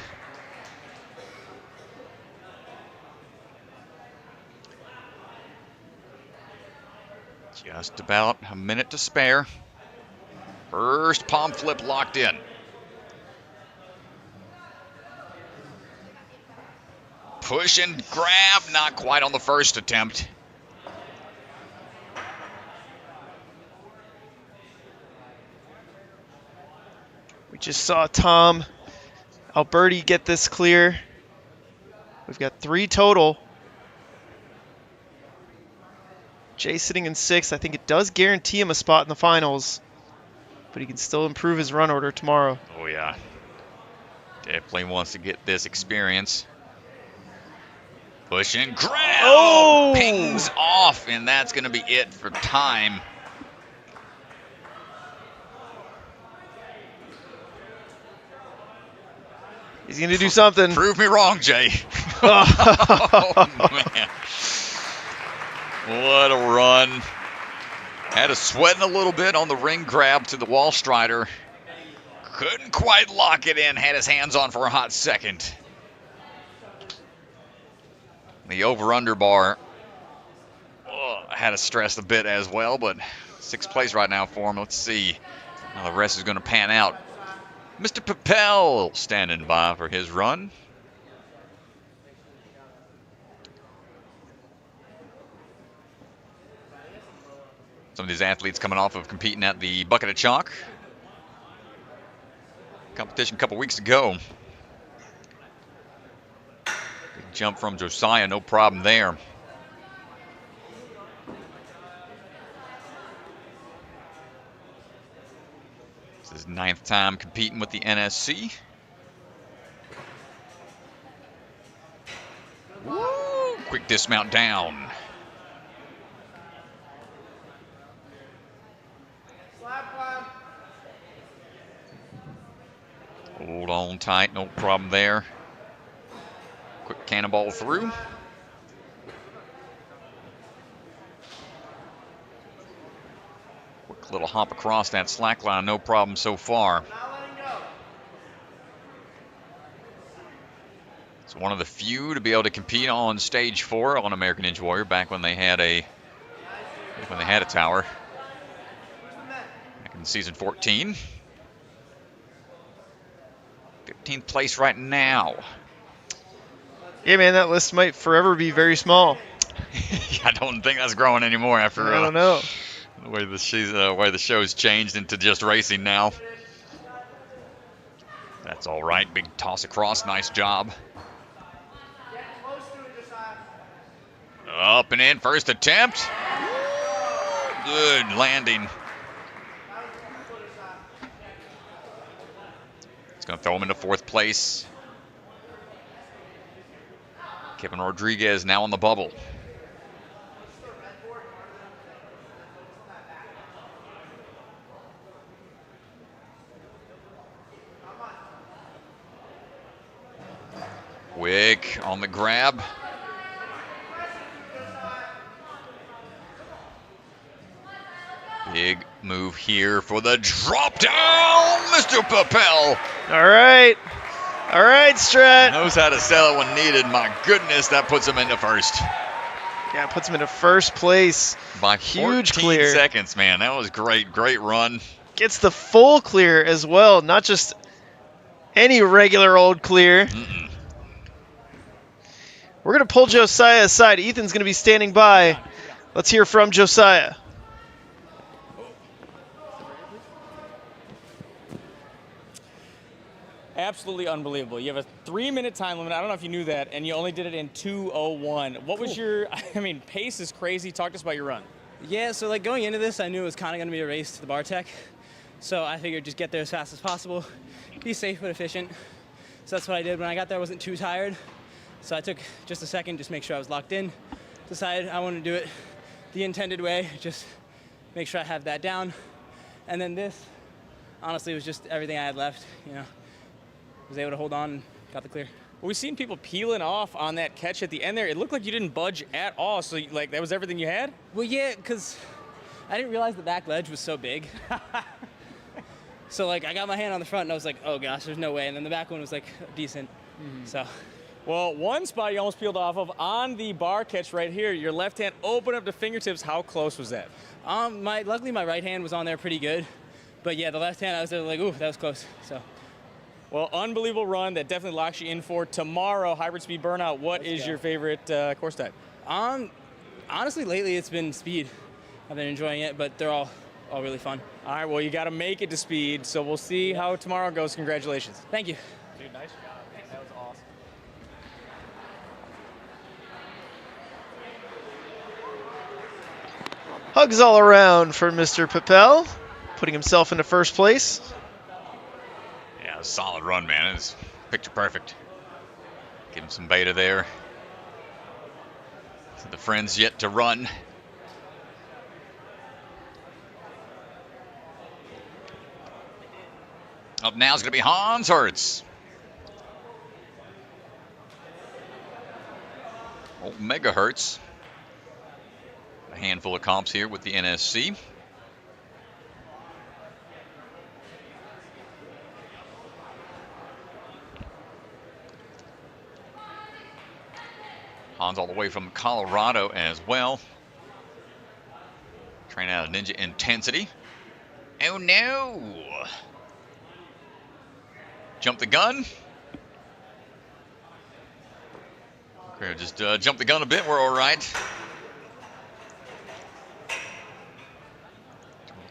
[SPEAKER 2] Just about a minute to spare. First palm flip locked in. Push and grab, not quite on the first attempt.
[SPEAKER 1] We just saw Tom Alberti get this clear. We've got 3 total. Jay sitting in 6th. I think it does guarantee him a spot in the finals, but he can still improve his run order tomorrow.
[SPEAKER 2] Oh, yeah. Definitely wants to get this experience. Push and grab.
[SPEAKER 1] Oh!
[SPEAKER 2] Pings off, and that's going to be it for time.
[SPEAKER 1] He's going to do something.
[SPEAKER 2] Prove me wrong, Jay. Oh, man. What a run. Had us sweating a little bit on the ring grab to the wall strider. Couldn't quite lock it in. Had his hands on for a hot second. The over-under bar had us stressed a bit as well, but 6th place right now for him. Let's see how the rest is going to pan out. Mr. Pippel standing by for his run. Some of these athletes coming off of competing at the Bucket of Chalk competition a couple weeks ago. Big jump from Josiah, no problem there. This is his 9th time competing with the NSC. Woo! Quick dismount down. Hold on tight, no problem there. Quick cannonball through. Quick little hop across that slack line, no problem so far. It's one of the few to be able to compete on stage 4 on American Ninja Warrior back when they had a tower. season 14. 15th place right now.
[SPEAKER 1] Yeah, man, that list might forever be very small.
[SPEAKER 2] I don't think that's growing anymore after
[SPEAKER 1] I don't know.
[SPEAKER 2] the way the show's changed into just racing now. That's all right. Big toss across. Nice job. Up and in. First attempt. Good landing. It's going to throw him into 4th place. Kevin Rodriguez now on the bubble. Quick on the grab. Big move here for the drop down, Mr. Pippel.
[SPEAKER 1] All right. All right, Strat.
[SPEAKER 2] Knows how to sell it when needed. My goodness, that puts him into first.
[SPEAKER 1] Yeah, puts him into first place.
[SPEAKER 2] By
[SPEAKER 1] Huge
[SPEAKER 2] 14
[SPEAKER 1] clear.
[SPEAKER 2] seconds, man. That was great. Great run.
[SPEAKER 1] Gets the full clear as well, not just any regular old clear. We're going to pull Josiah aside. Ethan's going to be standing by. Let's hear from Josiah.
[SPEAKER 6] Absolutely unbelievable. You have a 3-minute time limit. I don't know if you knew that, and you only did it in 2:01. What was your, I mean, pace is crazy. Talk to us about your run.
[SPEAKER 10] Yeah, so like going into this, I knew it was kind of going to be a race to the bar tech. So I figured just get there as fast as possible, be safe but efficient. So that's what I did. When I got there, I wasn't too tired. So I took just a second, just make sure I was locked in. Decided I wanted to do it the intended way, just make sure I have that down. And then this, honestly, was just everything I had left, you know. Was able to hold on and got the clear.
[SPEAKER 6] Well, we've seen people peeling off on that catch at the end there. It looked like you didn't budge at all. So, like, that was everything you had?
[SPEAKER 10] Well, yeah, because I didn't realize the back ledge was so big. So, like, I got my hand on the front, and I was like, oh, gosh, there's no way. And then the back one was, like, decent. So,
[SPEAKER 6] well, one spot you almost peeled off of on the bar catch right here. Your left hand opened up to fingertips. How close was that?
[SPEAKER 10] Luckily, my right hand was on there pretty good. But, yeah, the left hand, I was like, ooh, that was close. So.
[SPEAKER 6] Well, unbelievable run. That definitely locks you in for tomorrow. Hybrid Speed Burnout, what is your favorite course type?
[SPEAKER 10] Honestly, lately it's been speed. I've been enjoying it, but they're all really fun.
[SPEAKER 6] All right, well, you got to make it to speed, so we'll see how tomorrow goes. Congratulations.
[SPEAKER 10] Thank you.
[SPEAKER 6] Dude, nice job. That was awesome.
[SPEAKER 1] Hugs all around for Mr. Pippel, putting himself into first place.
[SPEAKER 2] Yeah, solid run, man. It's picture perfect. Give him some beta there. So the friends yet to run. Up now is going to be Hans Hertz. Old megahertz. A handful of comps here with the NSC. Hans all the way from Colorado as well. Training out of Ninja Intensity. Oh no! Jump the gun. Okay, just jump the gun a bit. We're all right.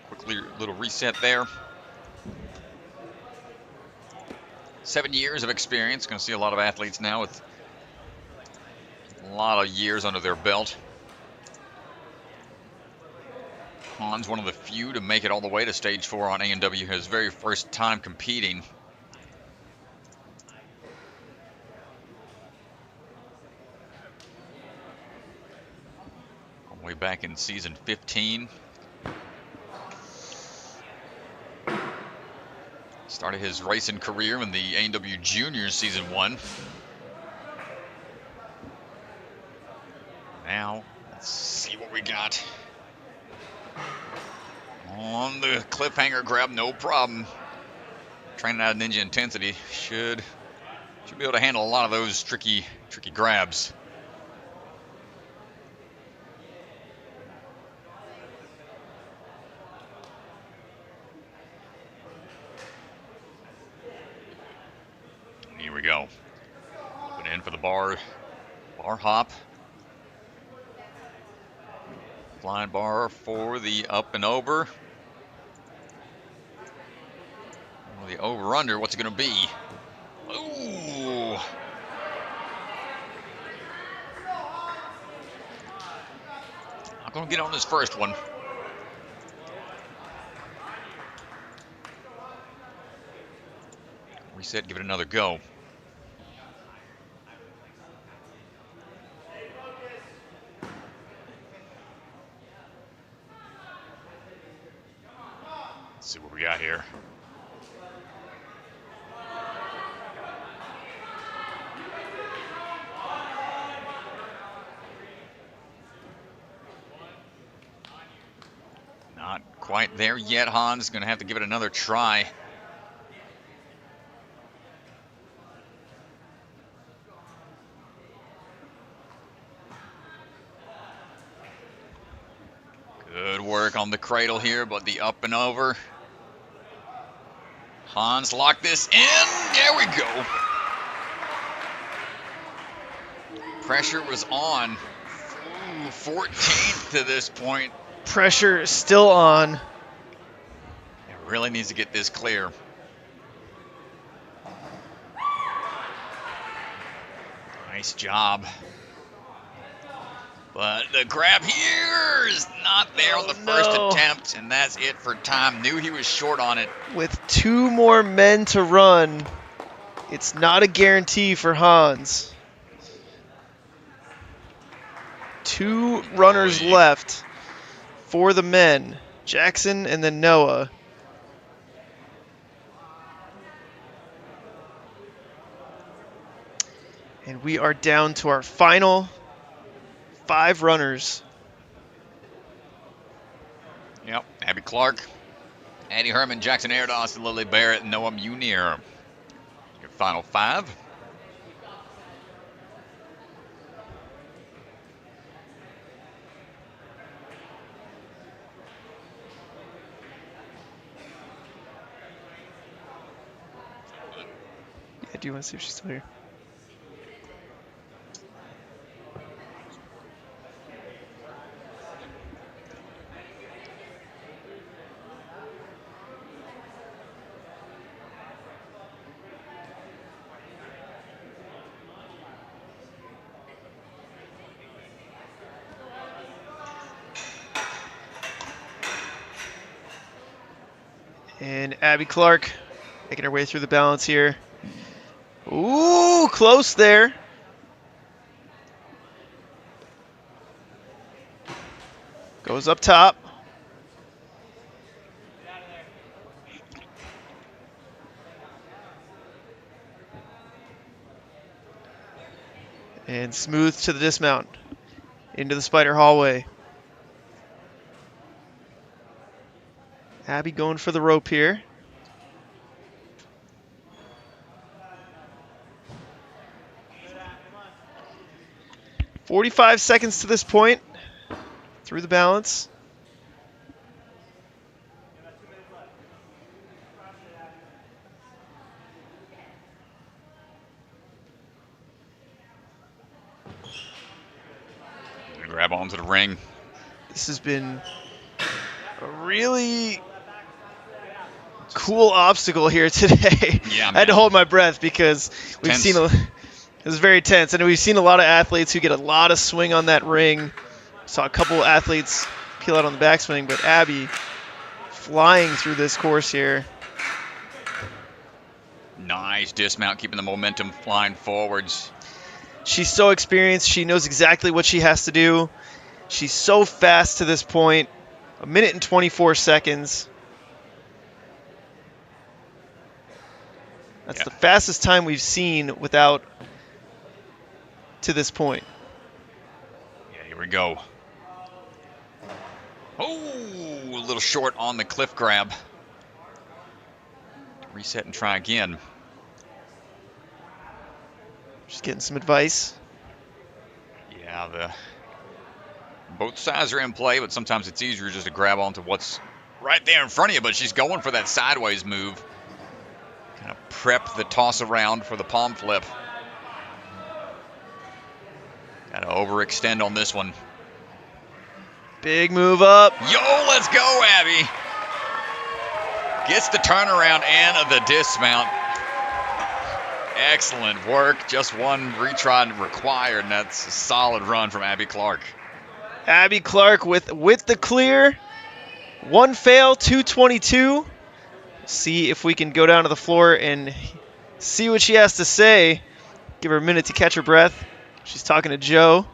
[SPEAKER 2] Quickly, little reset there. 7 years of experience. Going to see a lot of athletes now with a lot of years under their belt. Hans, one of the few to make it all the way to stage 4 on A&W, his very first time competing. All the way back in season 15. Started his racing career in the A&W Juniors season 1. Now, let's see what we got. On the cliffhanger grab, no problem. Training out of Ninja Intensity should be able to handle a lot of those tricky grabs. for the bar hop. Flying bar for the up and over. Well, the over-under, what's it going to be? Ooh. I'm going to get on this first one. Reset, give it another go. Let's see what we got here. Not quite there yet. Hans going to have to give it another try. Good work on the cradle here, but the up and over. Hans locked this in. There we go. Pressure was on. Ooh, 14th to this point.
[SPEAKER 1] Pressure still on.
[SPEAKER 2] It really needs to get this clear. Nice job. But the grab here is not there on the first attempt, and that's it for time. Knew he was short on it.
[SPEAKER 1] With 2 more men to run, it's not a guarantee for Hans. 2 runners left for the men, Jackson and then Noah. And we are down to our final 5 runners.
[SPEAKER 2] Yep, Abby Clark, Addy Herman, Jackson Erdos, Lily Barrett, and Noah Munier. Your final 5.
[SPEAKER 1] Yeah, do you want to see if she's still here? And Abby Clark making her way through the balance here. Ooh, close there. Goes up top. And smooth to the dismount. Into the spider hallway. Abby going for the rope here. "45 seconds to this point. Through the balance.
[SPEAKER 2] Grab onto the ring.
[SPEAKER 1] This has been a really cool obstacle here today.
[SPEAKER 2] Yeah,
[SPEAKER 1] I had to hold my breath because we've
[SPEAKER 2] Tense.
[SPEAKER 1] seen it was very tense, and we've seen a lot of athletes who get a lot of swing on that ring. Saw a couple athletes peel out on the backswing, but Abby flying through this course here.
[SPEAKER 2] Nice dismount, keeping the momentum flying forwards.
[SPEAKER 1] She's so experienced. She knows exactly what she has to do. She's so fast to this point. 1 minute and 24 seconds. That's the fastest time we've seen without to this point.
[SPEAKER 2] Yeah, here we go. Oh, a little short on the cliff grab. Reset and try again.
[SPEAKER 1] Just getting some advice.
[SPEAKER 2] Yeah, both sides are in play, but sometimes it's easier just to grab onto what's right there in front of you, but she's going for that sideways move. Kind of prep the toss around for the palm flip. overextend on this one.
[SPEAKER 1] Big move up.
[SPEAKER 2] Yo, let's go, Abby. Gets the turnaround and the dismount. Excellent work. Just one retry required, and that's a solid run from Abby Clark.
[SPEAKER 1] Abby Clark with the clear. One fail, 222. See if we can go down to the floor and see what she has to say. Give her a minute to catch her breath. She's talking to Joe.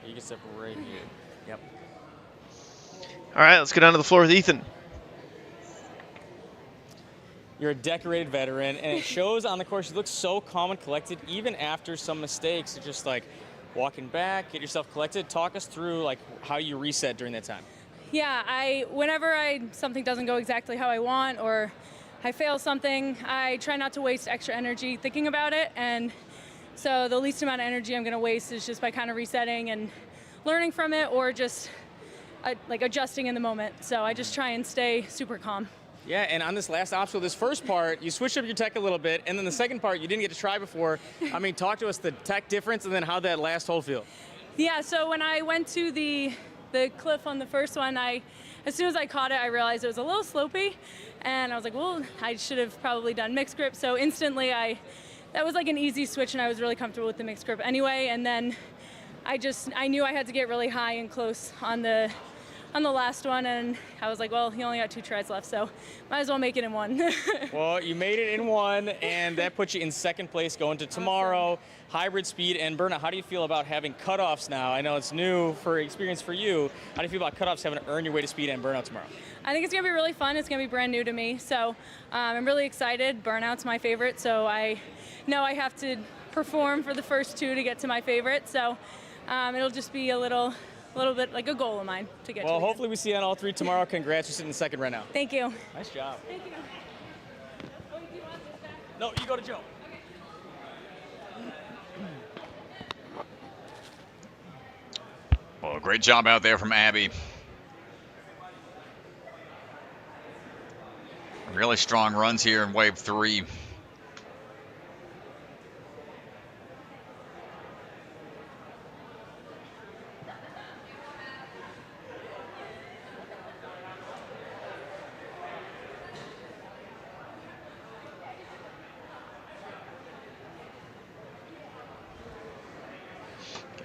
[SPEAKER 6] You can step right here. Yep.
[SPEAKER 1] All right, let's go down to the floor with Ethan.
[SPEAKER 6] You're a decorated veteran, and it shows on the course. You look so calm and collected, even after some mistakes. It's just like walking back, get yourself collected. Talk us through like how you reset during that time.
[SPEAKER 11] Yeah, whenever something doesn't go exactly how I want or I fail something, I try not to waste extra energy thinking about it. And so the least amount of energy I'm going to waste is just by kind of resetting and learning from it, or just like adjusting in the moment. So I just try and stay super calm.
[SPEAKER 6] Yeah, and on this last obstacle, this first part, you switched up your tech a little bit, and then the second part you didn't get to try before. I mean, talk to us the tech difference and then how that last hole feel.
[SPEAKER 11] Yeah, so when I went to the cliff on the first one, as soon as I caught it, I realized it was a little slopey, and I was like, well, I should have probably done mixed grip. So instantly that was like an easy switch, and I was really comfortable with the mixed grip anyway. And then I knew I had to get really high and close on the last one, and I was like, well, you only got 2 tries left, so might as well make it in one.
[SPEAKER 6] Well, you made it in one, and that puts you in second place going to tomorrow. Awesome. Hybrid speed and burnout. How do you feel about having cutoffs now? I know it's new for experience for you. How do you feel about cutoffs, having to earn your way to speed and burnout tomorrow?
[SPEAKER 11] I think it's going to be really fun. It's going to be brand new to me, so I'm really excited. Burnout's my favorite, so I know I have to perform for the first 2 to get to my favorite, so it'll just be a little bit like a goal of mine to get to.
[SPEAKER 6] Well, hopefully we see you on all 3 tomorrow. Congrats, you're sitting in second right now.
[SPEAKER 11] Thank you.
[SPEAKER 6] Nice job.
[SPEAKER 11] Thank you. Oh, do you want this back?
[SPEAKER 6] No, you go to Joe.
[SPEAKER 2] Well, great job out there from Abby. Really strong runs here in wave 3.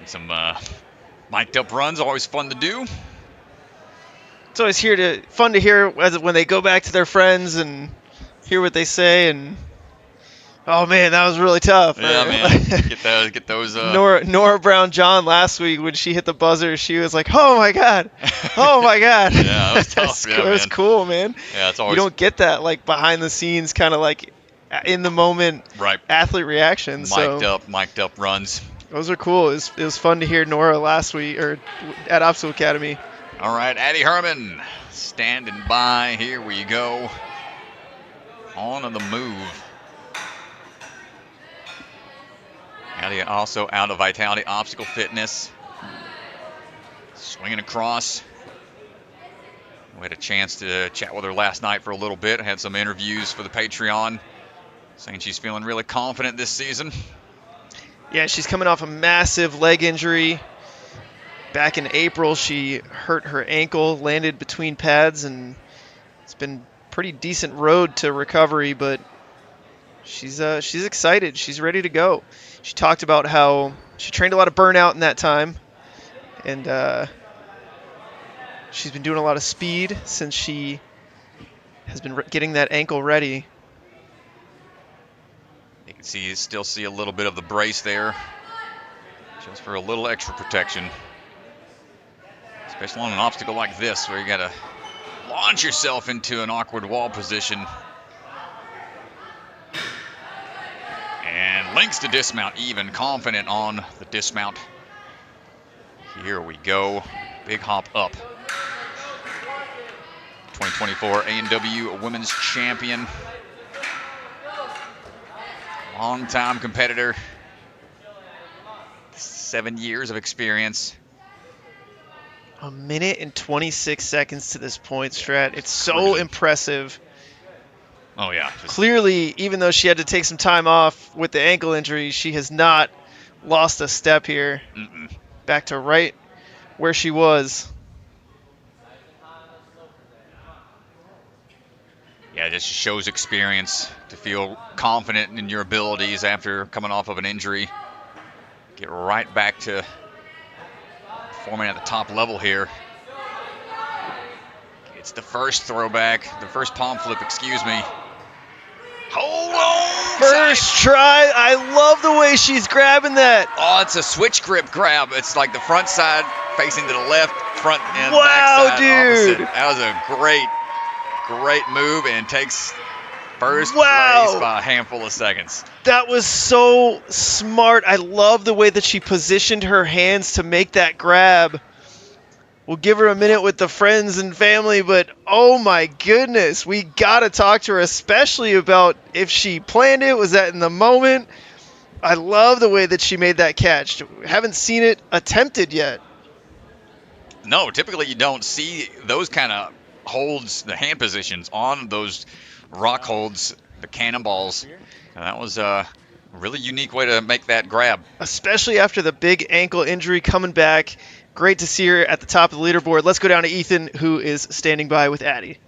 [SPEAKER 2] Some mic'd up runs, always fun to do.
[SPEAKER 1] It's always fun to hear when they go back to their friends and hear what they say. And oh man, that was really tough.
[SPEAKER 2] Yeah, man, get those.
[SPEAKER 1] Nora Brown-John last week, when she hit the buzzer, she was like, "Oh my god, oh my god."
[SPEAKER 2] Yeah, that was tough.
[SPEAKER 1] It was cool, man.
[SPEAKER 2] Yeah, it's always.
[SPEAKER 1] You don't get that like behind the scenes, kind of like in the moment,
[SPEAKER 2] right?
[SPEAKER 1] Athlete reactions.
[SPEAKER 2] Mic'd up runs.
[SPEAKER 1] Those are cool. It was fun to hear Nora last week or at Obstacle Academy.
[SPEAKER 2] All right, Addy Herman standing by. Here we go. On the move. Addy also out of Vitality Obstacle Fitness. Swinging across. We had a chance to chat with her last night for a little bit. Had some interviews for the Patreon, saying she's feeling really confident this season.
[SPEAKER 1] Yeah, she's coming off a massive leg injury. Back in April, she hurt her ankle, landed between pads, and it's been pretty decent road to recovery, but she's excited. She's ready to go. She talked about how she trained a lot of burnout in that time, and she's been doing a lot of speed since she has been getting that ankle ready.
[SPEAKER 2] You can still see a little bit of the brace there, just for a little extra protection. Especially on an obstacle like this, where you got to launch yourself into an awkward wall position. And links to dismount even, confident on the dismount. Here we go, big hop up. 2024 A&W Women's Champion. Long-time competitor. 7 years of experience.
[SPEAKER 1] A minute and 26 seconds to this point, Strat. It's so impressive.
[SPEAKER 2] Oh, yeah.
[SPEAKER 1] Clearly, even though she had to take some time off with the ankle injury, she has not lost a step here. Back to right where she was.
[SPEAKER 2] Yeah, it just shows experience to feel confident in your abilities after coming off of an injury. Get right back to performing at the top level here. It's the first throwback, the first palm flip, excuse me. Hold on!
[SPEAKER 1] First try. I love the way she's grabbing that.
[SPEAKER 2] Oh, it's a switch grip grab. It's like the front side facing to the left, front and
[SPEAKER 1] wow,
[SPEAKER 2] back side
[SPEAKER 1] dude.
[SPEAKER 2] opposite. That was a great move and takes first place by a handful of seconds.
[SPEAKER 1] That was so smart. I love the way that she positioned her hands to make that grab. We'll give her a minute with the friends and family, but oh my goodness, we got to talk to her, especially about if she planned it, was that in the moment? I love the way that she made that catch. Haven't seen it attempted yet.
[SPEAKER 2] No, typically you don't see those kind of holds, the hand positions on those rock holds, the cannonballs. And that was a really unique way to make that grab.
[SPEAKER 1] Especially after the big ankle injury coming back. Great to see her at the top of the leaderboard. Let's go down to Ethan, who is standing by with Addy.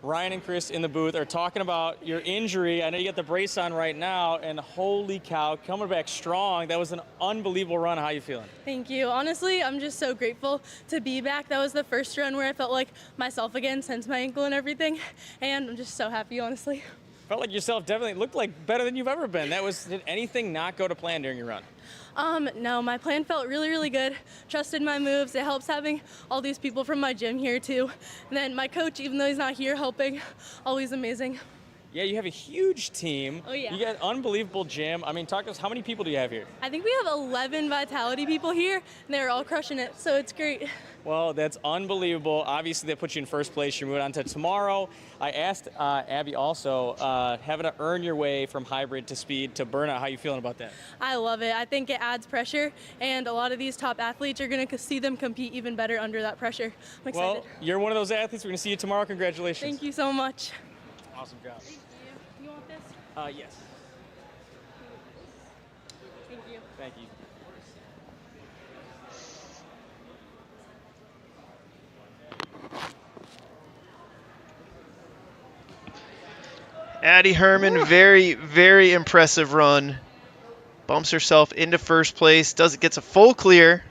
[SPEAKER 6] Ryan and Chris in the booth are talking about your injury. I know you got the brace on right now, and holy cow, coming back strong. That was an unbelievable run. How you feeling?
[SPEAKER 11] Thank you. Honestly, I'm just so grateful to be back. That was the first run where I felt like myself again since my ankle and everything, and I'm just so happy, honestly.
[SPEAKER 6] Felt like yourself, definitely looked like better than you've ever been. Did anything not go to plan during your run?
[SPEAKER 11] No, my plan felt really, really good. Trusted my moves. It helps having all these people from my gym here too. And then my coach, even though he's not here helping, always amazing.
[SPEAKER 6] Yeah, you have a huge team.
[SPEAKER 11] Oh, yeah.
[SPEAKER 6] You got an unbelievable gym. I mean, talk to us, how many people do you have here?
[SPEAKER 11] I think we have 11 Vitality people here, and they're all crushing it, so it's great.
[SPEAKER 6] Well, that's unbelievable. Obviously, that puts you in first place. You're moving on to tomorrow. I asked Abby also, having to earn your way from hybrid to speed to burnout, how you feeling about that?
[SPEAKER 11] I love it. I think it adds pressure, and a lot of these top athletes are going to see them compete even better under that pressure. I'm excited.
[SPEAKER 6] Well, you're one of those athletes. We're going to see you tomorrow. Congratulations.
[SPEAKER 11] Thank you so much.
[SPEAKER 6] Awesome job.
[SPEAKER 11] Thank you. You want this?
[SPEAKER 6] Yes.
[SPEAKER 11] Thank you.
[SPEAKER 6] Thank you.
[SPEAKER 1] Addy Herman, very, very impressive run. Bumps herself into first place. Gets a full clear.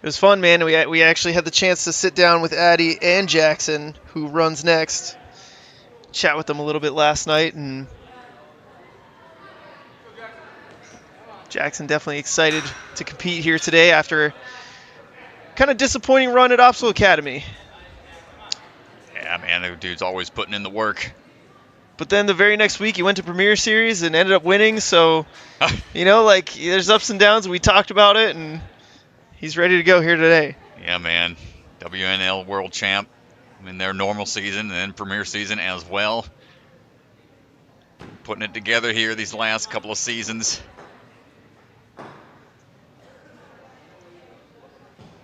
[SPEAKER 1] It was fun, man. We actually had the chance to sit down with Addy and Jackson, who runs next. Chat with them a little bit last night, and Jackson definitely excited to compete here today after kind of disappointing run at Opsal Academy.
[SPEAKER 2] Yeah, man, the dude's always putting in the work.
[SPEAKER 1] But then the very next week he went to Premier Series and ended up winning, so, you know, like, there's ups and downs. We talked about it, and he's ready to go here today.
[SPEAKER 2] Yeah, man. WNL World Champ in their normal season and then Premier season as well. Putting it together here these last couple of seasons.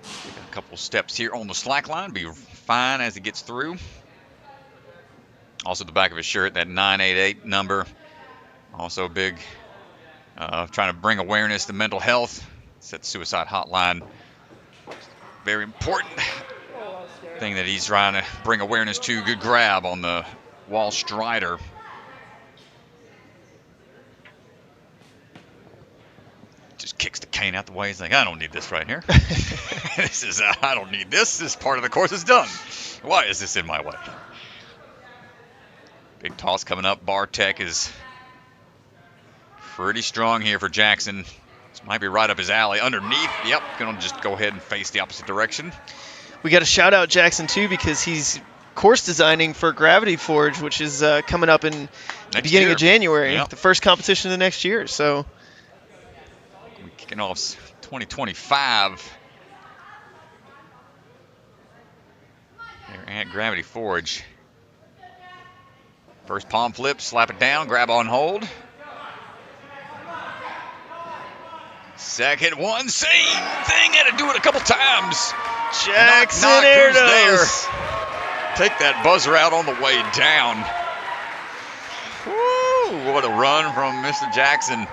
[SPEAKER 2] A couple steps here on the slack line. Be fine as he gets through. Also the back of his shirt, that 988 number. Also big, trying to bring awareness to mental health. It's that suicide hotline. Very important thing that he's trying to bring awareness to. Good grab on the wall strider. Just kicks the cane out the way. He's like, I don't need this right here. I don't need this. This part of the course is done. Why is this in my way? Big toss coming up. Bar tech is pretty strong here for Jackson. This might be right up his alley. Underneath, yep, gonna just go ahead and face the opposite direction.
[SPEAKER 1] We got to shout out Jackson too, because he's course designing for Gravity Forge, which is coming up in the beginning of January, the first competition of the next year. So
[SPEAKER 2] we're kicking off 2025. There Gravity Forge. First palm flip, slap it down, grab on hold. Second one, same thing, had to do it a couple times.
[SPEAKER 1] Jackson
[SPEAKER 2] knock,
[SPEAKER 1] air
[SPEAKER 2] who's there?
[SPEAKER 1] nose.
[SPEAKER 2] Take that buzzer out on the way down. Woo, what a run from Mr. Jackson.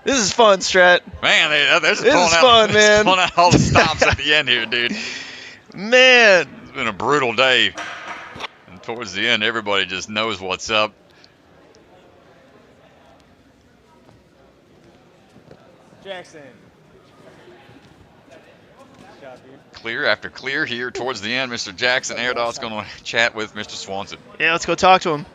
[SPEAKER 1] This is fun, Strat.
[SPEAKER 2] Man, they're just
[SPEAKER 1] This
[SPEAKER 2] pulling
[SPEAKER 1] is
[SPEAKER 2] out,
[SPEAKER 1] fun, man.
[SPEAKER 2] pulling out all the stops at the end here, dude.
[SPEAKER 1] Man.
[SPEAKER 2] It's been a brutal day. And towards the end, everybody just knows what's up.
[SPEAKER 6] Jackson.
[SPEAKER 2] Clear after clear here towards the end. Mr. Jackson Airdot's going to chat with Mr. Swanson.
[SPEAKER 1] Yeah, let's go talk to him.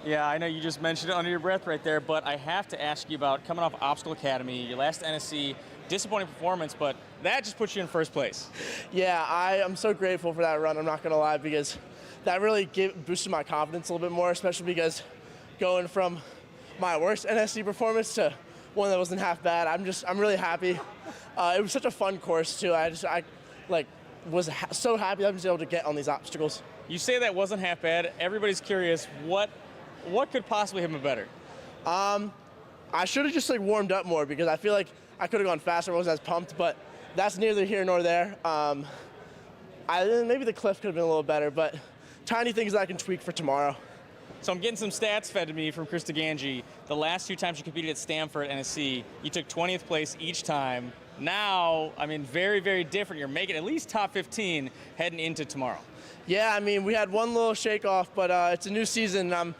[SPEAKER 6] Yeah, I know you just mentioned it under your breath right there, but I have to ask you about coming off Obstacle Academy, your last NSC, disappointing performance, but that just puts you in first place.
[SPEAKER 12] Yeah, I am so grateful for that run, I'm not going to lie, because that really boosted my confidence a little bit more, especially because going from my worst NSC performance to one that wasn't half bad, I'm really happy. It was such a fun course, too. I was so happy I was able to get on these obstacles.
[SPEAKER 6] You say that wasn't half bad. Everybody's curious, what could possibly have been better?
[SPEAKER 12] I should have just warmed up more because I feel like I could have gone faster. I wasn't as pumped, but that's neither here nor there. Maybe the cliff could have been a little better, but tiny things that I can tweak for tomorrow.
[SPEAKER 6] So I'm getting some stats fed to me from Chris DeGangi. The last 2 times you competed at Stamford NSC, you took 20th place each time. Now, I mean, very, very different. You're making at least top 15 heading into tomorrow.
[SPEAKER 12] Yeah, I mean, we had one little shake off, but it's a new season. I'm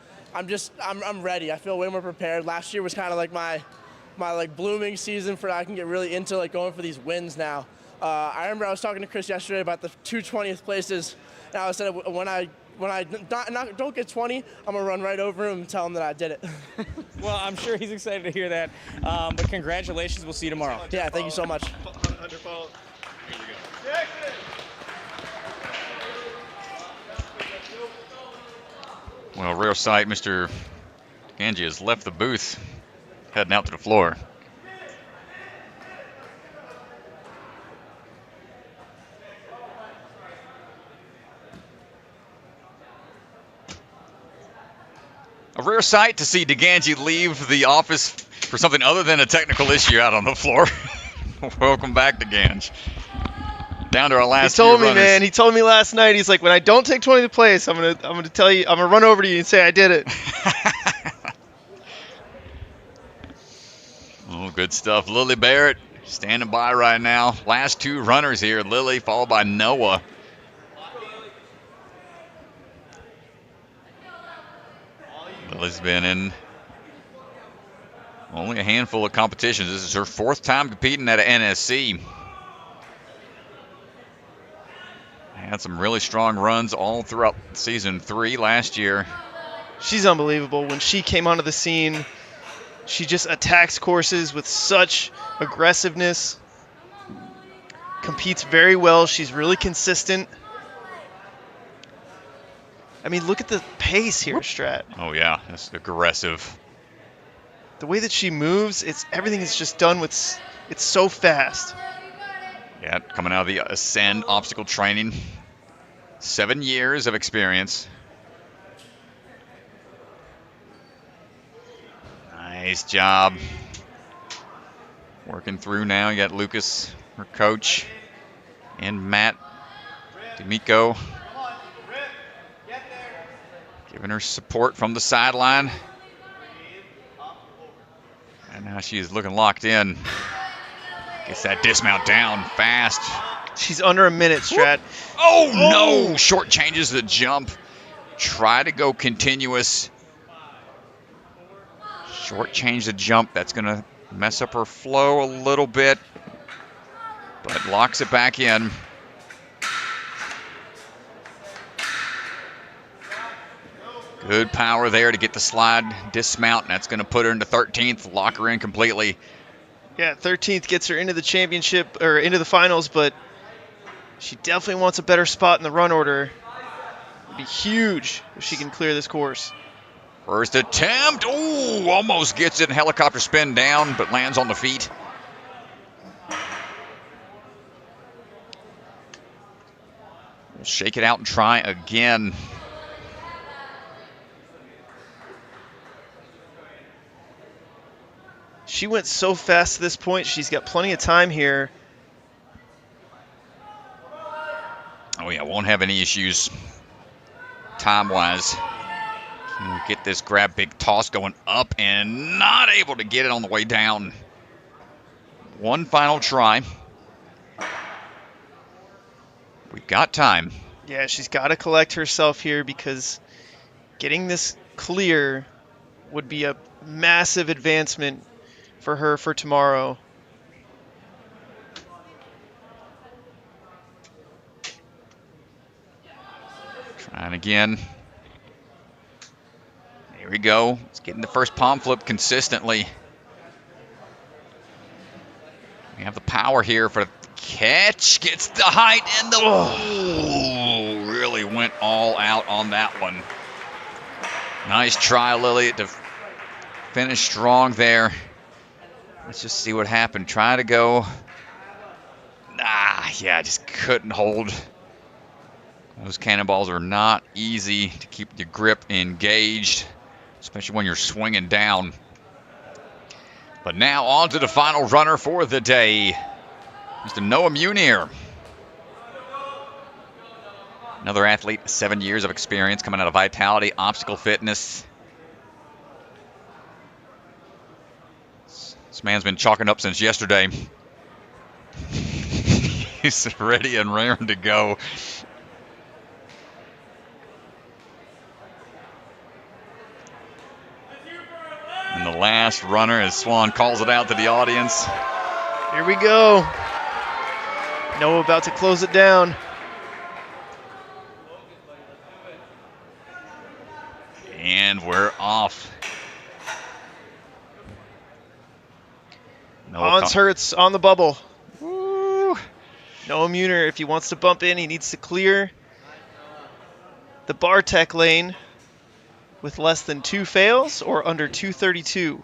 [SPEAKER 12] ready. I feel way more prepared. Last year was kind of like my blooming season for I can get really into going for these wins now. I remember I was talking to Chris yesterday about the 2 20th places, and I said when I don't get 20, I'm gonna run right over him and tell him that I did it.
[SPEAKER 6] Well, I'm sure he's excited to hear that. But congratulations. We'll see you tomorrow.
[SPEAKER 12] Yeah, thank you so much.
[SPEAKER 2] Well, rare sight, Mr. Ganji has left the booth, heading out to the floor. A rare sight to see DeGangi leave the office for something other than a technical issue out on the floor. Welcome back, DeGangi. Down to our last.
[SPEAKER 1] He told me,
[SPEAKER 2] runners.
[SPEAKER 1] man. He told me last night. He's like, when I don't take 20th place, I'm gonna tell you. I'm gonna run over to you and say I did it.
[SPEAKER 2] Oh, good stuff. Lily Barrett standing by right now. Last 2 runners here. Lily followed by Noah. Lily's been in only a handful of competitions. This is her 4th time competing at an NSC. Had some really strong runs all throughout season 3 last year.
[SPEAKER 1] She's unbelievable. When she came onto the scene, she just attacks courses with such aggressiveness. Competes very well. She's really consistent. I mean, look at the pace here, Strat.
[SPEAKER 2] Oh yeah, that's aggressive.
[SPEAKER 1] The way that she moves, everything is just done with. It's so fast.
[SPEAKER 2] Yeah, coming out of the Ascend obstacle training. 7 years of experience. Nice job. Working through now. You got Lucas, her coach, and Matt D'Amico giving her support from the sideline. And now she is looking locked in. Gets that dismount down fast.
[SPEAKER 1] She's under a minute, Strat.
[SPEAKER 2] Oh, no! Short changes the jump. Try to go continuous. Short change the jump. That's going to mess up her flow a little bit. But locks it back in. Good power there to get the slide dismount. And that's going to put her into 13th. Lock her in completely.
[SPEAKER 1] Yeah, 13th gets her into the championship, or into the finals, but she definitely wants a better spot in the run order. It'd be huge if she can clear this course.
[SPEAKER 2] First attempt. Ooh, almost gets it. Helicopter spin down, but lands on the feet. Shake it out and try again.
[SPEAKER 1] She went so fast to this point. She's got plenty of time here.
[SPEAKER 2] Oh yeah, won't have any issues time-wise. Can we get this grab, big toss going up and not able to get it on the way down. One final try. We've got time.
[SPEAKER 1] Yeah, she's got to collect herself here because getting this clear would be a massive advancement for her for tomorrow.
[SPEAKER 2] Trying again. Here we go. It's getting the first palm flip consistently. We have the power here for the catch. Gets the height and the... Oh, really went all out on that one. Nice try, Lily, to finish strong there. Let's just see what happened. Try to go. Yeah, just couldn't hold. Those cannonballs are not easy to keep the grip engaged, especially when you're swinging down. But now on to the final runner for the day, Mr. Noah Munier. Another athlete, 7 years of experience coming out of Vitality, Obstacle Fitness. This man's been chalking up since yesterday. He's ready and raring to go. And the last runner, as Swan calls it out to the audience.
[SPEAKER 1] Here we go. Noah about to close it down.
[SPEAKER 2] And we're off.
[SPEAKER 1] Hans Hertz on the bubble. Woo. Noah Munier, if he wants to bump in, he needs to clear the Bartek lane with less than 2 fails or under 232.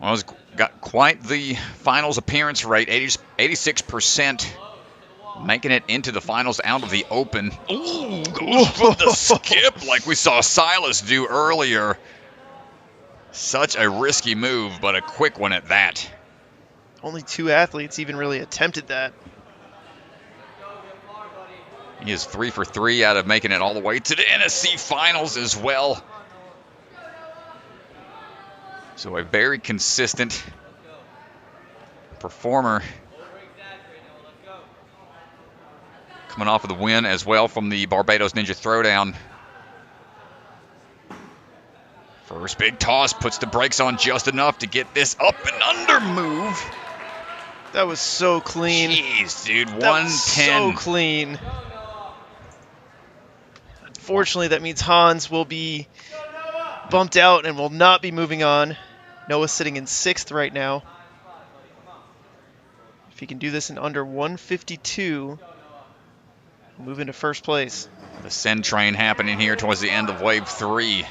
[SPEAKER 2] Well, he's got quite the finals appearance rate, 86%, making it into the finals out of the open. Ooh, goes for the skip like we saw Sylas do earlier. Such a risky move, but a quick one at that.
[SPEAKER 1] Only 2 athletes even really attempted that.
[SPEAKER 2] He is 3 for 3 out of making it all the way to the NSC finals as well. So a very consistent performer. Coming off of the win as well from the Barbados Ninja Throwdown. First big toss puts the brakes on just enough to get this up and under move.
[SPEAKER 1] That was so clean.
[SPEAKER 2] Jeez, dude, 110.
[SPEAKER 1] That was so clean. Unfortunately, that means Hans will be bumped out and will not be moving on. Noah's sitting in 6th right now. If he can do this in under 152, he'll move into 1st place.
[SPEAKER 2] The send train happening here towards the end of wave 3.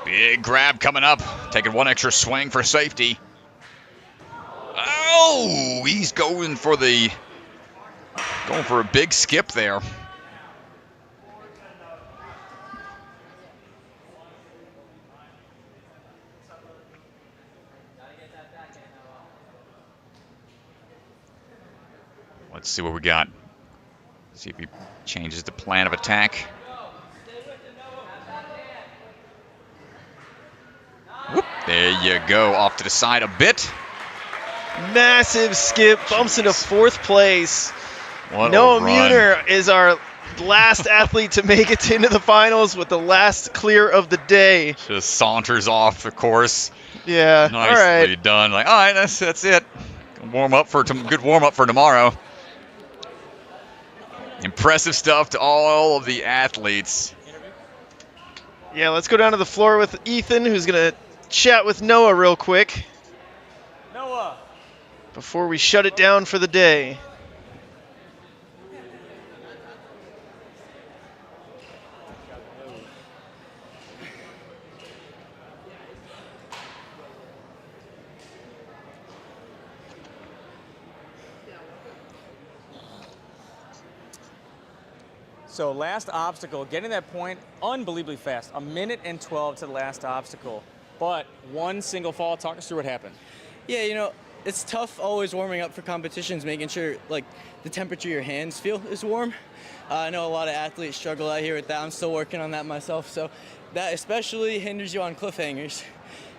[SPEAKER 2] Big grab coming up, taking 1 extra swing for safety. Oh, he's going for a big skip there. Let's see what we got. See if he changes the plan of attack. Whoop, there you go, off to the side a bit.
[SPEAKER 1] Massive skip, bumps into 4th place.
[SPEAKER 2] What
[SPEAKER 1] Noah
[SPEAKER 2] a run.
[SPEAKER 1] Munier is our last athlete to make it into the finals with the last clear of the day.
[SPEAKER 2] Just saunters off the course.
[SPEAKER 1] Yeah,
[SPEAKER 2] Nicely
[SPEAKER 1] all right.
[SPEAKER 2] done. Like, all right, that's it. Good warm up for tomorrow. Impressive stuff to all of the athletes.
[SPEAKER 1] Yeah, let's go down to the floor with Ethan, who's going to chat with Noah real quick.
[SPEAKER 8] Noah.
[SPEAKER 1] Before we shut it down for the day.
[SPEAKER 6] So last obstacle, getting that point unbelievably fast. 1:12 to the last obstacle. But one single fall. Talk us through what happened.
[SPEAKER 10] Yeah, you know, it's tough always warming up for competitions, making sure like the temperature your hands feel is warm. I know a lot of athletes struggle out here with that. I'm still working on that myself. So that especially hinders you on cliffhangers.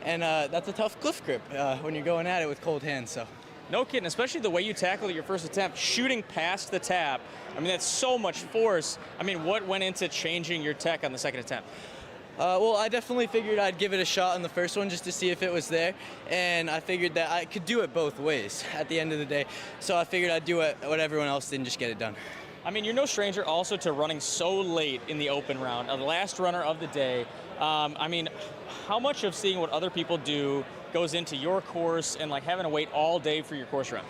[SPEAKER 10] And that's a tough cliff grip when you're going at it with cold hands. So.
[SPEAKER 6] No kidding, especially the way you tackled your first attempt, shooting past the tap. I mean, that's so much force. I mean, what went into changing your tech on the second attempt?
[SPEAKER 10] Well, I definitely figured I'd give it a shot on the first one just to see if it was there. And I figured that I could do it both ways at the end of the day. So I figured I'd do what everyone else did and just get it done.
[SPEAKER 6] I mean, you're no stranger also to running so late in the open round, the last runner of the day. I mean, how much of seeing what other people do goes into your course and like having to wait all day for your course run?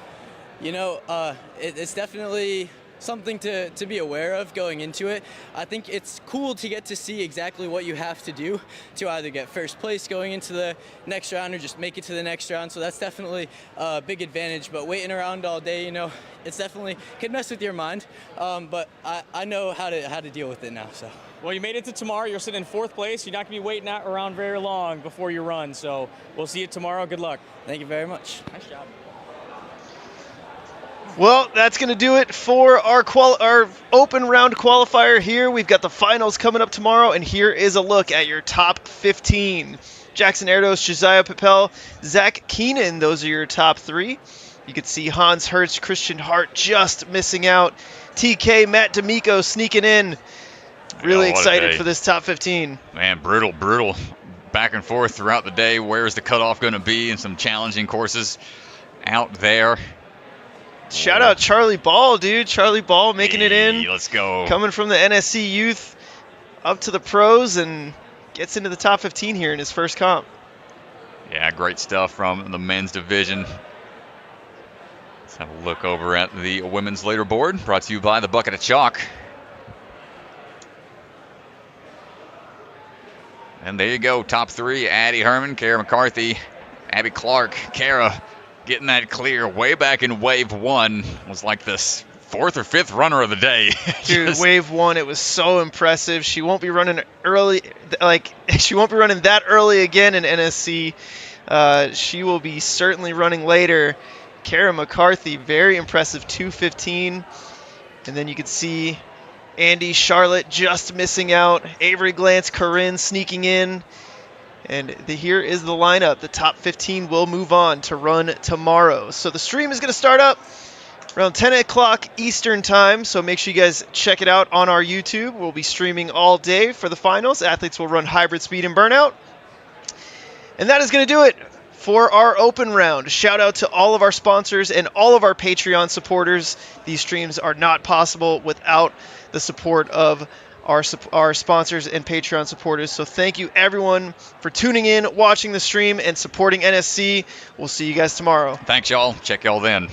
[SPEAKER 10] You know, it's definitely something to be aware of going into it. I think it's cool to get to see exactly what you have to do to either get first place going into the next round or just make it to the next round. So that's definitely a big advantage. But waiting around all day, you know, it's definitely can mess with your mind. But I know how to deal with it now. So.
[SPEAKER 6] Well, you made it to tomorrow. You're sitting in 4th place. You're not going to be waiting out around very long before you run. So we'll see you tomorrow. Good luck.
[SPEAKER 10] Thank you very much.
[SPEAKER 6] Nice job.
[SPEAKER 1] Well, that's going to do it for our open round qualifier here. We've got the finals coming up tomorrow, and here is a look at your top 15. Jackson Erdos, Josiah Pippel, Zack Keenan, those are your top 3. You can see Hans Hertz, Christian Hart just missing out. TK, Matt D'Amico sneaking in. Really excited for this top 15.
[SPEAKER 2] Man, brutal. Back and forth throughout the day. Where's the cutoff going to be? And some challenging courses out there.
[SPEAKER 1] Shout out Charlie Ball, dude. Charlie Ball making it in.
[SPEAKER 2] Let's go.
[SPEAKER 1] Coming from the NSC youth up to the pros and gets into the top 15 here in his first comp.
[SPEAKER 2] Yeah, great stuff from the men's division. Let's have a look over at the women's leaderboard, brought to you by the Bucket of Chalk. And there you go, top 3, Addy Herman, Kara McCarthy, Abby Clark, Kara getting that clear way back in wave 1. Was like the 4th or 5th runner of the day.
[SPEAKER 1] Dude, wave 1, it was so impressive. She won't be running early, she won't be running that early again in NSC. She will be certainly running later. Kara McCarthy, very impressive, 2:15. And then you can see Andy, Charlotte just missing out. Avery Glantz, Corine sneaking in. And here is the lineup. The top 15 will move on to run tomorrow. So the stream is going to start up around 10 o'clock Eastern time. So make sure you guys check it out on our YouTube. We'll be streaming all day for the finals. Athletes will run hybrid speed and burnout. And that is going to do it for our open round. Shout out to all of our sponsors and all of our Patreon supporters. These streams are not possible without the support of our sponsors and Patreon supporters. So thank you everyone for tuning in, watching the stream, and supporting NSC. We'll see you guys tomorrow.
[SPEAKER 2] Thanks, y'all. Check y'all then.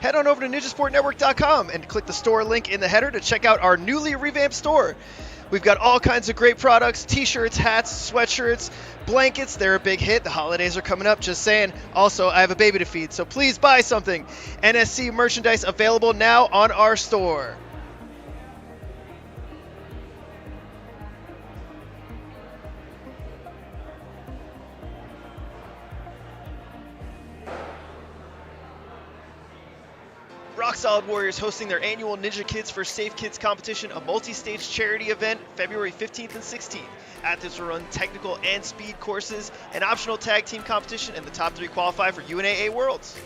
[SPEAKER 1] Head on over to ninjasportnetwork.com and click the store link in the header to check out our newly revamped store. We've got all kinds of great products, t-shirts, hats, sweatshirts, blankets. They're a big hit. The holidays are coming up, just saying. Also, I have a baby to feed, so please buy something. NSC merchandise available now on our store. Rock Solid Warriors hosting their annual Ninja Kids for Safe Kids competition, a multi-stage charity event, February 15th and 16th. Athletes will run technical and speed courses, an optional tag team competition, and the top 3 qualify for UNAA Worlds.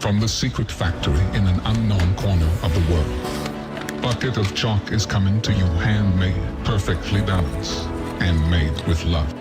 [SPEAKER 4] From the secret factory in an unknown corner of the world, Bucket of Chalk is coming to you handmade, perfectly balanced, and made with love.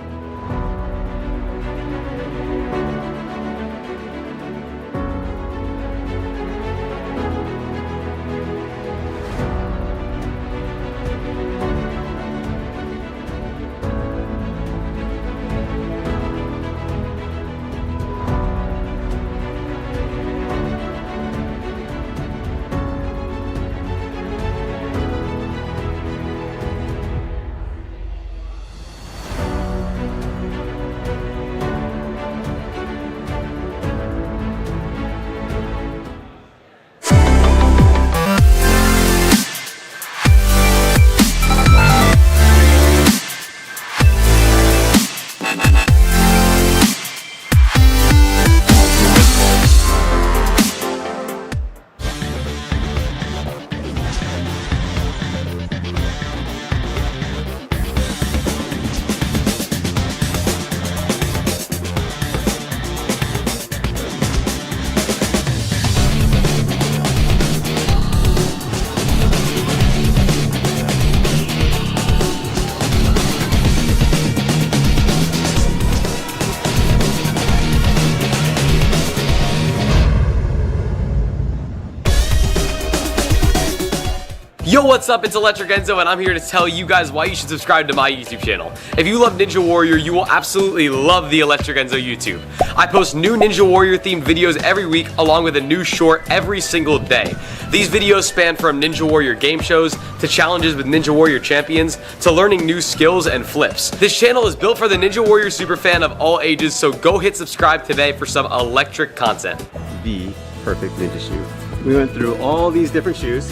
[SPEAKER 5] Yo, what's up? It's Electric Enzo, and I'm here to tell you guys why you should subscribe to my YouTube channel. If you love Ninja Warrior, you will absolutely love the Electric Enzo YouTube. I post new Ninja Warrior themed videos every week, along with a new short every single day. These videos span from Ninja Warrior game shows, to challenges with Ninja Warrior champions, to learning new skills and flips. This channel is built for the Ninja Warrior superfan of all ages, so go hit subscribe today for some electric content.
[SPEAKER 13] The perfect ninja shoe. We went through all these different shoes,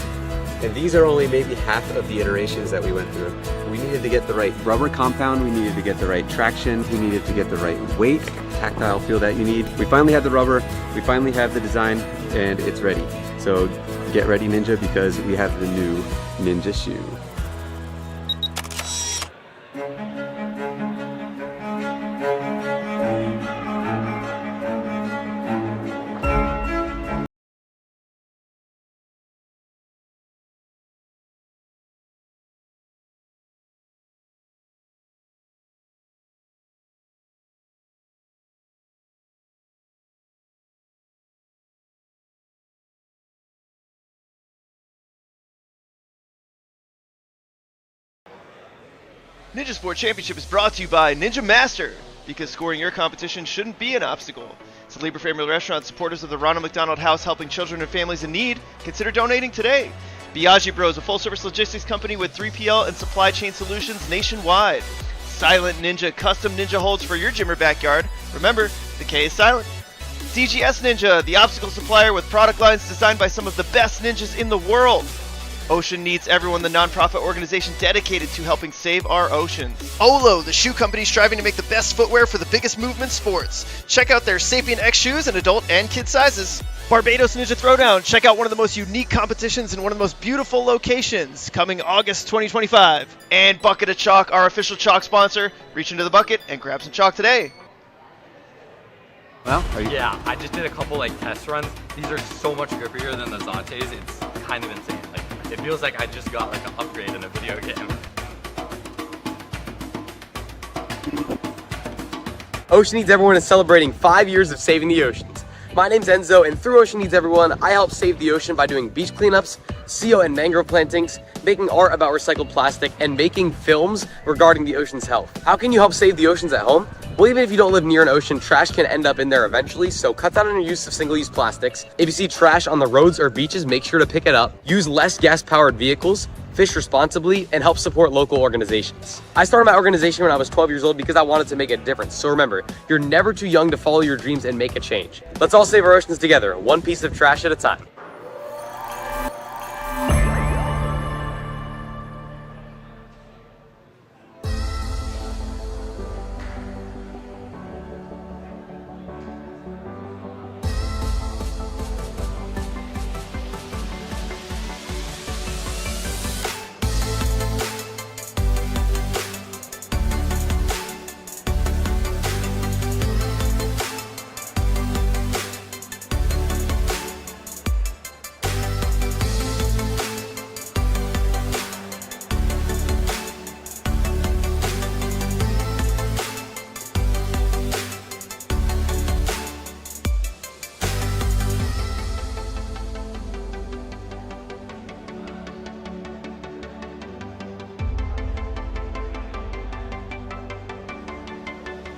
[SPEAKER 13] and these are only maybe half of the iterations that we went through. We needed to get the right rubber compound, we needed to get the right traction, we needed to get the right weight, tactile feel that you need. We finally have the rubber, we finally have the design, and it's ready. So get ready, Ninja, because we have the new Ninja shoe.
[SPEAKER 1] Ninja Sport Championship is brought to you by Ninja Master, because scoring your competition shouldn't be an obstacle. It's a Libre Family Restaurant, supporters of the Ronald McDonald House, helping children and families in need. Consider donating today. Biagi Bros, a full-service logistics company with 3PL and supply chain solutions nationwide. Silent Ninja, custom ninja holds for your gym or backyard. Remember, the K is silent. DGS Ninja, the obstacle supplier with product lines designed by some of the best ninjas in the world. Ocean Needs Everyone, the nonprofit organization dedicated to helping save our oceans. Olo, the shoe company striving to make the best footwear for the biggest movement sports. Check out their Sapien X shoes in adult and kid sizes. Barbados Ninja Throwdown, check out one of the most unique competitions in one of the most beautiful locations, coming August 2025. And Bucket of Chalk, our official chalk sponsor. Reach into the bucket and grab some chalk today.
[SPEAKER 13] Well,
[SPEAKER 14] yeah, I just did a couple test runs. These are so much grippier than the Zantes. It's kind of insane. It feels like I just got an upgrade in a video game.
[SPEAKER 5] Ocean Needs Everyone is celebrating 5 years of saving the oceans. My name's Enzo, and through Ocean Needs Everyone, I help save the ocean by doing beach cleanups, seal and mangrove plantings, making art about recycled plastic, and making films regarding the ocean's health. How can you help save the oceans at home? Well, even if you don't live near an ocean, trash can end up in there eventually, so cut down on your use of single-use plastics. If you see trash on the roads or beaches, make sure to pick it up. Use less gas-powered vehicles, fish responsibly, and help support local organizations. I started my organization when I was 12 years old because I wanted to make a difference. So remember, you're never too young to follow your dreams and make a change. Let's all save our oceans together, one piece of trash at a time.